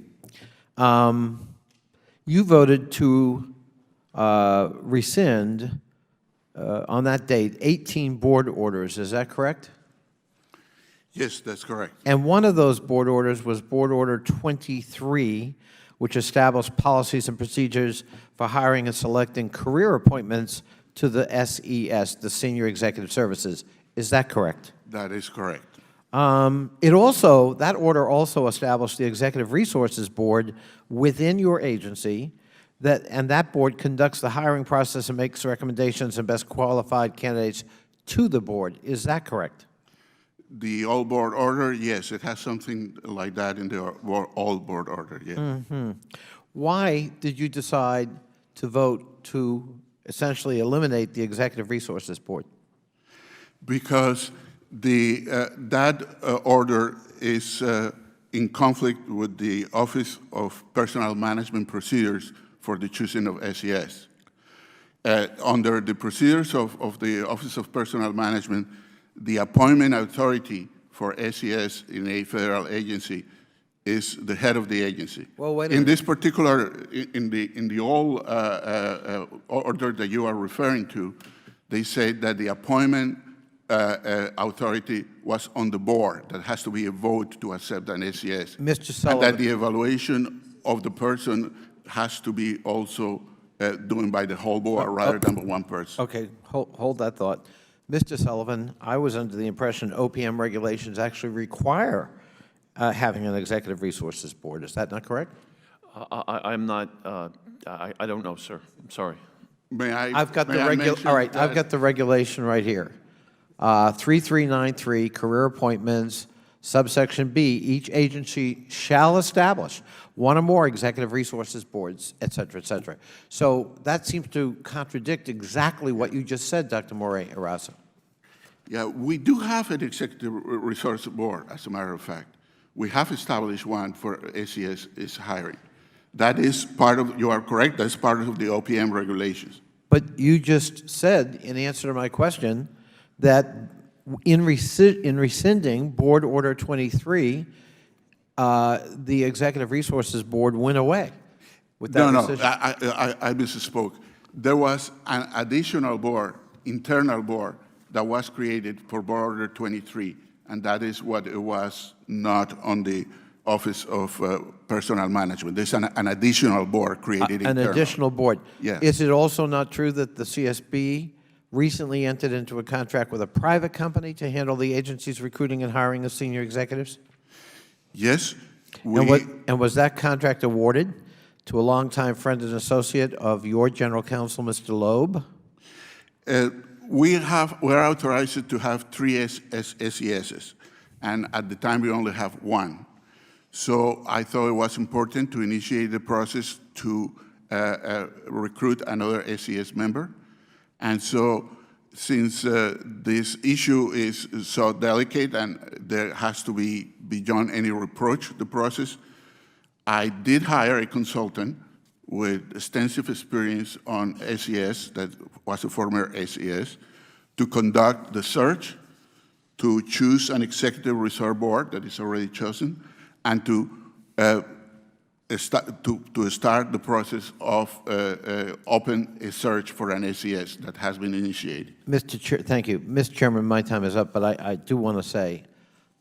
you voted to rescind on that date 18 board orders. Is that correct? Yes, that's correct. And one of those board orders was Board Order 23, which established policies and procedures for hiring and selecting career appointments to the SES, the Senior Executive Services. Is that correct? That is correct. That order also established the Executive Resources Board within your agency, and that board conducts the hiring process and makes recommendations and best qualified candidates to the board. Is that correct? The all board order, yes, it has something like that in the all board order, yes. Mm-hmm. Why did you decide to vote to essentially eliminate the Executive Resources Board? Because that order is in conflict with the Office of Personnel Management Procedures for the choosing of SES. Under the procedures of the Office of Personnel Management, the appointment authority for SES in a federal agency is the head of the agency. Well, wait a in minute. this particular, in the all order that you are referring to, they say that the appointment authority was on the board. That has to be a vote to accept an SES. Mr. Sullivan. And that the evaluation of the person has to be also done by the whole board rather than by one person. Okay, hold that thought. Mr. Sullivan, I was under the impression OPM regulations actually require having an Executive Resources Board. Is that not correct? I'm not, I don't know, sir. I'm sorry. May I? I've got mention all right, that- I've got the regulation right here. 3393, career appointments, subsection B, each agency shall establish one or more executive resources boards, et cetera, et cetera. So that seems to contradict exactly what you just said, Dr. Morier-Raso. Yeah, we do have an executive resource board, as a matter of fact. We have established one for SES is hiring. That is part of, you are correct, that's part of the OPM regulations. But you just said, in answer to my question, that in rescinding Board Order 23, the Executive Resources Board went away with that decision. I misspoke. There was an additional board, internal board, that was created for Board Order 23, and that is what it was not on the Office of Personnel Management. There's an additional board created An internal. additional board. Yes. Is it also not true that the CSB recently entered into a contract with a private company to handle the agency's recruiting and hiring of senior executives? Yes. And was that contract awarded to a longtime friend and associate of your general counsel, Mr. Loeb? We're authorized to have 3 SESs, and at the time we only have 1. So I thought it was important to initiate the process to recruit another SES member. And so since this issue is so delicate and there has to be beyond any reproach, the process, I did hire a consultant with extensive experience on SES, that was a former SES, to conduct the search, to choose an executive reserve board that is already chosen, and to start the process of open a search for an SES that has been initiated. Mr. Chair, thank you. Mr. Chairman, my time is up, but I do want to say,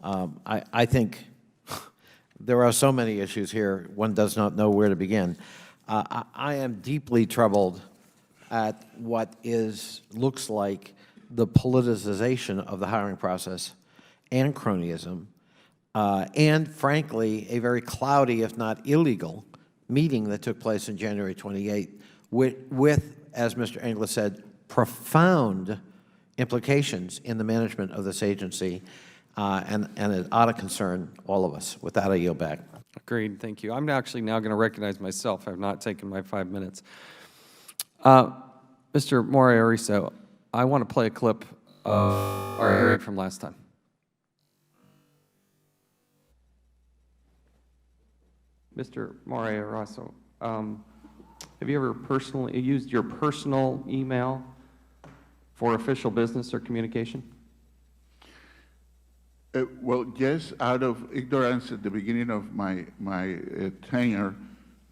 I think there are so many issues here, one does not know where to begin. I am deeply troubled at what looks like the politicization of the hiring process and cronyism, and frankly, a very cloudy, if not illegal, meeting that took place on January 28th with, as Mr. Engler said, profound implications in the management of this agency, and it ought to concern all of us. With that, I yield back. Agreed, thank you. I'm actually now going to recognize myself. I've not taken my 5 minutes. Mr. Morier-Raso, I want to play a clip of our hearing from last time. Mr. Morier-Raso, have you ever personally used your personal email for official business or communication? Well, yes, out of ignorance at the beginning of my tenure,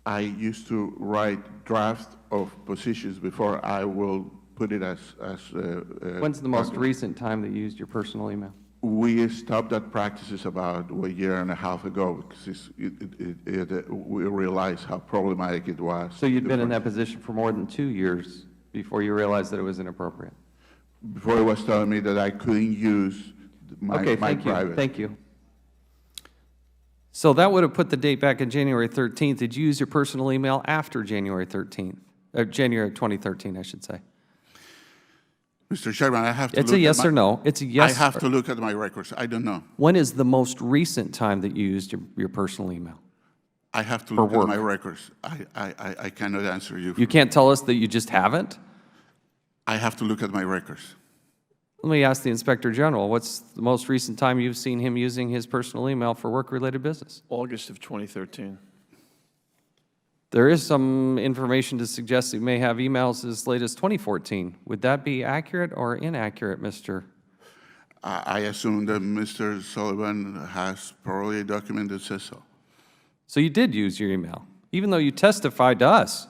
I used to write drafts of positions before I will put it as When's the most recent time that you used your personal email? We stopped that practices about a year and a half ago because we realized how problematic it was. So you'd been in that position for more than 2 years before you realized that it was inappropriate? Before it was telling me that I couldn't use my private. Thank you. So that would have put the date back in January 13th. Did you use your personal email after January 13th? January 2013, I should say. Mr. Chairman, I have to It's a yes or no. It's a yes. I have to look at my records. I don't know. When is the most recent time that you used your personal email? I have to look at my records. I cannot answer you. You can't tell us that you just haven't? I have to look at my records. Let me ask the Inspector General, what's the most recent time you've seen him using his personal email for work-related business? August of 2013. There is some information to suggest he may have emails as late as 2014. Would that be accurate or inaccurate, Mr.? I assume that Mr. Sullivan has probably a document that says so. So you did use your email, even though you testified to us.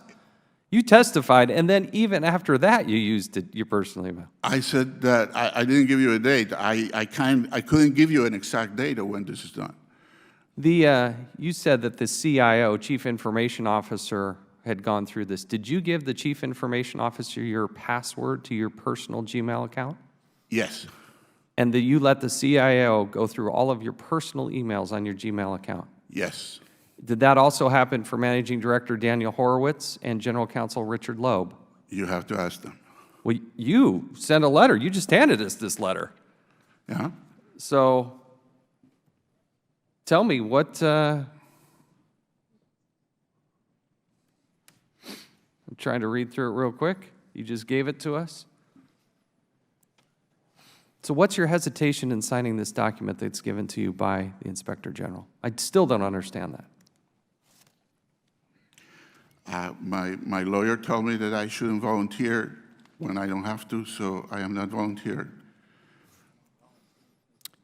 You testified, and then even after that, you used your personal email. I said that I didn't give you a date. I couldn't give you an exact date of when this is done. You said that the CIO, Chief Information Officer, had gone through this. Did you give the Chief Information Officer your password to your personal Gmail account? Yes. And that you let the CIO go through all of your personal emails on your Gmail account? Yes. Did that also happen for Managing Director Daniel Horowitz and General Counsel Richard Loeb? You have to ask them. Well, you sent a letter. You just handed us this letter. Yeah. So tell me what, I'm trying to read through it real quick. You just gave it to us. So what's your hesitation in signing this document that's given to you by the Inspector General? I still don't understand that. My lawyer told me that I shouldn't volunteer when I don't have to, so I am not volunteering.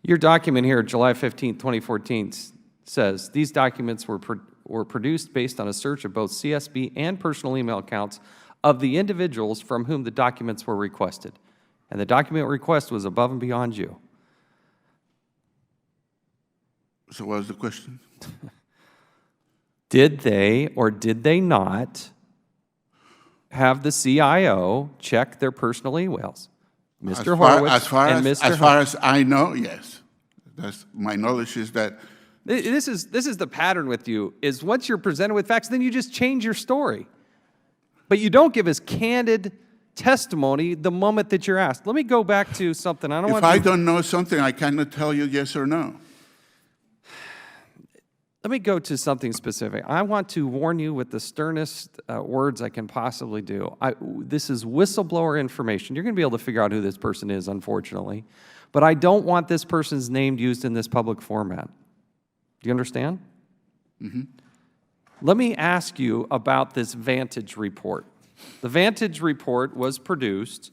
Your document here, July 15, 2014, says, these documents were produced based on a search of both CSB and personal email accounts of the individuals from whom the documents were requested. And the document request was above and beyond you. So what was the question? Did they or did they not have the CIO check their personal emails? Mr. Horowitz and Mr. As far as I know, yes. My knowledge is that. This is the pattern with you, is once you're presented with facts, then you just change your story. But you don't give us candid testimony the moment that you're asked. Let me go back to something. If I don't know something, I cannot tell you yes or no. Let me go to something specific. I want to warn you with the sternest words I can possibly do. This is whistleblower information. You're going to be able to figure out who this person is, unfortunately. But I don't want this person's name used in this public format. Do you understand? Mm-hmm. Let me ask you about this Vantage report. The Vantage report was produced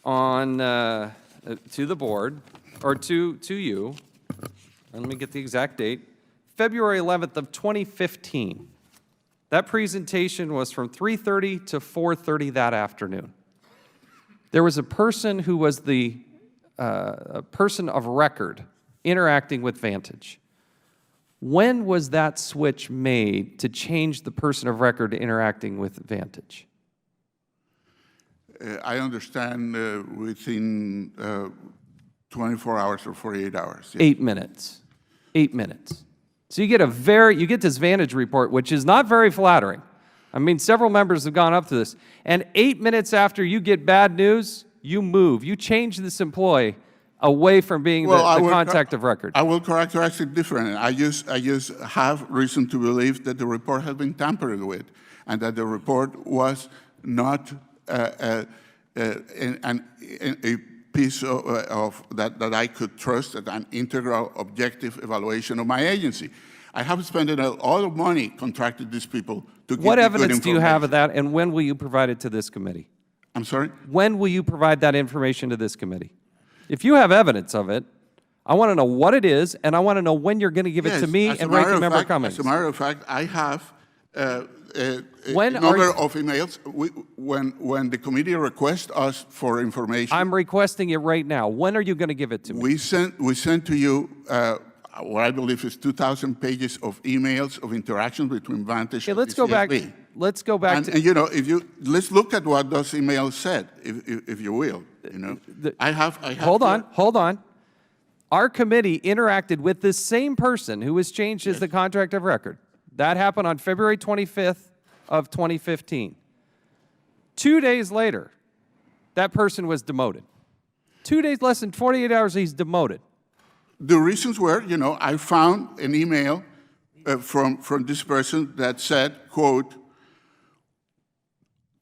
on to the board, or to you. Let me get the exact date. February 11th of 2015. That presentation was from 3:30 to 4:30 that afternoon. There was a person who was the person of record interacting with Vantage. When was that switch made to change the person of record interacting with Vantage? I understand within 24 hours or 48 hours. Yes. 8 minutes. 8 minutes. So you get this Vantage report, which is not very flattering. I mean, several members have gone up to this. And 8 minutes after you get bad news, you move. You change this employee away from being the contact of record. I will characterize it differently. I just have reason to believe that the report has been tampered with, and that the report was not a piece of that I could trust, as an integral, objective evaluation of my agency. I have spent a lot of money contracted these people to give What me evidence good do you have of that, and when will you provide it to this committee? I'm sorry? When will you provide that information to this committee? If you have evidence of it, I want to know what it is, and I want to know when you're going to give it to me and Ranking Member Cummings. As a matter of fact, I have a number of emails. When the committee requests us for information, I'm requesting it right now. When are you going to give it to me? we sent to you what I believe is 2,000 pages of emails of interactions between Vantage and let's the go back. CSB. Let's go back And you know, let's look at what those emails said, if you will. You know, I have. Hold on. Our committee interacted with this same person who was changed as the contract of record. That happened on February 25th of 2015. 2 days later, that person was demoted. 2 days, less than 48 hours, he's demoted. The reasons were, you know, I found an email from this person that said, quote,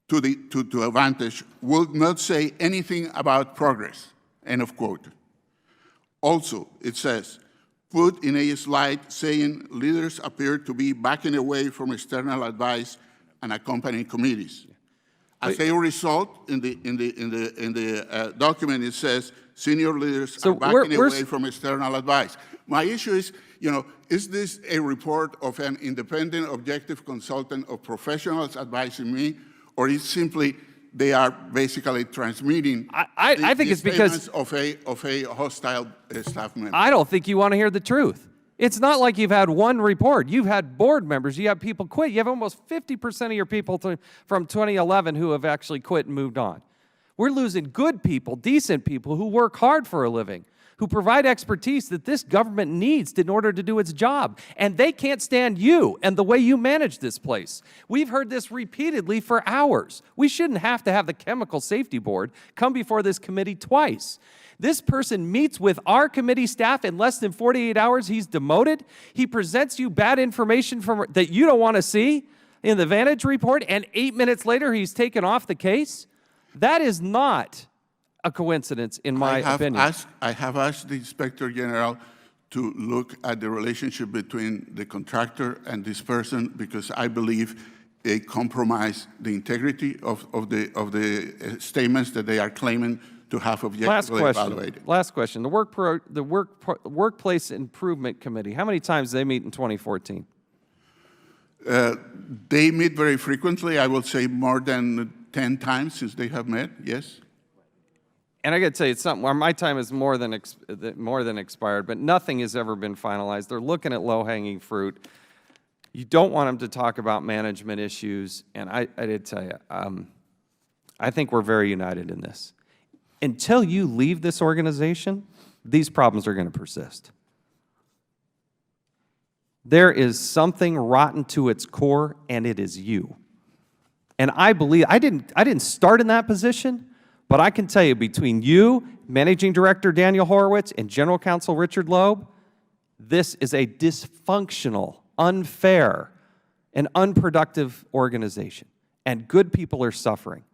to Advantage, will not say anything about progress, end of quote. Also, it says, put in a slide saying leaders appear to be backing away from external advice and accompanying committees. As a result, in the document, it says senior leaders are backing away from external advice. My issue is, you know, is this a report of an independent, objective consultant of professionals advising me, or is simply they are basically transmitting I think it's because of a hostile staff member? I don't think you want to hear the truth. It's not like you've had one report. You've had board members. You have people quit. You have almost 50% of your people from 2011 who have actually quit and moved on. We're losing good people, decent people who work hard for a living, who provide expertise that this government needs in order to do its job. And they can't stand you and the way you manage this place. We've heard this repeatedly for hours. We shouldn't have to have the Chemical Safety Board come before this committee twice. This person meets with our committee staff in less than 48 hours. He's demoted. He presents you bad information that you don't want to see in the Vantage report, and 8 minutes later, he's taken off the case. That is not a coincidence, in my opinion. I have asked the Inspector General to look at the relationship between the contractor and this person, because I believe they compromise the integrity of the statements that they are claiming to have objectively evaluated. Last question. The Workplace Improvement Committee, how many times did they meet in 2014? They meet very frequently. I will say more than 10 times since they have met, yes. And I got to tell you, it's something where my time is more than expired, but nothing has ever been finalized. They're looking at low-hanging fruit. You don't want them to talk about management issues, and I did tell you, I think we're very united in this. Until you leave this organization, these problems are going to persist. There is something rotten to its core, and it is you. And I believe, I didn't start in that position, but I can tell you, between you, Managing Director Daniel Horowitz, and General Counsel Richard Loeb, this is a dysfunctional, unfair, and unproductive organization. And good people are suffering.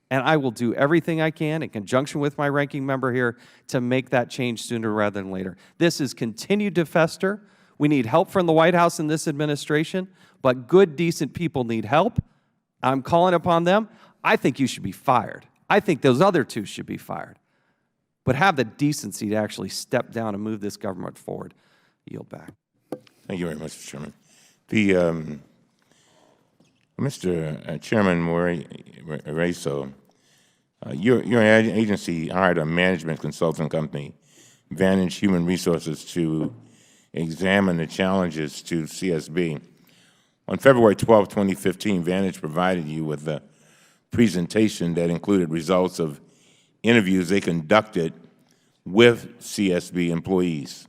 And I will do everything I can, in conjunction with my ranking member here, to make that change sooner rather than later. This has continued to fester. We need help from the White House and this administration, but good, decent people need help. I'm calling upon them. I think you should be fired. I think those other two should be fired. But have the decency to actually step down and move this government forward. Yield back. Thank you very much, Mr. Chairman. Mr. Chairman Morier-Raso, your agency hired a management consulting company, Vantage Human Resources, to examine the challenges to CSB. On February 12, 2015, Vantage provided you with a presentation that included results of interviews they conducted with CSB employees.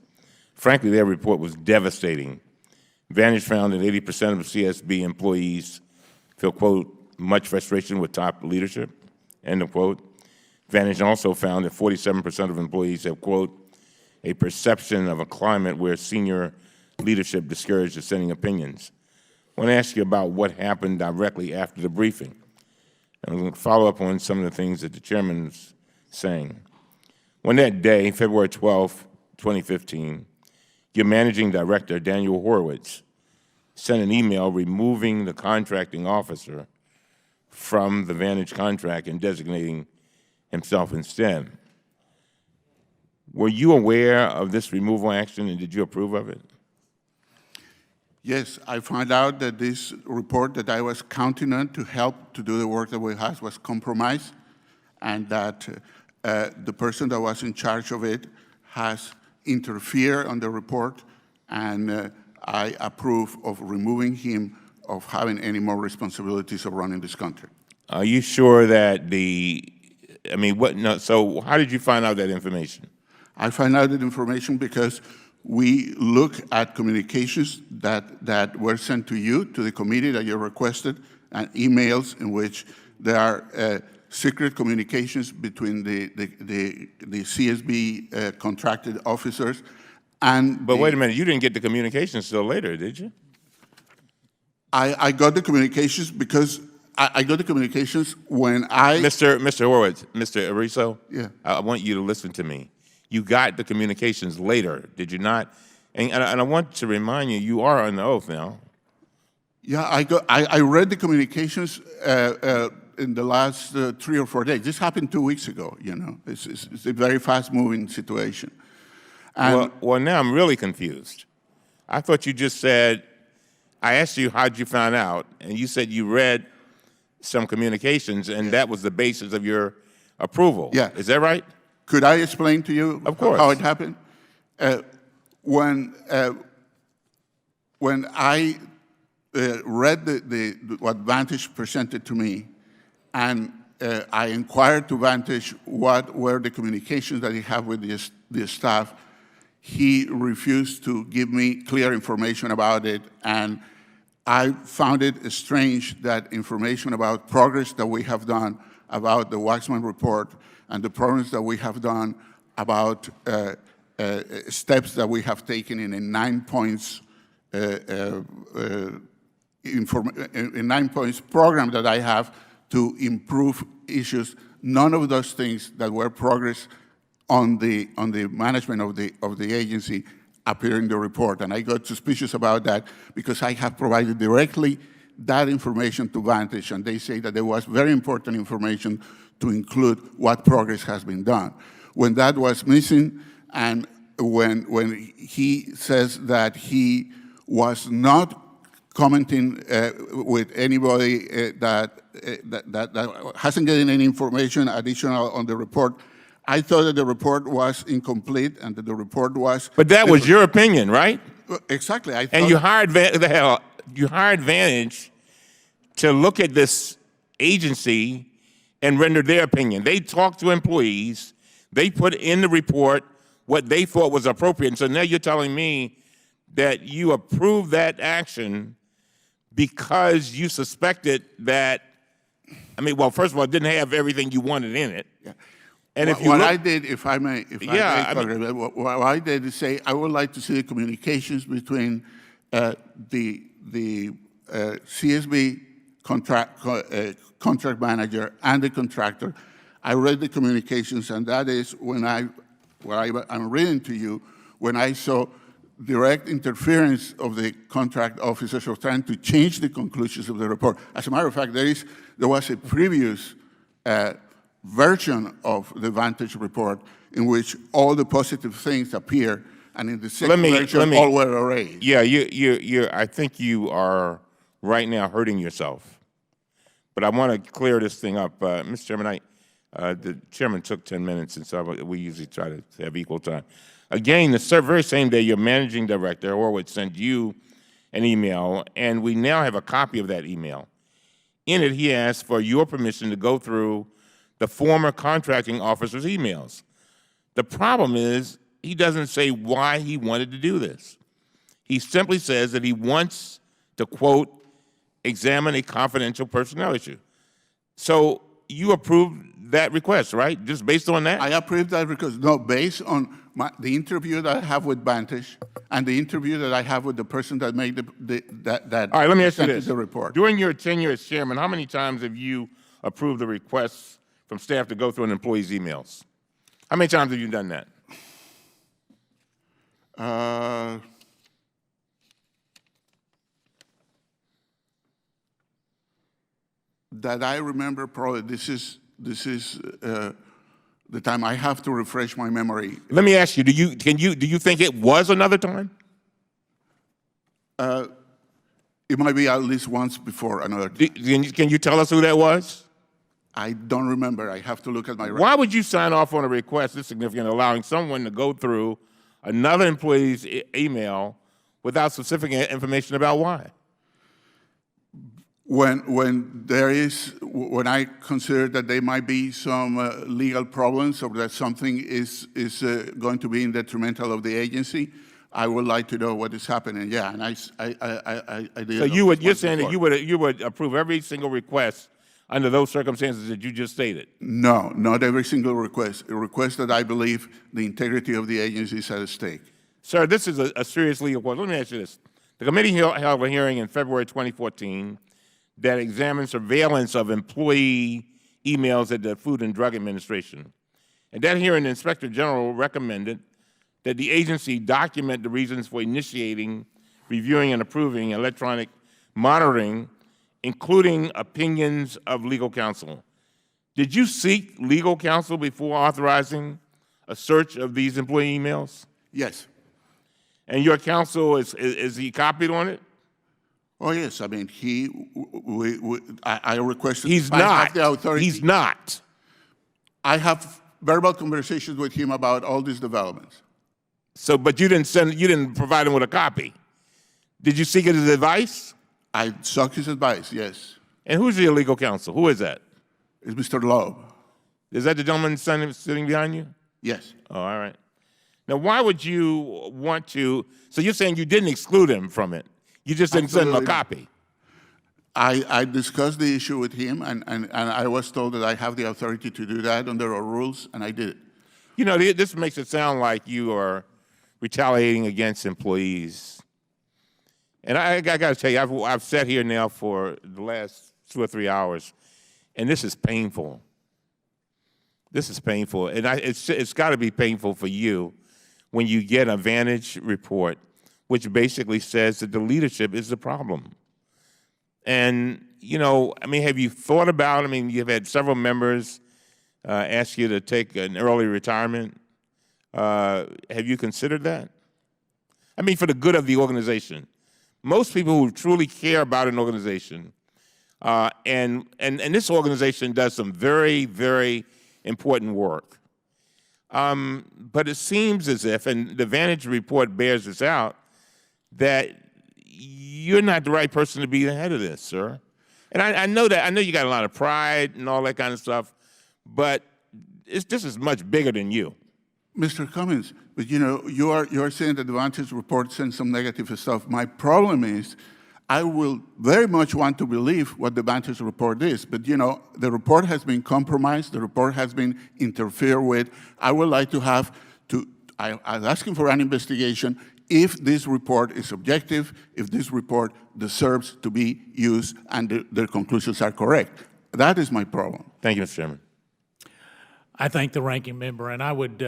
Frankly, their report was devastating Vantage found that 80% of CSB employees feel, quote, much frustration with top leadership, end of quote. Vantage also found that 47% of employees have, quote, a perception of a climate where senior leadership discouraged dissenting opinions. I want to ask you about what happened directly after the briefing. And I'm going to follow up on some of the things that the chairman was saying. On that day, February 12, 2015, your managing director, Daniel Horowitz, sent an email removing the contracting officer from the Vantage contract and designating himself instead. Were you aware of this removal action, and did you approve of it? Yes, I found out that this report that I was counting on to help to do the work that we had was compromised, and that the person that was in charge of it has interfered on the report, and I approve of removing him of having any more responsibilities of running this country. Are you sure that so how did you find out that information? I find out that information because we look at communications that were sent to you, to the committee that you requested, and emails in which there are secret communications between the CSB contracted officers and. But wait a minute, you didn't get the communications till later, did you? I got the communications because I got the communications when I. Mr. Horowitz, Mr. Ariso, yeah. I want you to listen to me. You got the communications later, did you not? And I want to remind you, you are on the oath now. Yeah, I read the communications in the last 3 or 4 days. This happened 2 weeks ago, you know. It's a very fast-moving situation. And well, now I'm really confused. I thought you just said, I asked you how'd you find out, and you said you read some communications, and that was the basis of your approval. Yeah. Is that right? Could I explain to you Of course. how it happened? When I read what Vantage presented to me, and I inquired to Vantage what were the communications that he had with the staff, he refused to give me clear information about it, and I found it strange that information about progress that we have done, about the Waxman report, and the progress that we have done about steps that we have taken in a 9 points program that I have to improve issues. None of those things that were progress on the management of the agency appear in the report, and I got suspicious about that because I have provided directly that information to Vantage, and they say that there was very important information to include what progress has been done. When that was missing, and when he says that he was not commenting with anybody that hasn't gotten any information additional on the report, I thought that the report was incomplete and that the report was. But that was your opinion, right? Exactly. And you hired Vantage to look at this agency and render their opinion. They talked to employees. They put in the report what they thought was appropriate. And so now you're telling me that you approved that action because you suspected that, well, first of all, it didn't have everything you wanted in it. Yeah. And if you what look, I did, if I may, what I did is say I would like to see the communications between the CSB contract manager and the contractor. I read the communications, and that is when I'm reading to you, when I saw direct interference of the contract officers of trying to change the conclusions of the report. As a matter of fact, there was a previous version of the Vantage report in which all the positive things appear, and in the second version, all were erased. Yeah, I think you are right now hurting yourself. But I want to clear this thing up. Mr. Chairman, the chairman took 10 minutes, and so we usually try to have equal time. Again, the very same day, your managing director, Horowitz, sent you an email, and we now have a copy of that email. In it, he asked for your permission to go through the former contracting officer's emails. The problem is he doesn't say why he wanted to do this. He simply says that he wants to, quote, examine a confidential personnel issue. So you approved that request, right? Just based on that? I approved that request, no, based on the interview that I have with Vantage and the interview that I have with the person that made that All right, let me ask you sent this. the report. During your tenure as chairman, how many times have you approved the requests from staff to go through an employee's emails? How many times have you done that? That I remember, probably this is the time. I have to refresh my memory. Let me ask you, do you think it was another time? It might be at least once before another. Can you tell us who that was? I don't remember. I have to look at my record. Why would you sign off on a request this significant, allowing someone to go through another employee's email without specific information about why? When I consider that there might be some legal problems or that something is going to be in detrimental of the agency, I would like to know what is happening. Yeah, and I did. So you're saying that you would approve every single request under those circumstances that you just stated? No, not every single request. A request that I believe the integrity of the agency is at stake. Sir, this is a serious legal question. Let me ask you this. The committee held a hearing in February 2014 that examined surveillance of employee emails at the Food and Drug Administration. At that hearing, the Inspector General recommended that the agency document the reasons for initiating, reviewing, and approving electronic monitoring, including opinions of legal counsel. Did you seek legal counsel before authorizing a search of these employee emails? Yes. And your counsel, is he copied on it? Oh, yes. I mean, I requested. He's I not. have the authority. He's not. I have verbal conversations with him about all these developments. So, but you didn't provide him with a copy. Did you seek his advice? I sought his advice, yes. And who's your legal counsel? Who is that? It's Mr. Loeb. Is that the gentleman sitting behind you? Yes. Oh, all right. Now, why would you want to? So you're saying you didn't exclude him from it? You just didn't send him a copy? I discussed the issue with him, and I was told that I have the authority to do that under our rules, and I did it. You know, this makes it sound like you are retaliating against employees. And I got to tell you, I've sat here now for the last 2 or 3 hours, and this is painful. This is painful, and it's got to be painful for you when you get a Vantage report which basically says that the leadership is the problem. And, you know, I mean, have you thought about, I mean, you've had several members ask you to take an early retirement. Have you considered that? I mean, for the good of the organization. Most people who truly care about an organization, and this organization does some very, very important work. But it seems as if, and the Vantage report bears this out, that you're not the right person to be the head of this, sir. And I know that. I know you got a lot of pride and all that kind of stuff, but this is much bigger than you. Mr. Cummings, but you know, you're saying that the Vantage report sends some negative stuff. My problem is, I will very much want to believe what the Vantage report is, but you know, the report has been compromised, the report has been interfered with. I would like to have I'm asking for an investigation if this report is objective, if this report deserves to be used and their conclusions are correct. That is my problem. Thank you, Mr. Chairman. I thank the ranking member, and I would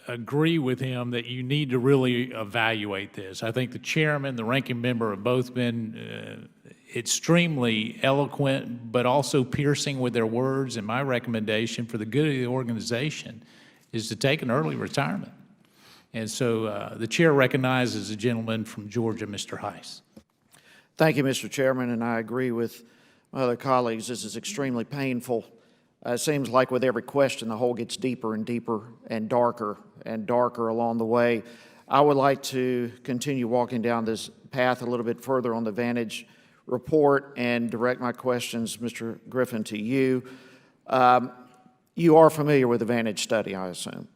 agree with him that you need to really evaluate this. I think the chairman, the ranking member have both been extremely eloquent, but also piercing with their words, and my recommendation for the good of the organization is to take an early retirement. And so the chair recognizes the gentleman from Georgia, Mr. Heiss. Thank you, Mr. Chairman, and I agree with my other colleagues. This is extremely painful. It seems like with every question, the hole gets deeper and deeper and darker along the way. I would like to continue walking down this path a little bit further on the Vantage report and direct my questions, Mr. Griffin, to you. You are familiar with the Vantage study, I assume?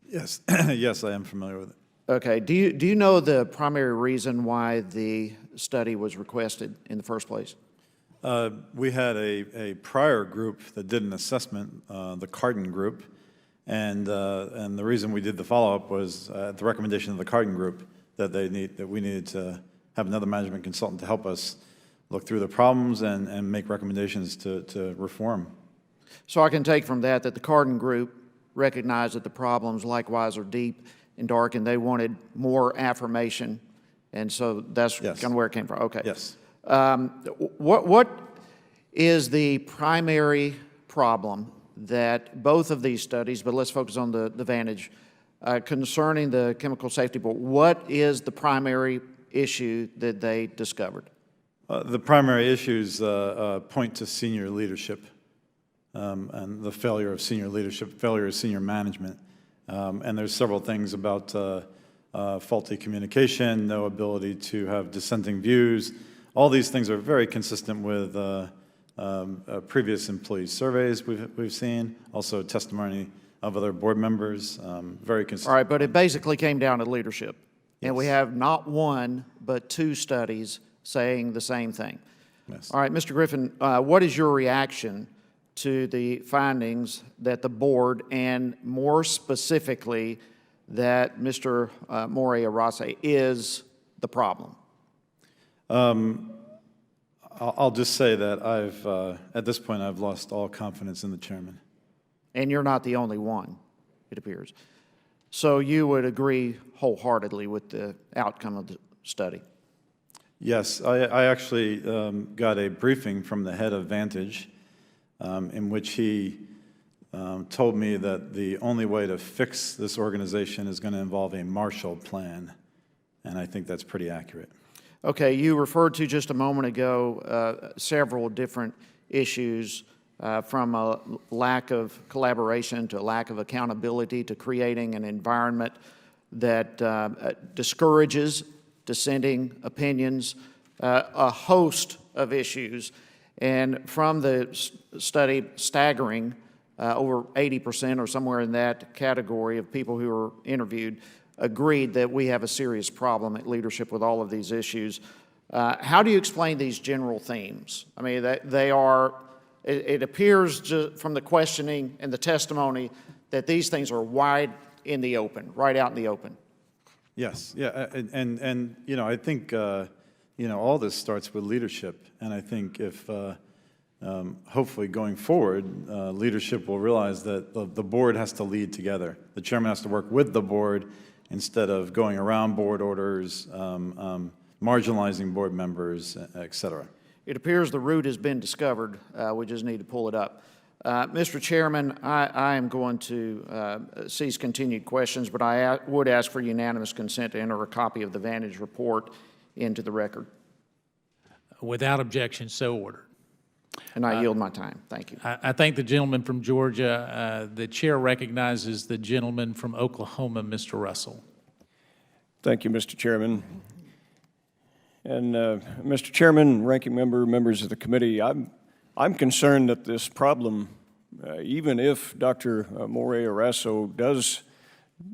Yes, yes, I am familiar with it. Okay. Do you know the primary reason why the study was requested in the first place? We had a prior group that did an assessment, the Cardin Group, and the reason we did the follow-up was at the recommendation of the Cardin Group that we needed to have another management consultant to help us look through the problems and make recommendations to reform. So I can take from that the Cardin Group recognized that the problems likewise are deep and dark, and they wanted more affirmation, and so that's Yes. kind of where it came from. Okay. Yes. What is the primary problem that both of these studies, but let's focus on the Vantage, concerning the Chemical Safety Board, what is the primary issue that they discovered? The primary issues point to senior leadership and the failure of senior leadership, failure of senior management. And there's several things about faulty communication, no ability to have dissenting views. All these things are very consistent with previous employee surveys we've seen, also testimony of other board members, very consistent. All right, but it basically came down to leadership. Yes. And we have not one, but two studies saying the same thing. Yes. All right, Mr. Griffin, what is your reaction to the findings that the board, and more specifically, that Mr. Morier-Raso is the problem? I'll just say that at this point, I've lost all confidence in the chairman. And you're not the only one, it appears. So you would agree wholeheartedly with the outcome of the study? Yes, I actually got a briefing from the head of Vantage in which he told me that the only way to fix this organization is going to involve a Marshall Plan, and I think that's pretty accurate. Okay, you referred to just a moment ago several different issues from a lack of collaboration to a lack of accountability to creating an environment that discourages dissenting opinions, a host of issues. And from the study, staggering, over 80% or somewhere in that category of people who were interviewed agreed that we have a serious problem at leadership with all of these issues. How do you explain these general themes? I mean, they are, it appears from the questioning and the testimony that these things are wide in the open, right out in the open. Yes, yeah, and you know, I think you know, all this starts with leadership, and I think if hopefully going forward, leadership will realize that the board has to lead together. The chairman has to work with the board instead of going around board orders, marginalizing board members, et cetera. It appears the root has been discovered. We just need to pull it up. Mr. Chairman, I am going to cease continued questions, but I would ask for unanimous consent to enter a copy of the Vantage report into the record. Without objection, so ordered. And I yield my time. Thank you. I thank the gentleman from Georgia. The chair recognizes the gentleman from Oklahoma, Mr. Russell. Thank you, Mr. Chairman. And Mr. Chairman, ranking member, members of the committee, I'm concerned that this problem, even if Dr. Morier-Raso does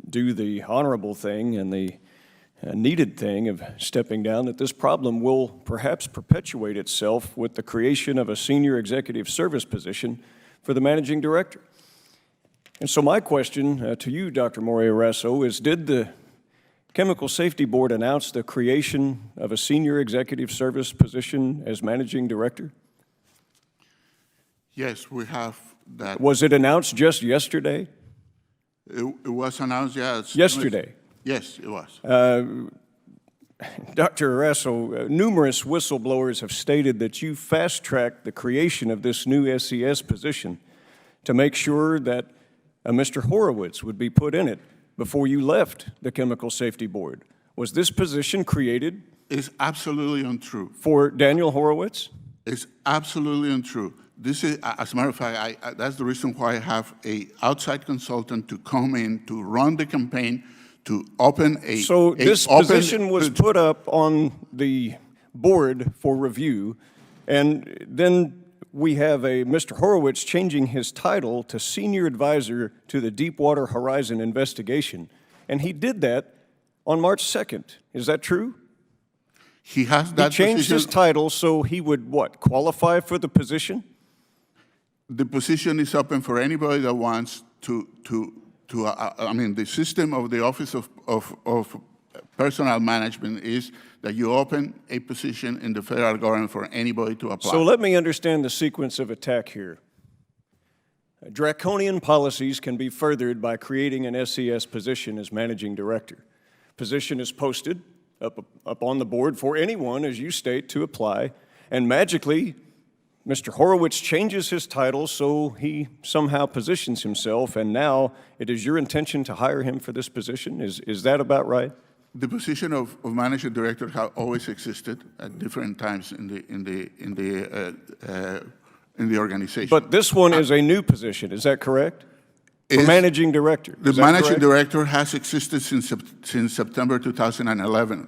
do the honorable thing and the needed thing of stepping down, that this problem will perhaps perpetuate itself with the creation of a senior executive service position for the managing director. And so my question to you, Dr. Morier-Raso, is did the Chemical Safety Board announce the creation of a senior executive service position as managing director? Yes, we have that. Was it announced just yesterday? It was announced, yes. Yesterday? Yes, it was. Dr. Raso, numerous whistleblowers have stated that you fast-tracked the creation of this new SES position to make sure that Mr. Horowitz would be put in it before you left the Chemical Safety Board. Was this position created? It's absolutely untrue. For Daniel Horowitz? It's absolutely untrue. This is, as a matter of fact, that's the reason why I have an outside consultant to come in to run the campaign, to open a... So this position was put up on the board for review, and then we have a Mr. Horowitz changing his title to Senior Advisor to the Deepwater Horizon Investigation, and he did that on March 2nd. Is that true? He has He that changed his position. title so he would, what, qualify for the position? The position is open for anybody that wants I mean, the system of the Office of Personnel Management is that you open a position in the federal government for anybody to apply. So let me understand the sequence of attack here. Draconian policies can be furthered by creating an SES position as managing director. Position is posted up on the board for anyone, as you state, to apply, and magically, Mr. Horowitz changes his title so he somehow positions himself, and now it is your intention to hire him for this position. Is that about right? The position of managing director has always existed at different times in the organization. But this one is a new position, is that correct? For managing director. The is that managing correct? director has existed since September 2011.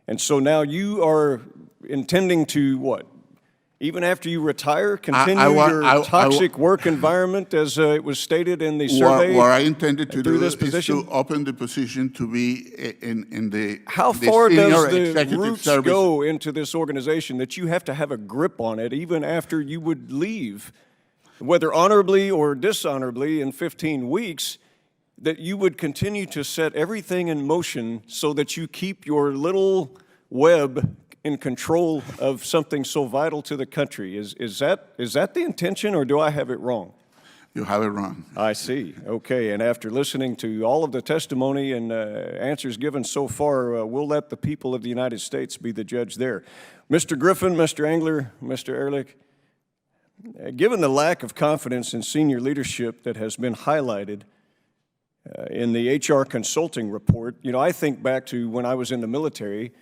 And so now you are intending to what? Even after you retire, continue your toxic work environment as it was stated in the survey? What I intended to do this is position? to open the position to be in the How the far senior does the executive roots service. go into this organization that you have to have a grip on it even after you would leave, whether honorably or dishonorably in 15 weeks, that you would continue to set everything in motion so that you keep your little web in control of something so vital to the country? Is that the intention, or do I have it wrong? You have it wrong. I see. Okay, and after listening to all of the testimony and answers given so far, we'll let the people of the United States be the judge there. Mr. Griffin, Mr. Engler, Mr. Ehrlich, given the lack of confidence in senior leadership that has been highlighted in the HR consulting report, I think back to when I was in the military.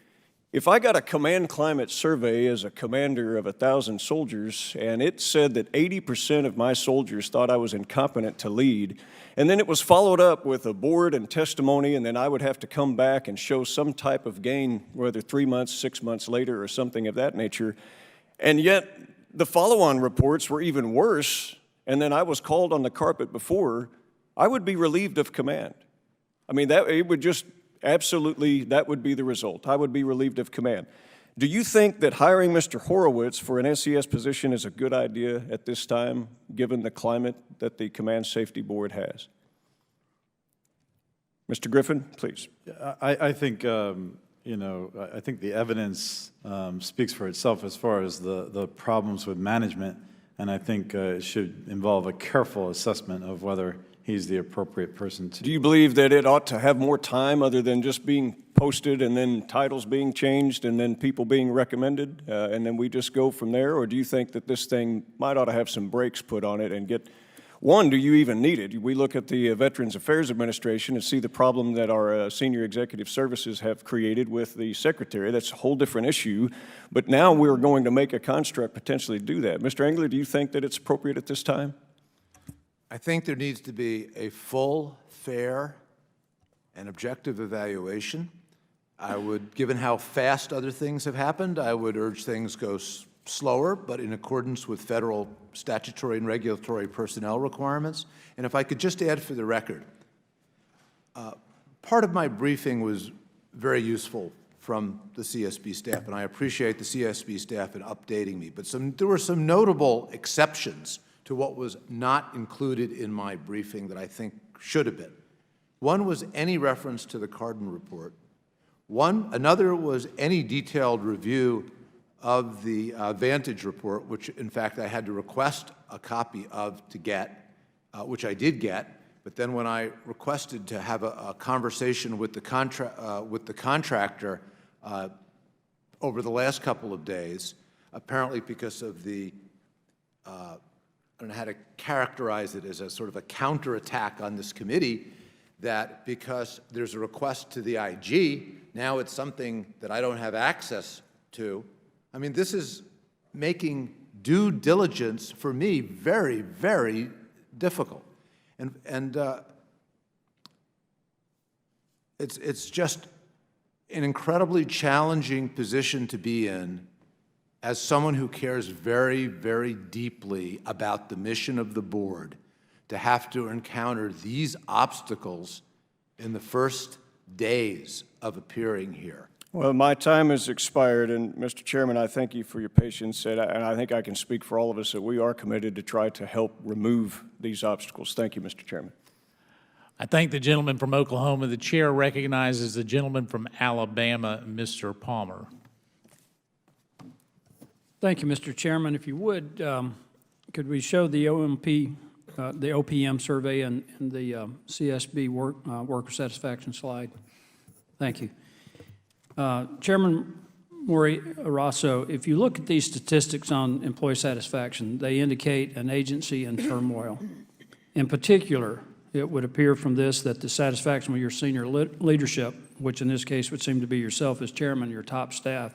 If I got a command climate survey as a commander of 1,000 soldiers, and it said that 80% of my soldiers thought I was incompetent to lead, and then it was followed up with a board and testimony, and then I would have to come back and show some type of gain, whether 3 months, 6 months later, or something of that nature, and yet the follow-on reports were even worse, and then I was called on the carpet before, I would be relieved of command. I mean, it would just absolutely, that would be the result. I would be relieved of command. Do you think that hiring Mr. Horowitz for an SES position is a good idea at this time, given the climate that the Command Safety Board has? Mr. Griffin, please. I think, I think the evidence speaks for itself as far as the problems with management, and I think it should involve a careful assessment of whether he's the appropriate person to. Do you believe that it ought to have more time other than just being posted and then titles being changed and then people being recommended and then we just go from there? Or do you think that this thing might ought to have some brakes put on it and get, one, do you even need it? We look at the Veterans Affairs Administration and see the problem that our senior executive services have created with the secretary. That's a whole different issue. But now we're going to make a construct potentially do that. Mr. Engler, do you think that it's appropriate at this time? I think there needs to be a full, fair, and objective evaluation. I would, given how fast other things have happened, I would urge things go slower, but in accordance with federal statutory and regulatory personnel requirements. And if I could just add for the record, part of my briefing was very useful from the CSB staff, and I appreciate the CSB staff in updating me, but there were some notable exceptions to what was not included in my briefing that I think should have been. One was any reference to the Cardin report. Another was any detailed review of the Vantage report, which in fact I had to request a copy of to get, which I did get, but then when I requested to have a conversation with the contractor over the last couple of days, apparently because of the I don't know how to characterize it as a sort of a counterattack on this committee, that because there's a request to the IG, now it's something that I don't have access to. I mean, this is making due diligence for me very, very difficult. And it's just an incredibly challenging position to be in as someone who cares very, very deeply about the mission of the board, to have to encounter these obstacles in the first days of appearing here. Well, my time has expired, and Mr. Chairman, I thank you for your patience, and I think I can speak for all of us that we are committed to try to help remove these obstacles. Thank you, Mr. Chairman. I thank the gentleman from Oklahoma. The chair recognizes the gentleman from Alabama, Mr. Palmer. Thank you, Mr. Chairman. If you would, could we show the the OPM survey and the CSB worker satisfaction slide? Thank you. Chairman Morier-Raso, if you look at these statistics on employee satisfaction, they indicate an agency in turmoil. In particular, it would appear from this that the satisfaction with your senior leadership, which in this case would seem to be yourself as chairman, your top staff,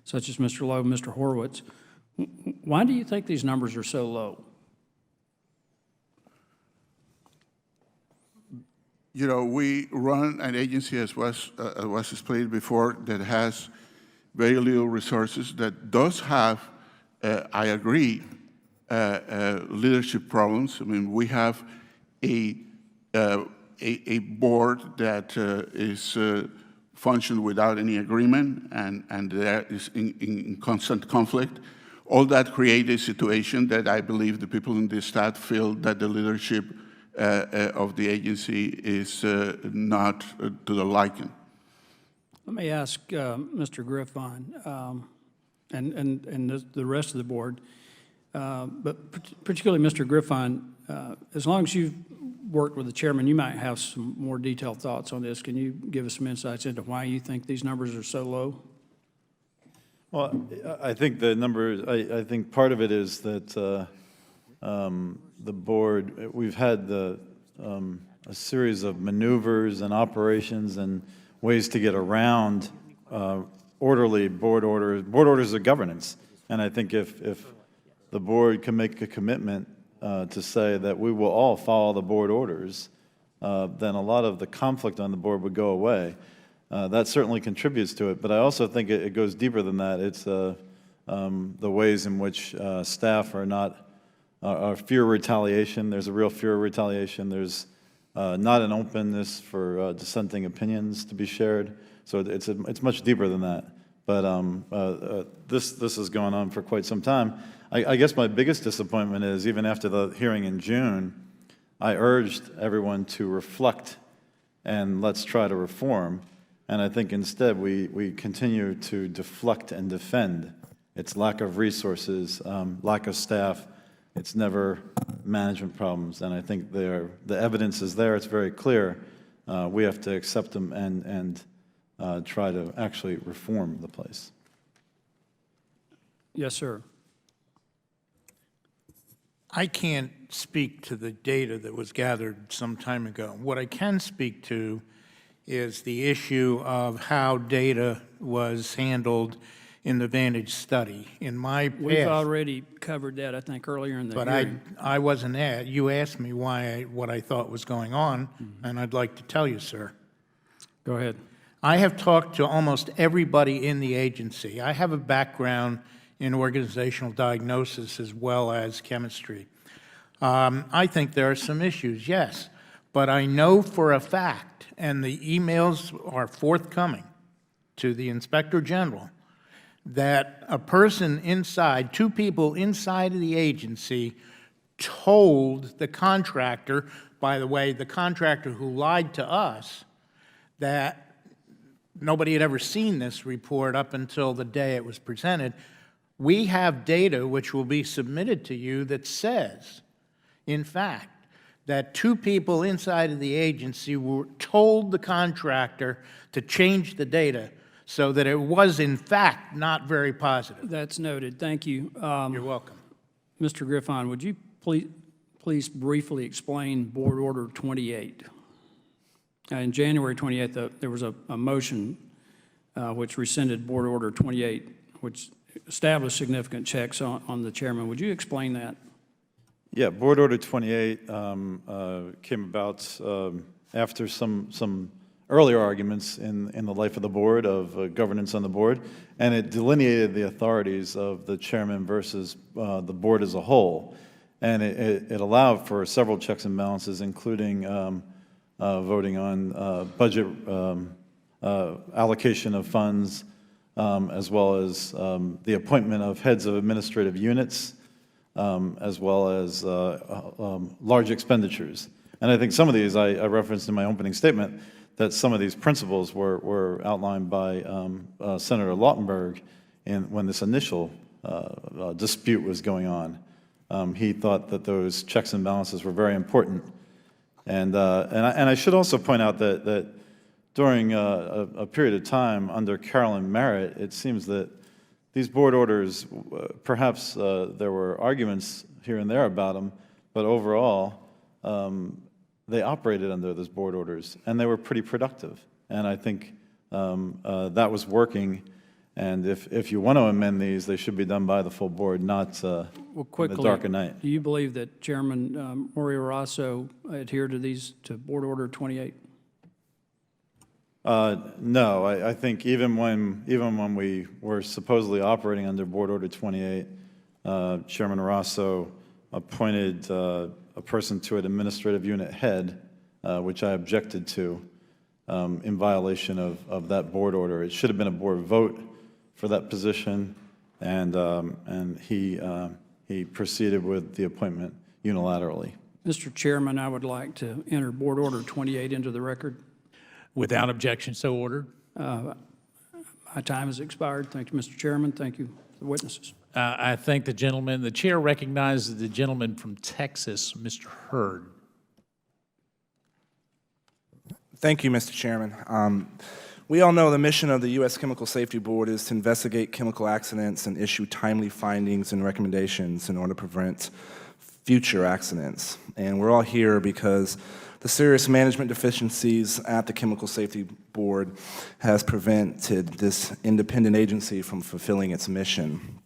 such as Mr. Lowe, Mr. Horowitz. Why do you think these numbers are so low? You know, we run an agency, as was explained before, that has very little resources, that does have, I agree, leadership problems. I mean, we have a board that is functioned without any agreement, and that is in constant conflict. All that creates a situation that I believe the people in this staff feel that the leadership of the agency is not to the liking. Let me ask Mr. Griffin and the rest of the board, but particularly Mr. Griffin, as long as you've worked with the chairman, you might have some more detailed thoughts on this. Can you give us some insights into why you think these numbers are so low? Well, I think the numbers, I think part of it is that the board, we've had a series of maneuvers and operations and ways to get around orderly board orders. Board orders are governance. And I think if the board can make a commitment to say that we will all follow the board orders, then a lot of the conflict on the board would go away. That certainly contributes to it, but I also think it goes deeper than that. It's the ways in which staff are fear retaliation. There's a real fear of retaliation. There's not an openness for dissenting opinions to be shared. So it's much deeper than that. But this has gone on for quite some time. I guess my biggest disappointment is even after the hearing in June, I urged everyone to reflect and let's try to reform. And I think instead we continue to deflect and defend. It's lack of resources, lack of staff. It's never management problems. And I think the evidence is there. It's very clear. We have to accept them and try to actually reform the place. Yes, sir. I can't speak to the data that was gathered some time ago. What I can speak to is the issue of how data was handled in the Vantage study. In my past, We've already covered that, I think, earlier in the hearing. But I wasn't at. You asked me what I thought was going on, and I'd like to tell you, sir. Go ahead. I have talked to almost everybody in the agency. I have a background in organizational diagnosis as well as chemistry. I think there are some issues, yes, but I know for a fact, and the emails are forthcoming to the Inspector General, that a person inside, two people inside of the agency told the contractor, by the way, the contractor who lied to us, that nobody had ever seen this report up until the day it was presented. We have data which will be submitted to you that says, in fact, that two people inside of the agency told the contractor to change the data so that it was, in fact, not very positive. That's noted. Thank you. You're welcome. Mr. Griffin, would you please briefly explain Board Order 28? In January 28th, there was a motion which rescinded Board Order 28, which established significant checks on the chairman. Would you explain that? Yeah, Board Order 28 came about after some earlier arguments in the life of the board, of governance on the board, and it delineated the authorities of the chairman versus the board as a whole. And it allowed for several checks and balances, including voting on budget allocation of funds, as well as the appointment of heads of administrative units, as well as large expenditures. And I think some of these I referenced in my opening statement, that some of these principles were outlined by Senator Lautenberg when this initial dispute was going on. He thought that those checks and balances were very important. And I should also point out that during a period of time under Carolyn Merritt, it seems that these board orders, perhaps there were arguments here and there about them, but overall, they operated under those board orders, and they were pretty productive. And I think that was working. And if you want to amend these, they should be done by the full board, not Well, in quickly, the dark of night. do you believe that Chairman Morier-Raso adhered to Board Order 28? No, I think even when we were supposedly operating under Board Order 28, Chairman Raso appointed a person to an administrative unit head, which I objected to in violation of that board order. It should have been a board vote for that position, and he proceeded with the appointment unilaterally. Mr. Chairman, I would like to enter Board Order 28 into the record. Without objection, so ordered. My time has expired. Thank you, Mr. Chairman. Thank you, the witnesses. I thank the gentleman. The chair recognizes the gentleman from Texas, Mr. Hurd. Thank you, Mr. Chairman. We all know the mission of the U.S. Chemical Safety Board is to investigate chemical accidents and issue timely findings and recommendations in order to prevent future accidents. And we're all here because the serious management deficiencies at the Chemical Safety Board has prevented this independent agency from fulfilling its mission.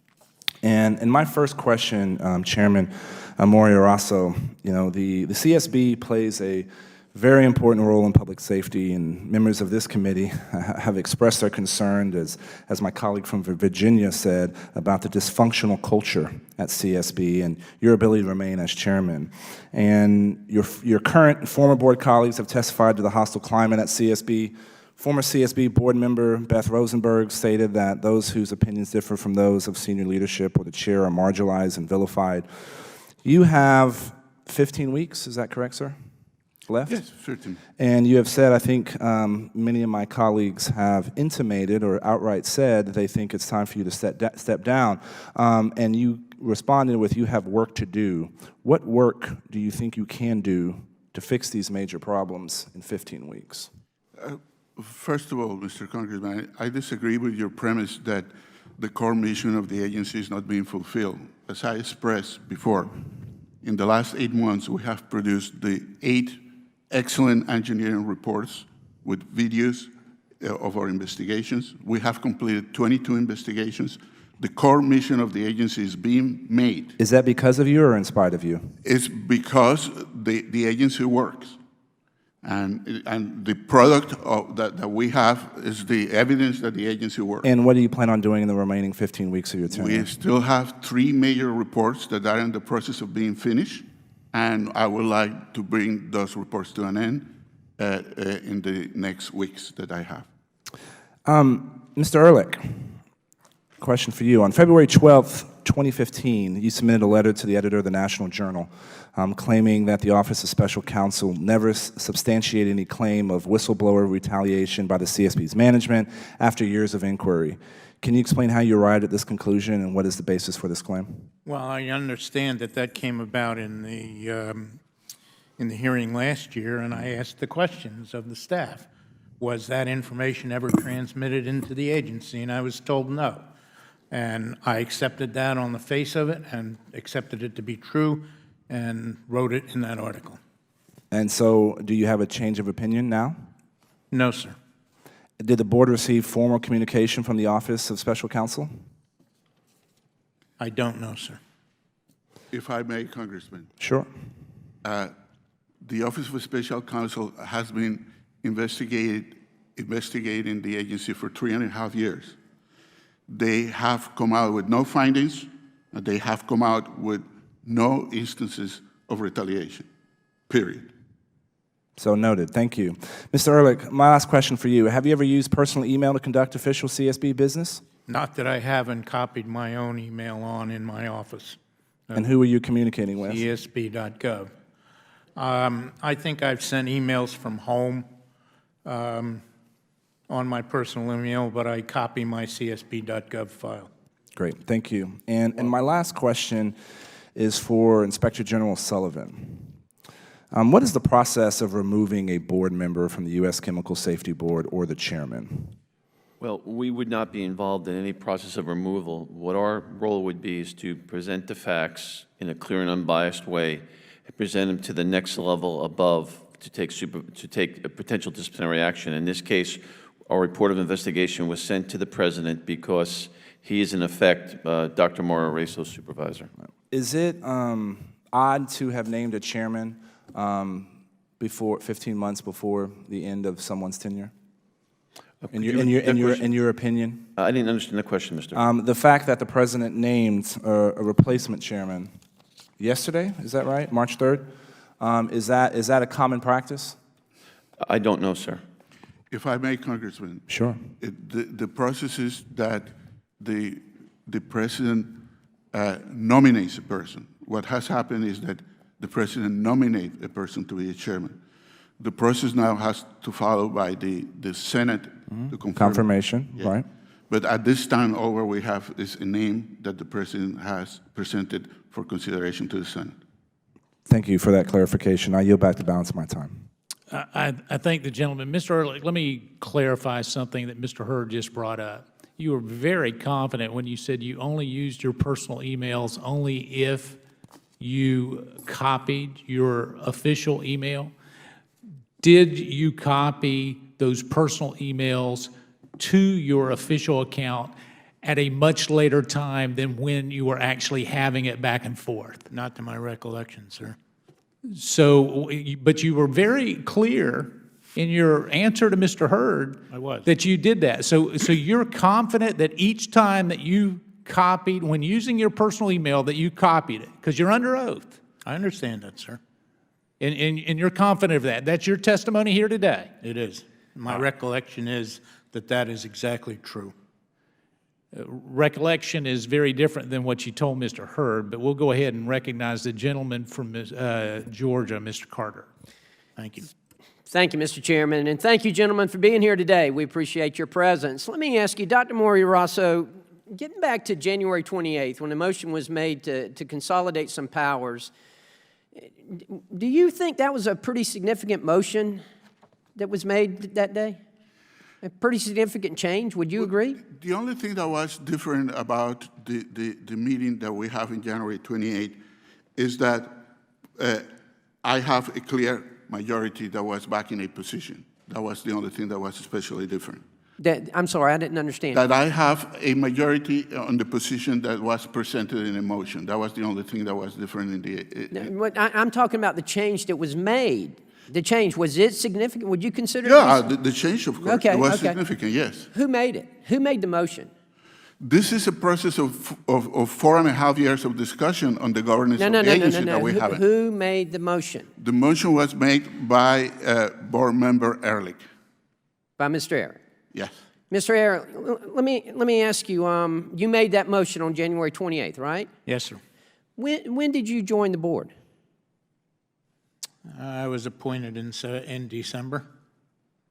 And in my first question, Chairman Morier-Raso, the CSB plays a very important role in public safety, and members of this committee have expressed their concern, as my colleague from Virginia said, about the dysfunctional culture at CSB and your ability to remain as chairman. And your current and former board colleagues have testified to the hostile climate at CSB. Former CSB board member Beth Rosenberg stated that those whose opinions differ from those of senior leadership or the chair are marginalized and vilified. You have 15 weeks, is that correct, sir? Left? Yes, 15. And you have said, I think many of my colleagues have intimated or outright said that they think it's time for you to step down. And you responded with, you have work to do. What work do you think you can do to fix these major problems in 15 weeks? First of all, Mr. Congressman, I disagree with your premise that the core mission of the agency is not being fulfilled. As I expressed before, in the last 8 months, we have produced the 8 excellent engineering reports with videos of our investigations. We have completed 22 investigations. The core mission of the agency is being made. Is that because of you or in spite of you? It's because the agency works. And the product that we have is the evidence that the agency works. And what do you plan on doing in the remaining 15 weeks of your term? We still have 3 major reports that are in the process of being finished, and I would like to bring those reports to an end in the next weeks that I have. Mr. Ehrlich, question for you. On February 12th, 2015, you submitted a letter to the editor of the National Journal claiming that the Office of Special Counsel never substantiated any claim of whistleblower retaliation by the CSB's management after years of inquiry. Can you explain how you arrived at this conclusion and what is the basis for this claim? Well, I understand that came about in the hearing last year, and I asked the questions of the staff. Was that information ever transmitted into the agency? And I was told no. And I accepted that on the face of it and accepted it to be true and wrote it in that article. And so do you have a change of opinion now? No, sir. Did the board receive formal communication from the Office of Special Counsel? I don't know, sir. If I may, Congressman. Sure. The Office of Special Counsel has been investigating the agency for 3.5 years. They have come out with no findings, and they have come out with no instances of retaliation, period. So noted. Thank you. Mr. Ehrlich, my last question for you. Have you ever used personal email to conduct official CSB business? Not that I haven't copied my own email on in my office. And who were you communicating with? CSB.gov. I think I've sent emails from home on my personal email, but I copy my CSB.gov file. Great, thank you. And my last question is for Inspector General Sullivan. What is the process of removing a board member from the U.S. Chemical Safety Board or the chairman? Well, we would not be involved in any process of removal. What our role would be is to present the facts in a clear and unbiased way and present them to the next level above to take a potential disciplinary action. In this case, our report of investigation was sent to the president because he is, in effect, Dr. Morier-Raso's supervisor. Is it odd to have named a chairman before 15 months before the end of someone's tenure? In your opinion? I didn't understand the question, Mr. The fact that the president named a replacement chairman yesterday, is that right? March 3rd? Is that a common practice? I don't know, sir. If I may, Congressman. Sure. The process is that the president nominates a person. What has happened is that the president nominates a person to be a chairman. The process now has to follow by the Senate to confirm. Confirmation, Yeah. right. But at this time, all what we have is a name that the president has presented for consideration to the Senate. Thank you for that clarification. I yield back the balance of my time. I thank the gentleman. Mr. Ehrlich, let me clarify something that Mr. Hurd just brought up. You were very confident when you said you only used your personal emails only if you copied your official email. Did you copy those personal emails to your official account at a much later time than when you were actually having it back and forth? Not to my recollection, sir. So, but you were very clear in your answer to Mr. Hurd that you did that. So you're confident that each time that you copied, when using your personal email, that you copied it, because you're under oath. I understand that, sir. And you're confident of that. That's your testimony here today. It is. My recollection is that that is exactly true. Recollection is very different than what you told Mr. Hurd, but we'll go ahead and recognize the gentleman from Georgia, Mr. Carter. Thank you. Thank you, Mr. Chairman, and thank you, gentlemen, for being here today. We appreciate your presence. Let me ask you, Dr. Morier-Raso, getting back to January 28th, when the motion was made to consolidate some powers, do you think that was a pretty significant motion that was made that day? A pretty significant change, would you agree? The only thing that was different about the meeting that we have in January 28 is that I have a clear majority that was back in a position. That was the only thing that was especially different. I'm sorry, I didn't understand. That I have a majority on the position that was presented in a motion. That was the only thing that was different in the... I'm talking about the change that was made. The change, was it significant? Would you consider it? The change, of course, okay, it was significant, yes. Who made it? Who made the motion? This is a process of 4.5 years of discussion on the governance of the agency that we haven't. Who made the motion? The motion was made by Board Member Ehrlich. By Mr. Ehrlich? Yes. Mr. Ehrlich, let me ask you, you made that motion on January 28th, right? Yes, sir. When did you join the board? I was appointed in December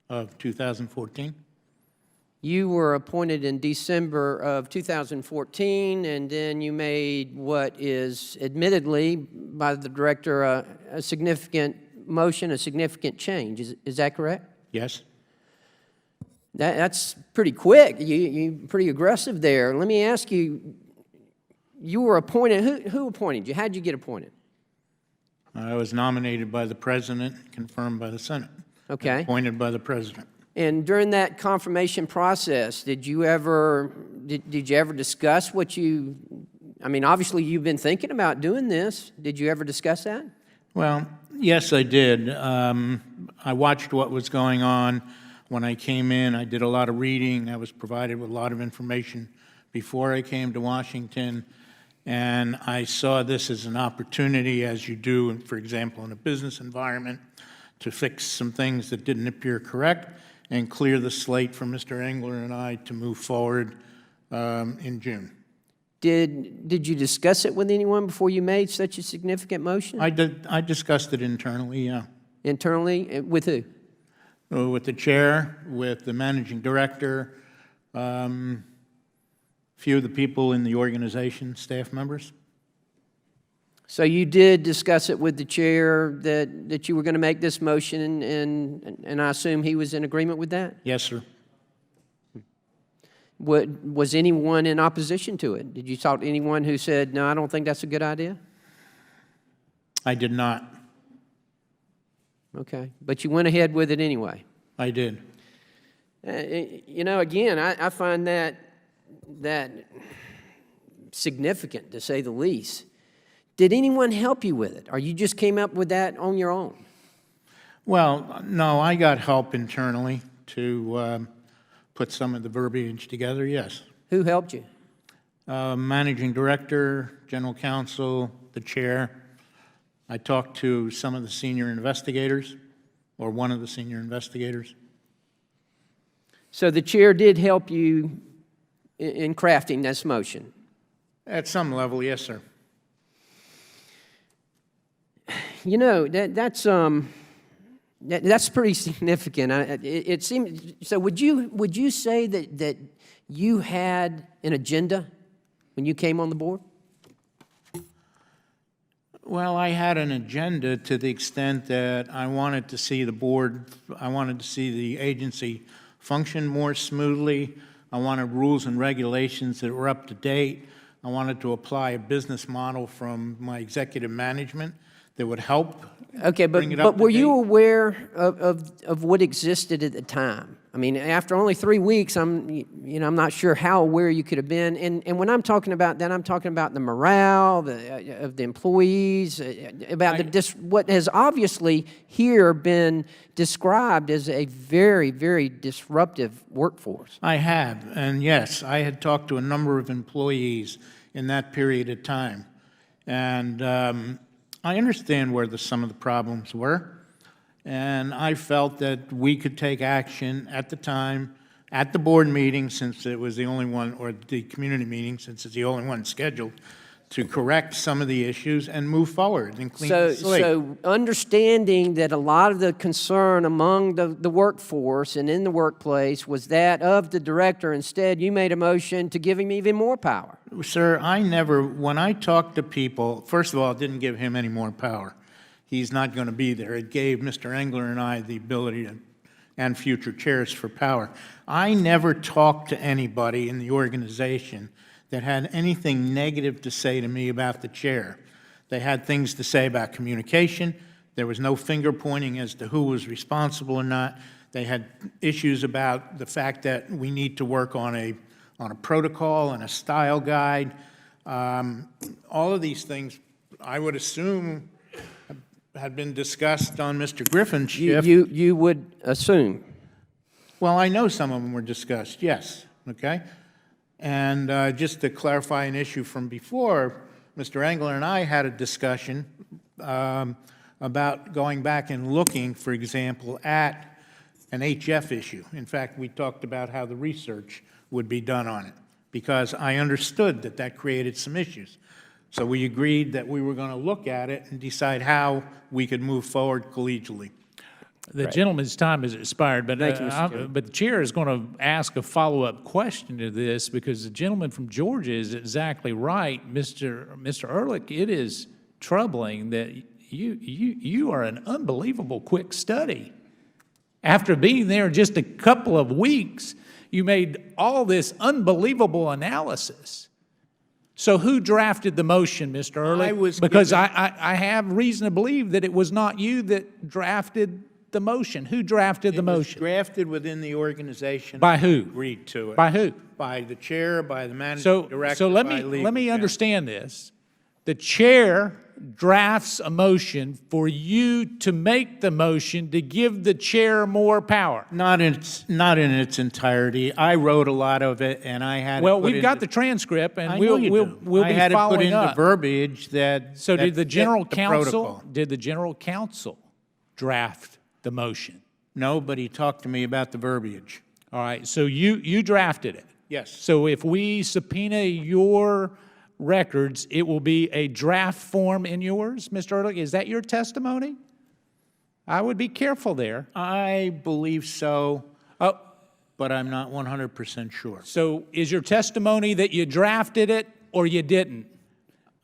of 2014. You were appointed in December of 2014, and then you made what is admittedly, by the director, a significant motion, a significant change. Is that correct? Yes. That's pretty quick. You're pretty aggressive there. Let me ask you, you were appointed. Who appointed you? How did you get appointed? I was nominated by the president, confirmed by the Senate. Okay. Appointed by the president. And during that confirmation process, did you ever discuss what you, I mean, obviously you've been thinking about doing this. Did you ever discuss that? Well, yes, I did. I watched what was going on when I came in. I did a lot of reading. I was provided with a lot of information before I came to Washington. And I saw this as an opportunity, as you do, for example, in a business environment, to fix some things that didn't appear correct and clear the slate for Mr. Engler and I to move forward in June. Did you discuss it with anyone before you made such a significant motion? I discussed it internally, yeah. Internally? With who? With the chair, with the managing director, few of the people in the organization, staff members. So you did discuss it with the chair that you were going to make this motion, and I assume he was in agreement with that? Yes, sir. Was anyone in opposition to it? Did you talk to anyone who said, no, I don't think that's a good idea? I did not. Okay, but you went ahead with it anyway? I did. You know, again, I find that significant, to say the least. Did anyone help you with it, or you just came up with that on your own? Well, no, I got help internally to put some of the verbiage together, yes. Who helped you? Managing director, general counsel, the chair. I talked to some of the senior investigators, or one of the senior investigators. So the chair did help you in crafting this motion? At some level, yes, sir. You know, that's pretty significant. It seems so. Would you say that you had an agenda when you came on the board? Well, I had an agenda to the extent that I wanted to see the board, I wanted to see the agency function more smoothly. I wanted rules and regulations that were up to date. I wanted to apply a business model from my executive management that would help. Okay, bring it up but to were you date. aware of what existed at the time? I mean, after only 3 weeks, I'm not sure how aware you could have been. And when I'm talking about that, I'm talking about the morale of the employees, about what has obviously here been described as a very, very disruptive workforce. I have, and yes, I had talked to a number of employees in that period of time. And I understand where some of the problems were. And I felt that we could take action at the time, at the board meeting, since it was the only one, or the community meeting, since it's the only one scheduled, to correct some of the issues and move forward and clean the slate. So understanding that a lot of the concern among the workforce and in the workplace was that of the director, instead you made a motion to give him even more power. Sir, when I talked to people, first of all, it didn't give him any more power. He's not going to be there. It gave Mr. Engler and I the ability to, and future chairs for power. I never talked to anybody in the organization that had anything negative to say to me about the chair. They had things to say about communication. There was no finger pointing as to who was responsible or not. They had issues about the fact that we need to work on a protocol and a style guide. All of these things, I would assume, had been discussed on Mr. Griffin's shift. You would assume? Well, I know some of them were discussed, yes, okay? And just to clarify an issue from before, Mr. Engler and I had a discussion about going back and looking, for example, at an HF issue. In fact, we talked about how the research would be done on it, because I understood that that created some issues. So we agreed that we were going to look at it and decide how we could move forward collegially. The gentleman's time has expired, but but the chair is going to ask a follow-up question to this, because the gentleman from Georgia is exactly right, Mr. Ehrlich. It is troubling that you are an unbelievable quick study. After being there just a couple of weeks, you made all this unbelievable analysis. So who drafted the motion, Mr. Ehrlich? Because I have reason to believe that it was not you that drafted the motion. Who drafted the motion? It was drafted within the organization. By who? Agreed to it. By who? By the chair, by the managing director, So let by legal me counsel. understand this. The chair drafts a motion for you to make the motion to give the chair more power. Not in its entirety. I wrote a lot of it, and I had. Well, we've got the transcript, and I we'll know you be do. I had following it put into up. verbiage that. So that did the fit general the counsel? protocol. Did the general counsel draft the motion? Nobody talked to me about the verbiage. All right, so you drafted it. Yes. So if we subpoena your records, it will be a draft form in yours, Mr. Ehrlich? Is that your testimony? I would be careful there. I believe so, Oh, but I'm not 100% sure. so is your testimony that you drafted it or you didn't?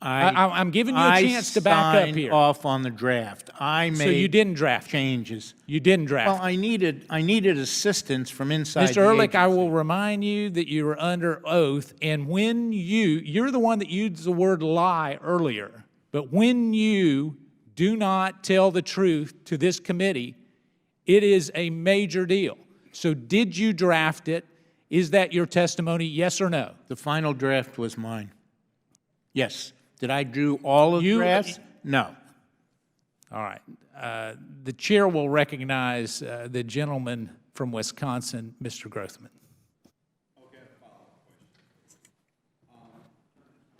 I'm giving you a chance to back up here. I signed off on the draft. I made So you didn't draft it? changes. You didn't draft Well, it? I needed assistance from inside Mr. the Ehrlich, I agency. will remind you that you are under oath, and when you're the one that used the word lie earlier, but when you do not tell the truth to this committee, it is a major deal. So did you draft it? Is that your testimony, yes or no? The final draft was mine. Yes. Did I do all of the drafts? No. All right. The chair will recognize the gentleman from Wisconsin, Mr. Grothman.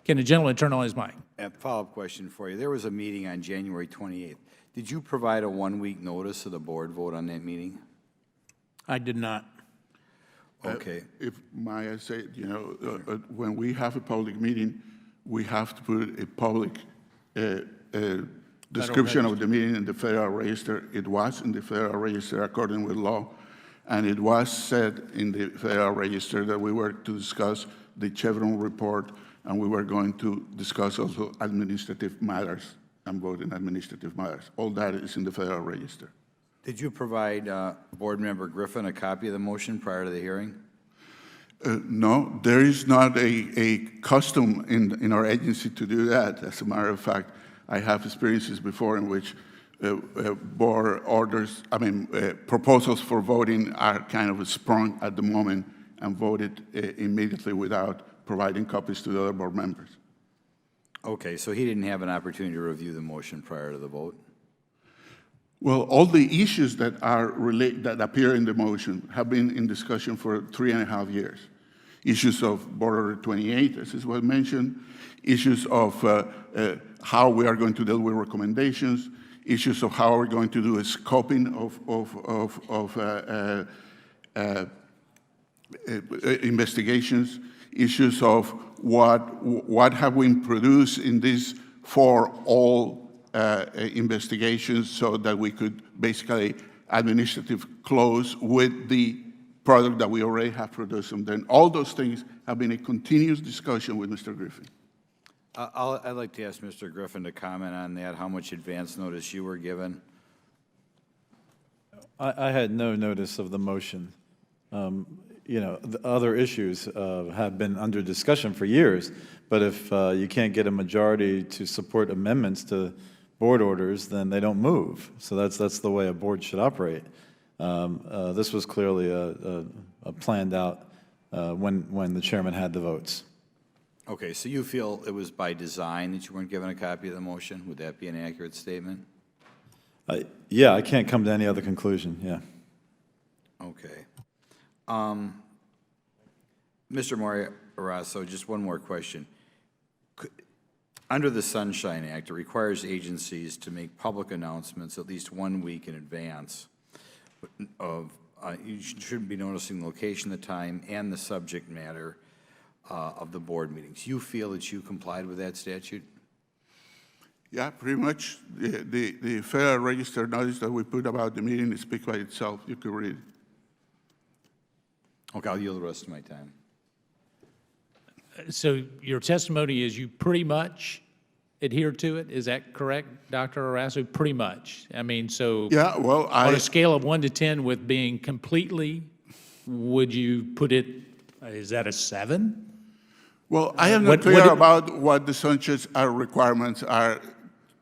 Can the gentleman turn on his mic? A follow-up question for you. There was a meeting on January 28th. Did you provide a one-week notice of the board vote on that meeting? I did not. Okay. If may I say, when we have a public meeting, we have to put a public description of the meeting in the Federal Register. It was in the Federal Register according with law, and it was said in the Federal Register that we were to discuss the Chevron report, and we were going to discuss also administrative matters and vote in administrative matters. All that is in the Federal Register. Did you provide Board Member Griffin a copy of the motion prior to the hearing? No, there is not a custom in our agency to do that. As a matter of fact, I have experiences before in which board orders, proposals for voting are kind of sprung at the moment and voted immediately without providing copies to the other board members. Okay, so he didn't have an opportunity to review the motion prior to the vote? Well, all the issues that that appear in the motion have been in discussion for 3.5 years. Issues of Board Order 28, as was mentioned, issues of how we are going to deal with recommendations, issues of how we're going to do a scoping of investigations, issues of what have we produced in this for all investigations so that we could basically administrative close with the product that we already have produced. And then all those things have been a continuous discussion with Mr. Griffin. I'd like to ask Mr. Griffin to comment on that, how much advance notice you were given. I had no notice of the motion. The other issues have been under discussion for years, but if you can't get a majority to support amendments to board orders, then they don't move. So that's the way a board should operate. This was clearly a planned out when the chairman had the votes. Okay, so you feel it was by design that you weren't given a copy of the motion? Would that be an accurate statement? Yeah, I can't come to any other conclusion, yeah. Okay. Mr. Morier-Raso, just one more question. Under the Sunshine Act, it requires agencies to make public announcements at least 1 week in advance of, you should be noticing the location, the time, and the subject matter of the board meetings. You feel that you complied with that statute? Yeah, pretty much. The Federal Register notice that we put about the meeting speaks by itself. You could read it. Okay, I'll yield the rest of my time. So your testimony is you pretty much adhered to it? Is that correct, Dr. Raso? Pretty much. Yeah, well, on a scale of 1 to 10 with being completely, would you put it, is that a 7? Well, I am not clear about what the Sunshine requirements are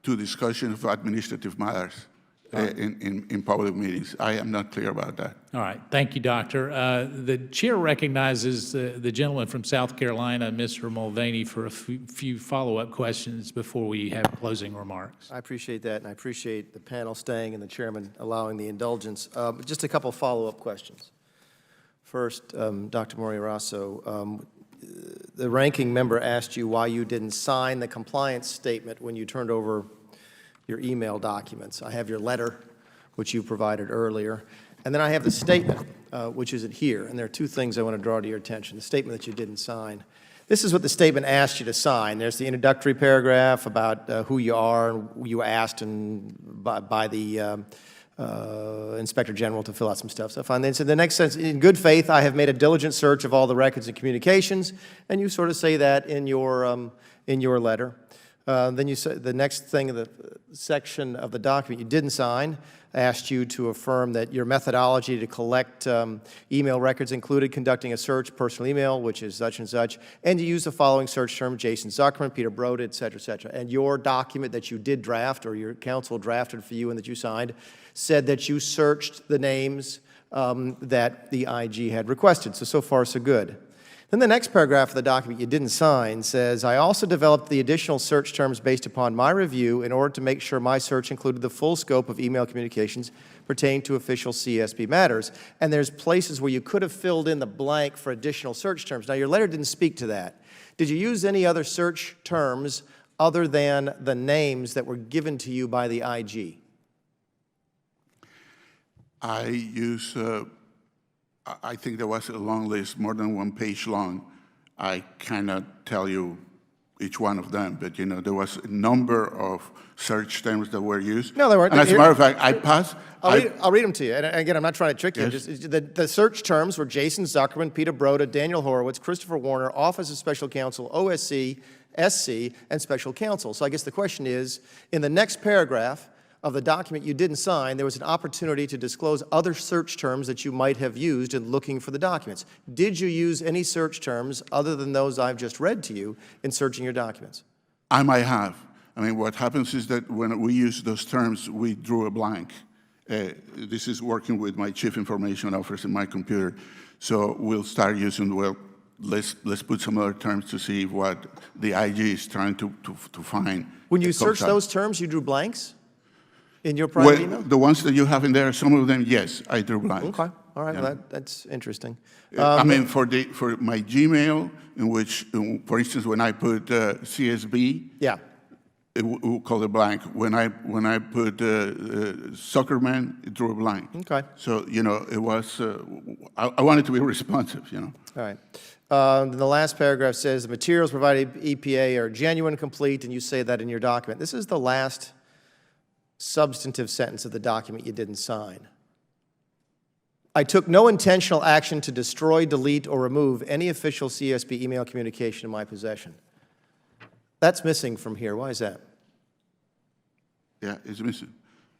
to discussion of administrative matters in public meetings. I am not clear about that. All right. Thank you, Doctor. The chair recognizes the gentleman from South Carolina, Mr. Mulvaney, for a few follow-up questions before we have closing remarks. I appreciate that, and I appreciate the panel staying and the chairman allowing the indulgence. Just a couple follow-up questions. First, Dr. Morier-Raso, the ranking member asked you why you didn't sign the compliance statement when you turned over your email documents. I have your letter which you provided earlier. And then I have the statement, which isn't here. And there are two things I want to draw to your attention. The statement that you didn't sign. This is what the statement asked you to sign. There's the introductory paragraph about who you are and who you asked and by the Inspector General to fill out some stuff. So fine. Then so the next sentence, in good faith, I have made a diligent search of all the records and communications, and you sort of say that in your letter. Then you say the next thing in the section of the document you didn't sign asked you to affirm that your methodology to collect email records included conducting a search, personal email, which is such, and you use the following search term: Jason Zuckerman, Peter Broda, et cetera, et cetera. And your document that you did draft, or your counsel drafted for you and that you signed, said that you searched the names that the IG had requested. So far, so good. Then the next paragraph of the document you didn't sign says, I also developed the additional search terms based upon my review in order to make sure my search included the full scope of email communications pertaining to official CSB matters. And there's places where you could have filled in the blank for additional search terms. Now, your letter didn't speak to that. Did you use any other search terms other than the names that were given to you by the IG? I use, I think there was a long list, more than 1 page long. I cannot tell you each one of them, but you know, there was a number of search terms that were used. No, there weren't. And as a matter of fact, I passed. I'll read them to you. And again, I'm not trying to trick you. Yes. Just, the search terms were Jason Zuckerman, Peter Broda, Daniel Horowitz, Christopher Warner, Office of Special Counsel, OSC, SC, and Special Counsel. So I guess the question is, in the next paragraph of the document you didn't sign, there was an opportunity to disclose other search terms that you might have used in looking for the documents. Did you use any search terms other than those I've just read to you in searching your documents? I might have. I mean, what happens is that when we use those terms, we drew a blank. This is working with my chief information officer in my computer. So we'll start using, well, let's put some other terms to see what the IG is trying to find. When you search those terms, you drew blanks? In your private email? The ones that you have in there, some of them, yes, I drew blanks. Okay, all right, Yeah. well, that's interesting. I mean, for my Gmail, in which, for instance, when I put CSB, yeah, we'll call it blank. When I put Zuckerman, it drew a blank. Okay. So you know, it was. I wanted to be responsive. You know. All right. The last paragraph says the materials provided EPA are genuine, complete, and you say that in your document. This is the last substantive sentence of the document you didn't sign. I took no intentional action to destroy, delete, or remove any official CSB email communication in my possession. That's missing from here. Why is that? Yeah, it's missing.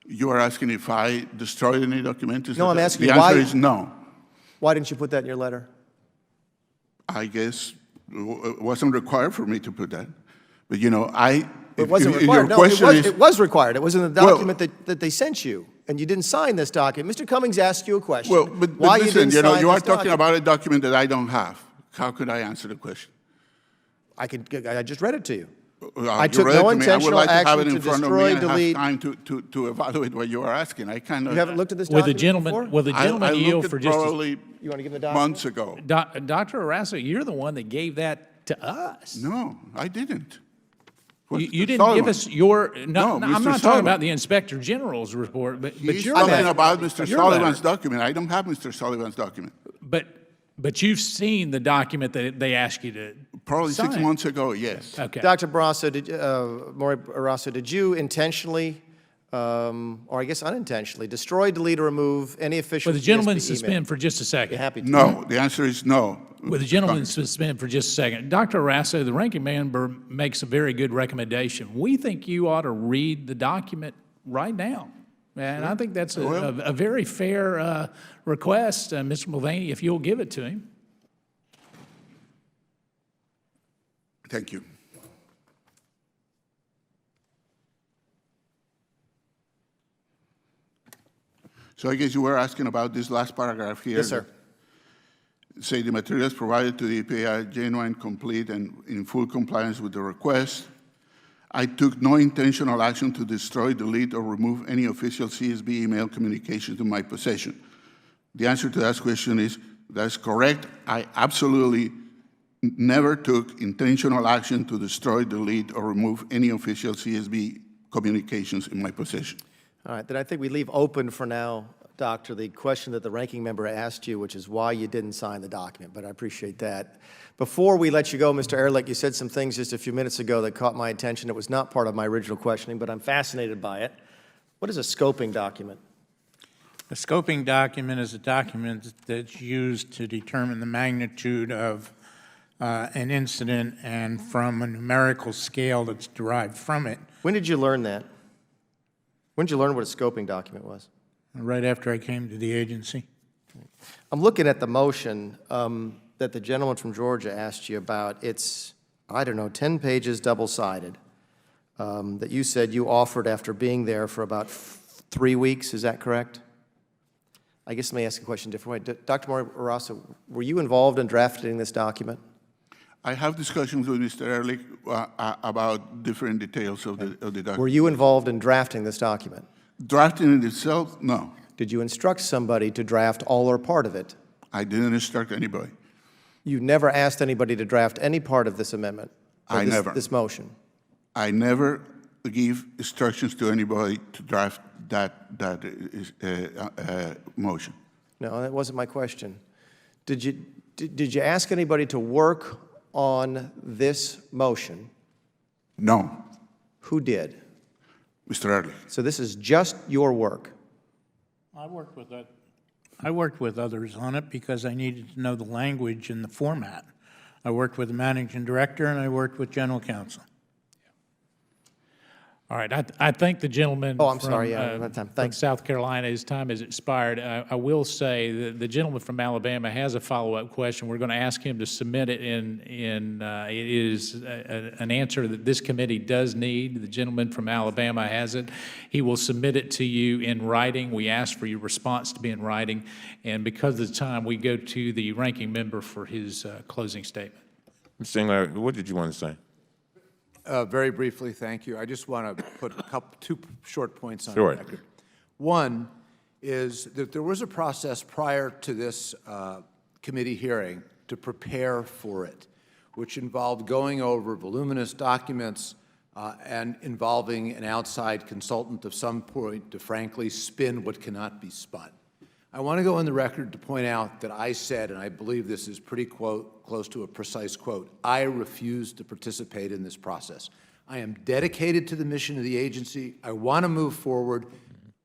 You are asking if I destroyed any documents? No, I'm asking the you why. answer is no. Why didn't you put that in your letter? I guess it wasn't required for me to put that. But you know, It wasn't required. No, it was required. It was in the document that they sent you, and you didn't sign this document. Mr. Cummings asked you a question. Well, but why listen, you didn't sign you are this talking document? about a document that I don't have. How could I answer the question? I just read it to you. I took no intentional action action to to destroy, delete. I would like to have time to evaluate what you are asking. I kind of. You haven't looked at this Will the document gentleman, before? will the gentleman I yield looked for at just probably You want to give him the document? months ago. Dr. Raso, you're the one that gave that to us. No, I didn't. You didn't give us your. No, No, I'm Mr. not talking Sullivan. about the Inspector General's report, but He's your talking letter. about Mr. Your Sullivan's letter. document. I don't have Mr. Sullivan's document. But you've seen the document that they asked you to Probably sign. 6 months ago, yes. Okay. Dr. Barrasso, Morier-Raso, did you intentionally, or I guess unintentionally, destroy, delete, or remove any official Will the gentleman CSB email? suspend for just a second? Happy to. No, the answer is no. Will the gentleman suspend for just a second? Dr. Raso, the ranking member makes a very good recommendation. We think you ought to read the document right now. And I think that's a very fair request, Mr. Mulvaney, if you'll give it to him. Thank you. So I guess you were asking about this last paragraph here. Yes, sir. Say the materials provided to the EPA are genuine, complete, and in full compliance with the request. I took no intentional action to destroy, delete, or remove any official CSB email communications in my possession. The answer to that question is that's correct. I absolutely never took intentional action to destroy, delete, or remove any official CSB communications in my possession. All right, then I think we leave open for now, Doctor, the question that the ranking member asked you, which is why you didn't sign the document, but I appreciate that. Before we let you go, Mr. Ehrlich, you said some things just a few minutes ago that caught my attention. It was not part of my original questioning, but I'm fascinated by it. What is a scoping document? A scoping document is a document that's used to determine the magnitude of an incident and from a numerical scale that's derived from it. When did you learn that? When did you learn what a scoping document was? Right after I came to the agency. I'm looking at the motion that the gentleman from Georgia asked you about. It's, I don't know, 10 pages double-sided that you said you offered after being there for about 3 weeks. Is that correct? I guess let me ask a question a different way. Dr. Morier-Raso, were you involved in drafting this document? I have discussions with Mr. Ehrlich about different details of the document. Were you involved in drafting this document? Drafting it itself, no. Did you instruct somebody to draft all or part of it? I didn't instruct anybody. You never asked anybody to draft any part of this amendment? I never. This motion? I never give instructions to anybody to draft that motion. No, that wasn't my question. Did you ask anybody to work on this motion? No. Who did? Mr. Ehrlich. So this is just your work? I worked with others on it because I needed to know the language and the format. I worked with the managing director and I worked with general counsel. All right, I thank the gentleman I'm sorry, yeah, from South Carolina. His time has expired. I will say that the gentleman from Alabama has a follow-up question. We're going to ask him to submit it it is an answer that this committee does need. The gentleman from Alabama has it. He will submit it to you in writing. We ask for your response to be in writing. And because of the time, we go to the ranking member for his closing statement. Mr. Engler, what did you want to say? Very briefly, thank you. I just want to put two short points on Sure. the record. One is that there was a process prior to this committee hearing to prepare for it, which involved going over voluminous documents and involving an outside consultant of some point to frankly spin what cannot be spun. I want to go on the record to point out that I said, and I believe this is pretty close to a precise quote, I refuse to participate in this process. I am dedicated to the mission of the agency. I want to move forward.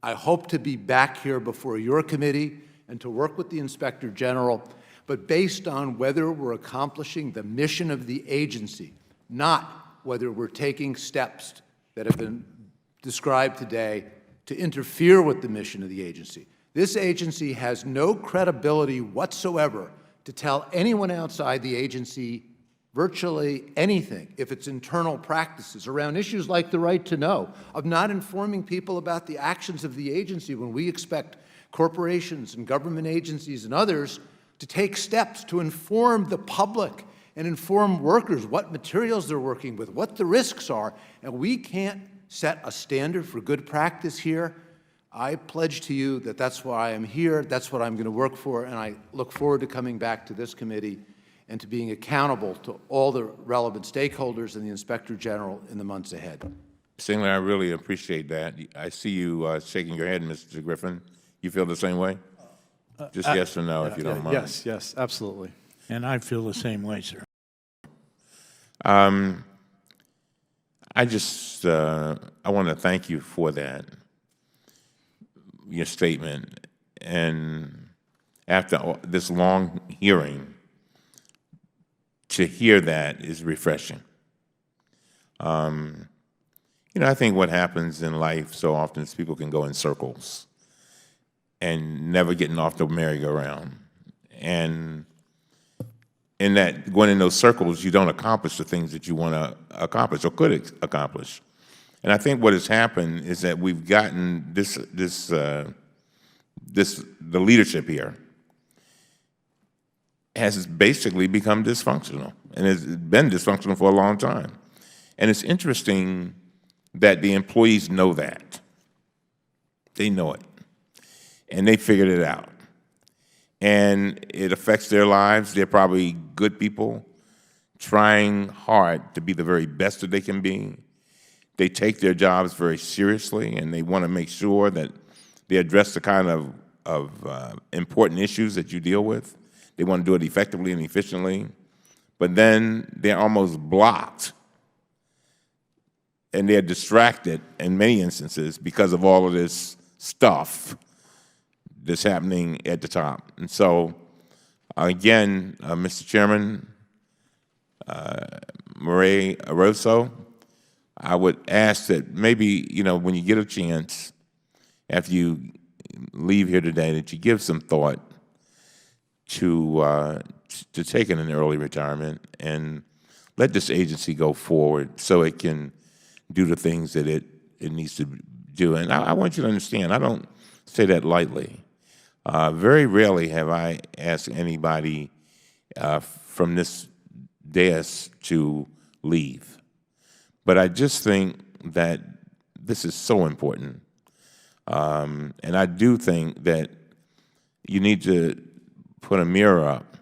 I hope to be back here before your committee and to work with the Inspector General, but based on whether we're accomplishing the mission of the agency, not whether we're taking steps that have been described today to interfere with the mission of the agency. This agency has no credibility whatsoever to tell anyone outside the agency virtually anything if it's internal practices around issues like the right to know, of not informing people about the actions of the agency when we expect corporations and government agencies and others to take steps to inform the public and inform workers what materials they're working with, what the risks are, and we can't set a standard for good practice here. I pledge to you that that's why I'm here, that's what I'm going to work for, and I look forward to coming back to this committee and to being accountable to all the relevant stakeholders and the Inspector General in the months ahead. Mr. Engler, I really appreciate that. I see you shaking your head, Mr. Griffin. You feel the same way? Just yes or no, if you don't mind. Yes, absolutely. And I feel the same way, sir. I want to thank you for that, your statement. And after this long hearing, to hear that is refreshing. I think what happens in life so often is people can go in circles and never getting off the merry-go-round. And in that, going in those circles, you don't accomplish the things that you want to accomplish or could accomplish. And I think what has happened is that we've gotten the leadership here has basically become dysfunctional, and has been dysfunctional for a long time. And it's interesting that the employees know that. They know it. And they figured it out. And it affects their lives. They're probably good people trying hard to be the very best that they can be, they take their jobs very seriously, and they want to make sure that they address the kind of important issues that you deal with. They want to do it effectively and efficiently, but then they're almost blocked, and they're distracted in many instances because of all of this stuff that's happening at the top. And so, again, Mr. Chairman, Morier-Raso, I would ask that maybe, when you get a chance, after you leave here today, that you give some thought to taking an early retirement and let this agency go forward so it can do the things that it needs to do. And I want you to understand, I don't say that lightly. Very rarely have I asked anybody from this dais to leave. But I just think that this is so important. And I do think that you need to put a mirror up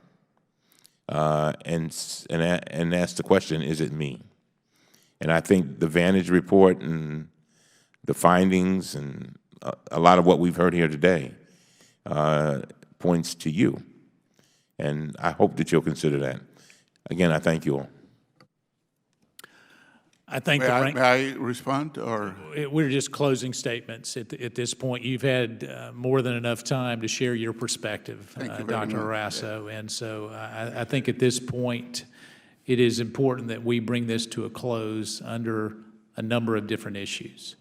and ask the question, is it me? And I think the Vantage report and the findings and a lot of what we've heard here today points to you. And I hope that you'll consider that. Again, I thank you all. I think may I respond, or we're just closing statements at this point. You've had more than enough time to share your perspective, Dr. Raso, and so I think at this point it is important that we bring this to a close under a number of different issues.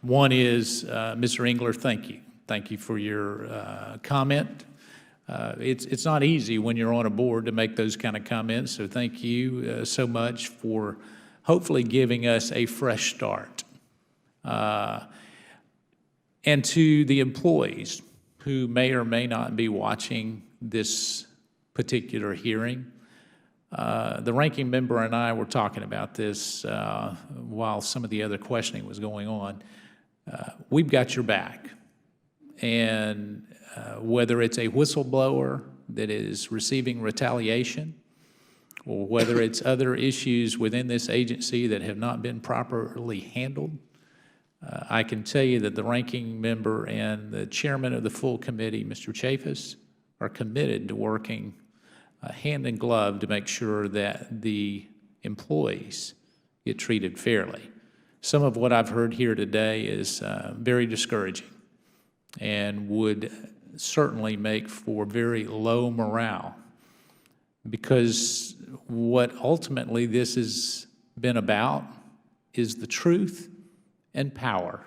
One is, Mr. Engler, thank you. Thank you for your comment. It's not easy when you're on a board to make those kind of comments, so thank you so much for hopefully giving us a fresh start. And to the employees who may or may not be watching this particular hearing, the ranking member and I were talking about this while some of the other questioning was going on. We've got your back. And whether it's a whistleblower that is receiving retaliation, or whether it's other issues within this agency that have not been properly handled, I can tell you that the ranking member and the chairman of the full committee, Mr. Chaffetz, are committed to working hand in glove to make sure that the employees get treated fairly. Some of what I've heard here today is very discouraging and would certainly make for very low morale, because what ultimately this has been about is the truth and power.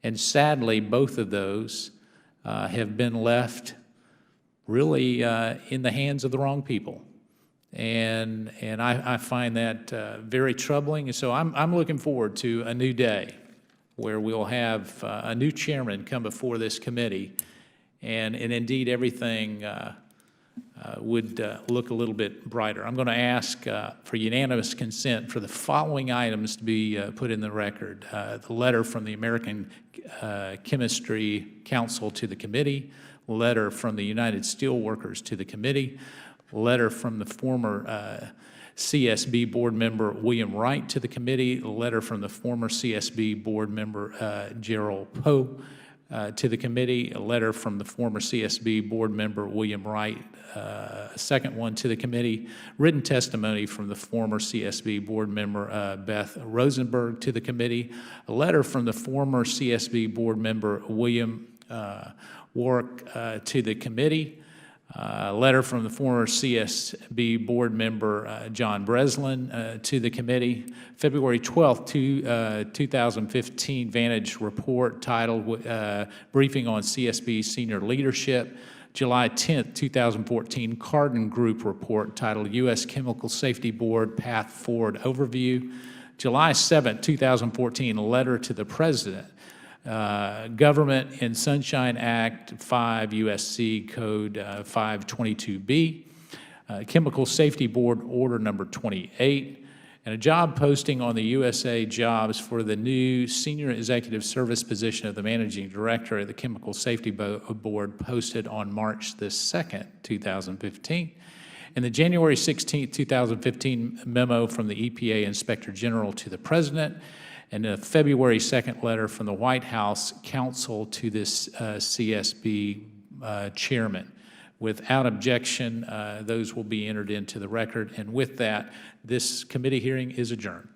And sadly, both of those have been left really in the hands of the wrong people. And I find that very troubling. And so I'm looking forward to a new day where we'll have a new chairman come before this committee, and indeed everything would look a little bit brighter. I'm going to ask for unanimous consent for the following items to be put in the record. The letter from the American Chemistry Council to the committee, letter from the United Steelworkers to the committee, letter from the former CSB board member William Wright to the committee, a letter from the former CSB board member Gerald Poe to the committee, a letter from the former CSB board member William Wright, a second one to the committee, written testimony from the former CSB board member Beth Rosenberg to the committee, a letter from the former CSB board member William Warwick to the committee, a letter from the former CSB board member John Breslin to the committee. February 12th, 2015 Vantage report titled Briefing on CSB Senior Leadership. July 10th, 2014 Carden Group report titled U.S. Chemical Safety Board Path Forward Overview. July 7th, 2014 letter to the President. Government and Sunshine Act 5 USC Code 522B, Chemical Safety Board Order number 28, and a job posting on the USA Jobs for the new Senior Executive Service position of the Managing Director at the Chemical Safety Board posted on March the 2nd, 2015, and the January 16th, 2015 memo from the EPA Inspector General to the President, and a February 2nd letter from the White House counsel to this CSB chairman. Without objection, those will be entered into the record. And with that, this committee hearing is adjourned.